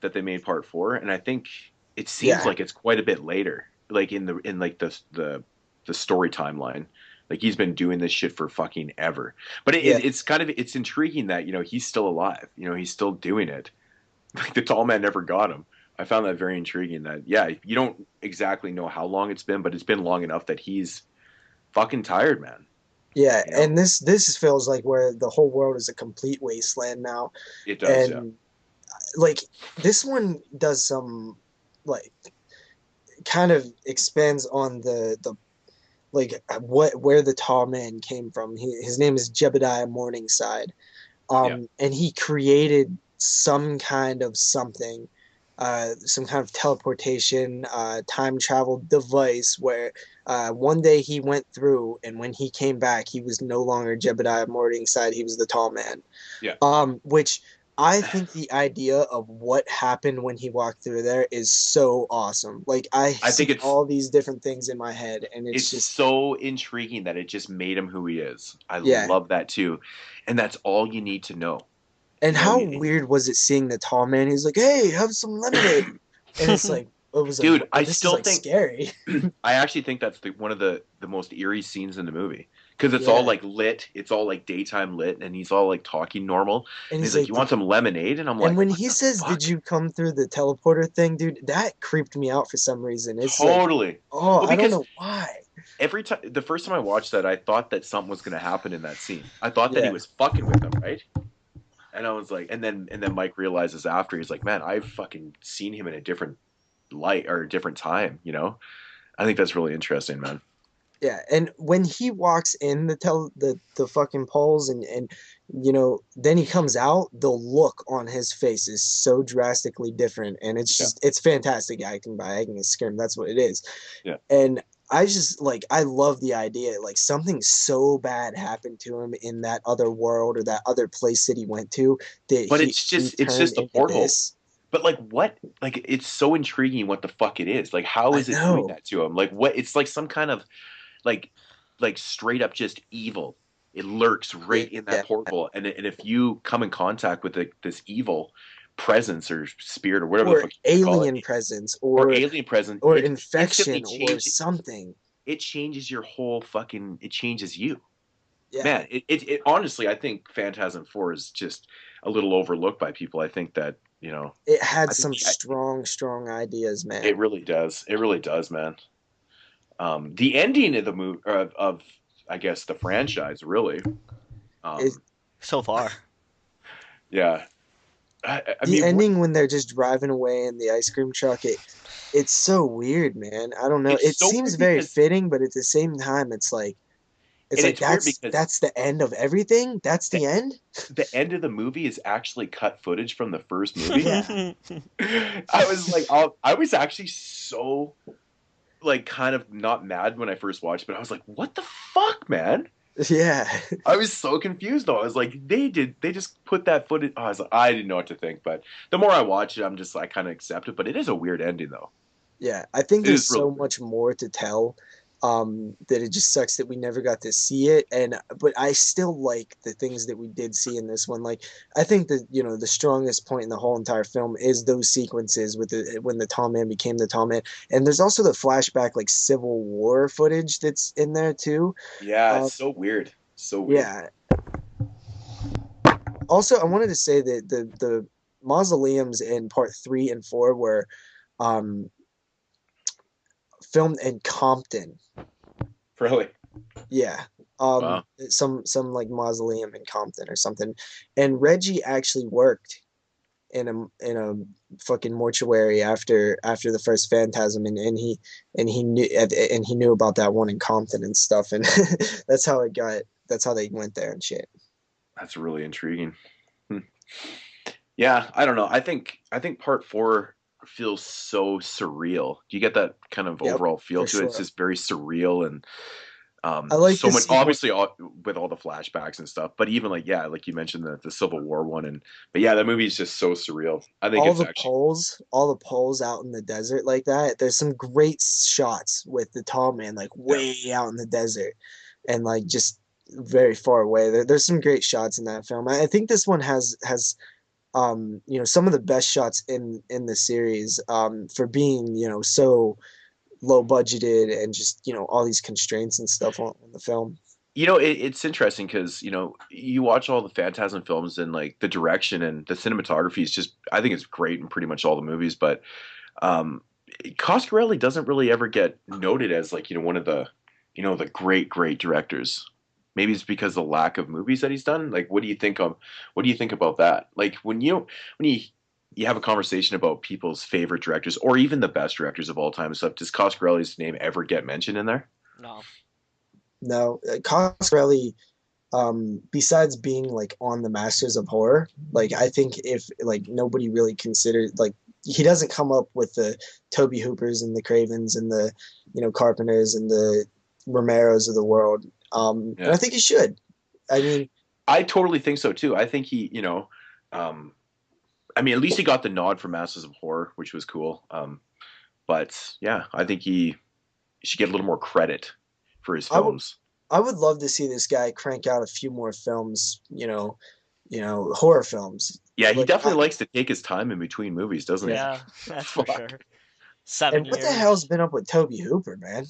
that they made part 4, and I think it seems yeah, like it's quite a bit later, like in like the story timeline. Like he's been doing this shit for fucking ever. But yeah. it's kind of it's intriguing that he's still alive. He's still doing it. Like the tall man never got him. I found that very intriguing. That you don't exactly know how long it's been, but it's been long enough that he's fucking tired, man. Yeah, You know, and this feels like where the whole world is a complete wasteland now. it does. Yeah, And like this one does some like kind of expands on the like where the tall man came from. His name is Jebediah Morningside. yeah, And he created some kind of something, some kind of teleportation, time travel device where one day he went through, and when he came back, he was no longer Jebediah Morningside. He was the tall man. yeah. Which I think the idea of what happened when he walked through there is so awesome. Like I think see it's all these different things in my head, and it's it's just so intriguing that it just made him who he is. I yeah. love that too, and that's all you need to know. And You know, how weird was it seeing the tall man? He's like, "Hey, have some lemonade," and it's like, it was like, dude, I this still is like think scary. I actually think that's one of the most eerie scenes in the movie because it's Yeah. all like lit, it's all like daytime lit, and he's all like talking normal. And And he's like, "You want some lemonade?" And I'm like, and when "What he the says, fuck?" "Did you come through the teleporter thing, dude?" That creeped me out for some reason. It's like, Totally. oh, Well, I don't because know why. every time the first time I watched that, I thought that something was going to happen in that scene. I thought that he Yeah, was fucking with them, right? And I was like, and then Mike realizes after he's like, "Man, I've fucking seen him in a different light or a different time." I think that's really interesting, man. yeah. And when he walks in the fucking poles, and then he comes out, the look on his face is so drastically different, and Yeah, it's fantastic acting by Agnes Scrimm. That's what it is. yeah. And I just like I love the idea like something so bad happened to him in that other world or that other place that he went to that But he it's turned just a into portal. this. But like what? Like it's so intriguing what the fuck it is. Like how I is it doing know. that to him? Like what? It's like some kind of like straight up just evil. It lurks right in Yeah. that portal, and if you come in contact with this evil presence or spirit or whatever the Or fuck you want to call alien it, presence or alien presence, or it instantly infection or changes. something. It changes your whole fucking. It changes you, Yeah. man. It honestly, I think Phantasm IV is just a little overlooked by people. I think that It had I think some strong ideas, it man. really does. It really does, man. The ending of the movie of I guess the franchise really. It, So far. Yeah, I the mean, ending when they're just driving away in the ice cream truck, it's so weird, man. I don't know. it's It so seems weird very because fitting, but at the same time, it's like It's And like it's weird because that's the end of everything. That's the, the end. the end of the movie is actually cut footage from the first movie. Yeah, I was like, I was actually so like kind of not mad when I first watched, but I was like, what the fuck, man? yeah, I was so confused though. I was like, they just put that footage. Oh, I was like, I didn't know what to think. But the more I watch it, I kind of accept it. But it is a weird ending though. yeah. I think It there's is really so weird. much more to tell. That it just sucks that we never got to see it. And but I still like the things that we did see in this one. Like I think that the strongest point in the whole entire film is those sequences with when the Tall Man became the Tall Man. And there's also the flashback like Civil War footage that's in there too. Yeah, Um, it's so weird. So weird. yeah. Also, I wanted to say that the mausoleums in part 3 and 4 were um, filmed in Compton. Really. Yeah. Wow. Some like mausoleum in Compton or something. And Reggie actually worked in a fucking mortuary after the first Phantasm, and he knew about that one in Compton and stuff, and that's how they went there and shit. That's really intriguing. Hmm. Yeah, I don't know. I think part four feels so surreal. Do you get that kind of Yep, overall feel for to it? It's sure. just very surreal and I like so the much sequence. obviously with all the flashbacks and stuff. But even like yeah, like you mentioned the Civil War one and but yeah, that movie is just so surreal. I think it's actually All the poles out in the desert like that. There's some great shots with the Tall Man like yeah. way out in the desert and like just very far away. There's some great shots in that film. I think this one has some of the best shots in the series for being so low budgeted and just all these constraints and stuff on the film. It's interesting because you watch all the Phantasm films and like the direction and the cinematography is just I think it's great in pretty much all the movies, but um, Coscarelli doesn't really ever get noted as like one of the the great directors. Maybe it's because of the lack of movies that he's done. Like, what do you think about that? Like when you have a conversation about people's favorite directors or even the best directors of all time and stuff, does Coscarelli's name ever get mentioned in there? No. No, Coscarelli, besides being like on the Masters of Horror, like I think if like nobody really considered like he doesn't come up with the Toby Hoopers and the Cravens and the Carpenters and the Romeros of the world. And Yeah. I think he should. I mean, I totally think so too. I think um, I mean, at least he got the nod for Masters of Horror, which was cool. But yeah, I think he should get a little more credit for his I would films. I would love to see this guy crank out a few more films. Horror films. Yeah, he Like, definitely likes to take his time in between movies, doesn't he? yeah. Yeah, that's for Fuck. sure. 7 And what the hell's years. been up with Toby Hooper, man?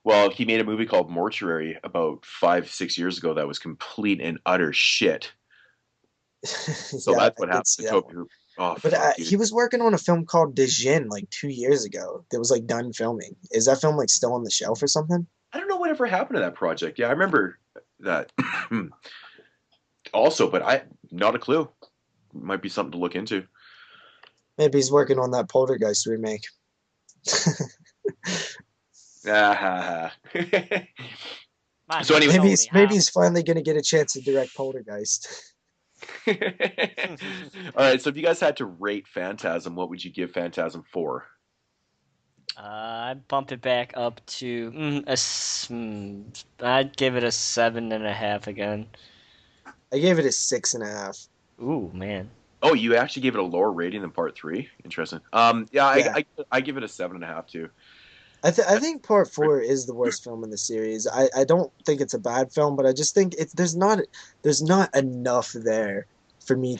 Well, he made a movie called Mortuary about 5, 6 years ago that was complete and utter shit. So Yeah, that's I what did happened to see that Toby one. Hooper. Oh But fuck, dude. he was working on a film called Dejin like 2 years ago. That was like done filming. Is that film like still on the shelf or something? I don't know whatever happened to that project. Yeah, I remember that. Also, but I not a clue. Might be something to look into. Maybe he's working on that Poltergeist remake. Ah, My so name's anyway, Maybe Tony. he's maybe How? he's finally gonna get a chance to direct Poltergeist. all right. So if you guys had to rate Phantasm, what would you give Phantasm 4? I'd bump it back up to I'd give it a 7.5 again. I gave it a 6.5. Ooh, man. Oh, you actually gave it a lower rating than Part 3. Interesting. Yeah, Yeah, I give it a 7.5 too. I think Part 4 is the worst film in the series. I don't think it's a bad film, but I just think there's not enough there for me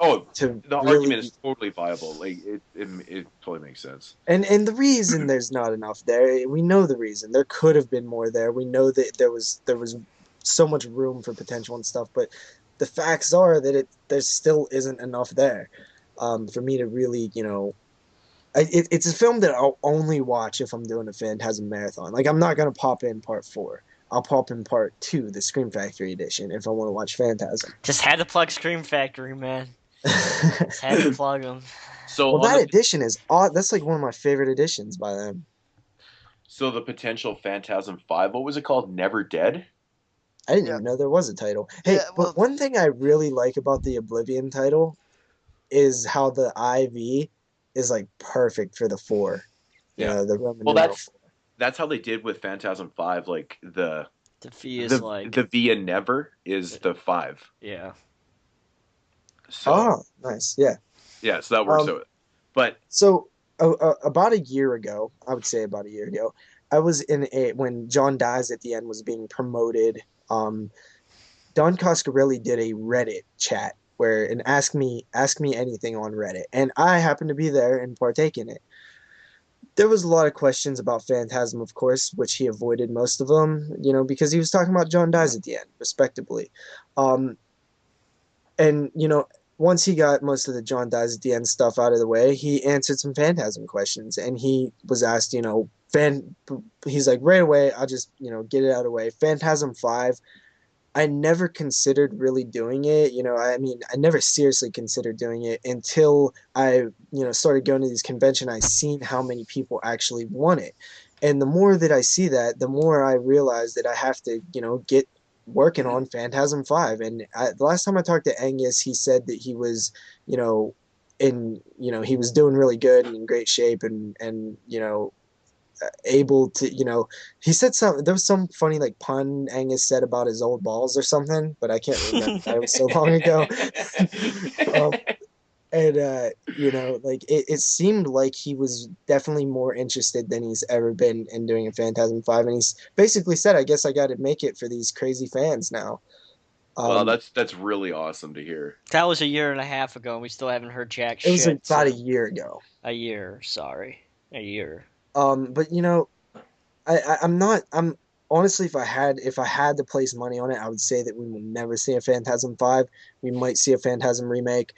Oh, to the really argument is totally viable. Like it totally makes sense. and the reason there's not enough there, we know the reason. There could have been more there. We know that there was so much room for potential and stuff, but the facts are that there still isn't enough there for me to really, it's a film that I'll only watch if I'm doing a Phantasm marathon. Like I'm not gonna pop in Part 4. I'll pop in Part 2, the Scream Factory edition, if I want to watch Phantasm. Just had to plug Scream Factory, man. Just had to plug them. So Well, on that the edition is odd. That's like one of my favorite editions by them. So the potential Phantasm V, what was it called? Never Dead? I didn't Yeah. even know there was a title. Hey, Yeah, well, but one thing I really like about the Oblivion title is how the IV is like perfect for the four. You Yeah. know, the Roman Well, numeral four. that's how they did with Phantasm V. Like the fee is the V in Never is the 5. yeah. So Oh, nice. Yeah. yeah, so that works Um, out. But so about a year ago, I would say about a year ago, I was in a when John Dies at the end was being promoted. Um, Don Coscarelli did a Reddit chat where and ask me anything on Reddit, and I happened to be there and partake in it. There was a lot of questions about Phantasm, of course, which he avoided most of them, you know, because he was talking about John Dies at the end, respectively. Um, and you know, once he got most of the John Dies at the end stuff out of the way, he answered some Phantasm questions, and he was asked, you know, he's like right away, I'll just get it out of the way. Phantasm V, I never considered really doing it. You know, I mean, I never seriously considered doing it until I, started going to these conventions. I seen how many people actually want it. And the more that I see that, the more I realize that I have to, get working on Phantasm 5. And the last time I talked to Angus, he said that he was, you know, he was doing really good and in great shape and, able to, he said there was some funny like pun Angus said about his old balls or something, but I can't remember that. It was so long ago. um, and like it seemed like he was definitely more interested than he's ever been in doing a Phantasm 5, and he's basically said, I guess I got to make it for these crazy fans now. well, um that's really awesome to hear. That was a year and a half ago, and we still haven't heard jack it was shit. about a So year ago. a year, sorry, a year. But I'm honestly, if I had to place money on it, I would say that we will never see a Phantasm 5. We might see a Phantasm remake,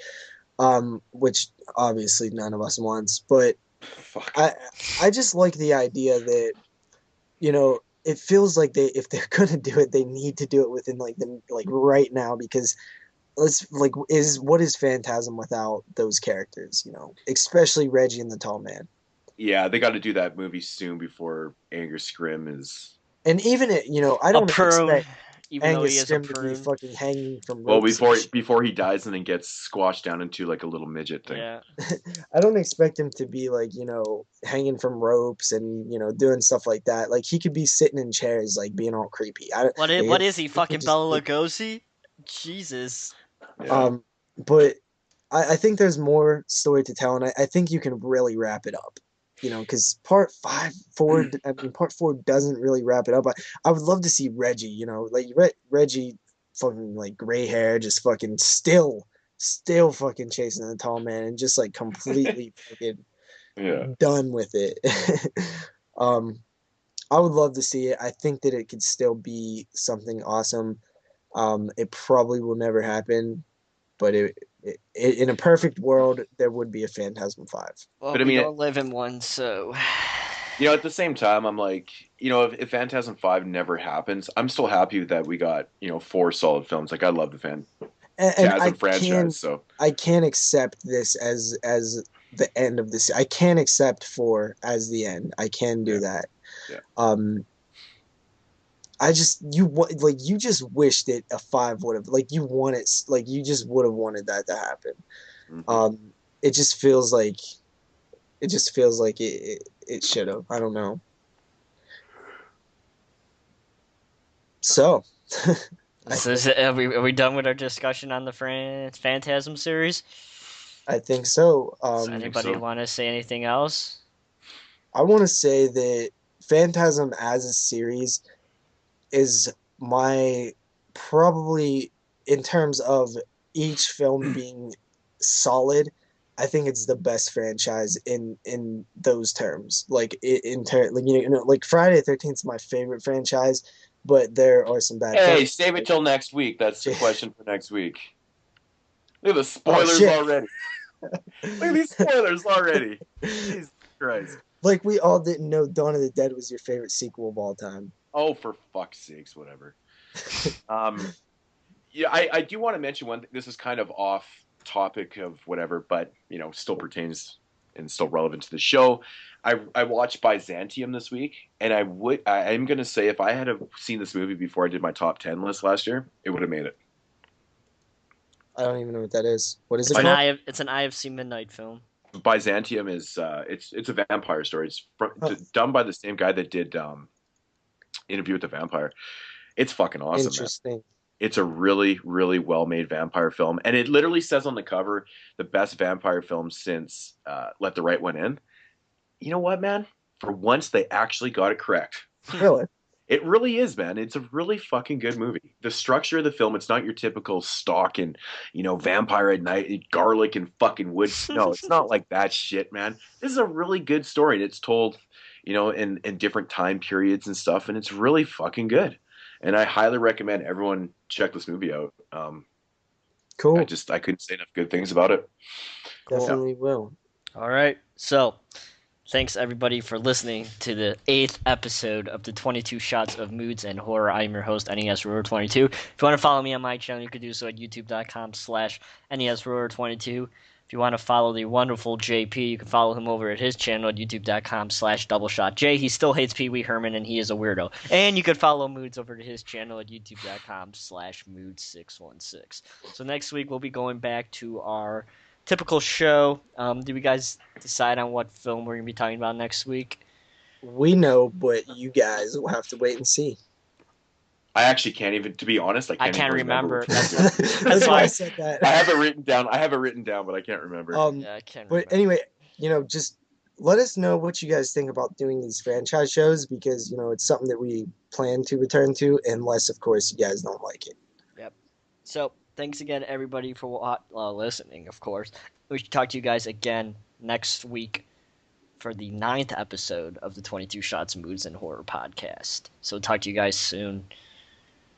which obviously none of us wants. But Fuck. I just like the idea that, it feels like if they're gonna do it, they need to do it within like right now, because let's like what is Phantasm without those characters, especially Reggie and the Tall Man. Yeah, they got to do that movie soon before Anger Scrim is. And even I A don't prune, expect even though he Angus is a Scrim to be prune. fucking hanging from Well, ropes and shit. before he dies and then gets squashed down into like a little midget thing. Yeah. I don't expect him to be like, hanging from ropes and, doing stuff like that. Like he could be sitting in chairs, like being all creepy. What is he? It would Fucking just Bela look, Lugosi? Jesus. Yeah. but I think there's more story to tell, and I think you can really wrap it up. Because part four doesn't really wrap it up. I would love to see Reggie, like Reggie, fucking like gray hair, just fucking still fucking chasing the tall man, and just like completely fucking Yeah. done with it. um, I would love to see it. I think that it could still be something awesome. It probably will never happen, but in a perfect world, there would be a Phantasm 5. Well, But I we mean, don't live in one, so. at the same time, I'm like, if Phantasm V never happens, I'm still happy that we got, 4 solid films. Like I love the And Phantasm franchise, so I can't accept this as the end of this. I can't accept 4 as the end. I can do yeah, that. yeah. I just you just wish that a 5 would have, like, you want it, like you just would have wanted that to happen. Mm-hmm. Um, it just feels like it should have. I don't know. So, Are we done with our discussion on the Phantasm series? I think so. Does I think anybody so. want to say anything else? I want to say that Phantasm as a series is my probably, in terms of each film being solid, I think it's the best franchise in those terms. Like like, like Friday the 13th is my favorite franchise, but there are some bad Hey, films. save it till next week. That's the question for next week. Look at the Oh spoilers shit. already. Look at these spoilers already. Jesus Christ. Like we all didn't know Dawn of the Dead was your favorite sequel of all time. Oh, for fuck's sakes, whatever. Yeah, I do want to mention one thing. This is kind of off topic of whatever, but still pertains and still relevant to the show. I watched Byzantium this week, and I'm going to say if I had have seen this movie before I did my top 10 list last year, it would have made it. I don't even know what that is. What is it It's called? It's an IFC Midnight film. Byzantium is it's a vampire story. It's done by the same guy that did Interview with the Vampire. It's fucking awesome. Interesting. Man. It's a really, really well-made vampire film, and it literally says on the cover the best vampire film since Let the Right One In. You know what, man? For once, they actually got it correct. Really? It really is, man. It's a really fucking good movie. The structure of the film, it's not your typical stock and, vampire at night, garlic and fucking wood. No, it's not like that shit, man. This is a really good story. And it's told, in different time periods and stuff. And it's really fucking good. And I highly recommend everyone check this movie out. Cool. I couldn't say enough good things about it. Definitely will. All right. So, thanks everybody for listening to the 8th episode of the 22 Shots of Moods and Horror. I'm your host, NESruler22. If you want to follow me on my channel, you can do so at youtube.com/NESruler22. If you want to follow the wonderful JP, you can follow him over at his channel at youtube.com/Doubleshot J. He still hates Pee Wee Herman, and he is a weirdo. And you can follow Moods over to his channel at youtube.com/Moods616. So next week, we'll be going back to our typical show. Did we guys decide on what film we're going to be talking about next week? We know, but you guys will have to wait and see. I actually can't even, to be honest, I can't even remember. That's why I said that. I have it written down, but I can't remember. Yeah, I can't remember. But anyway, just let us know what you guys think about doing these franchise shows, because, it's something that we plan to return to, unless, of course, you guys don't like it. Yep. So, thanks again, everybody, for listening, of course. We should talk to you guys again next week for the 9th episode of the 22 Shots Moods and Horror podcast. So, talk to you guys soon.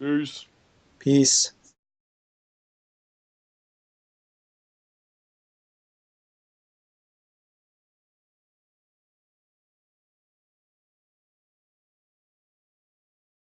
Peace. Peace.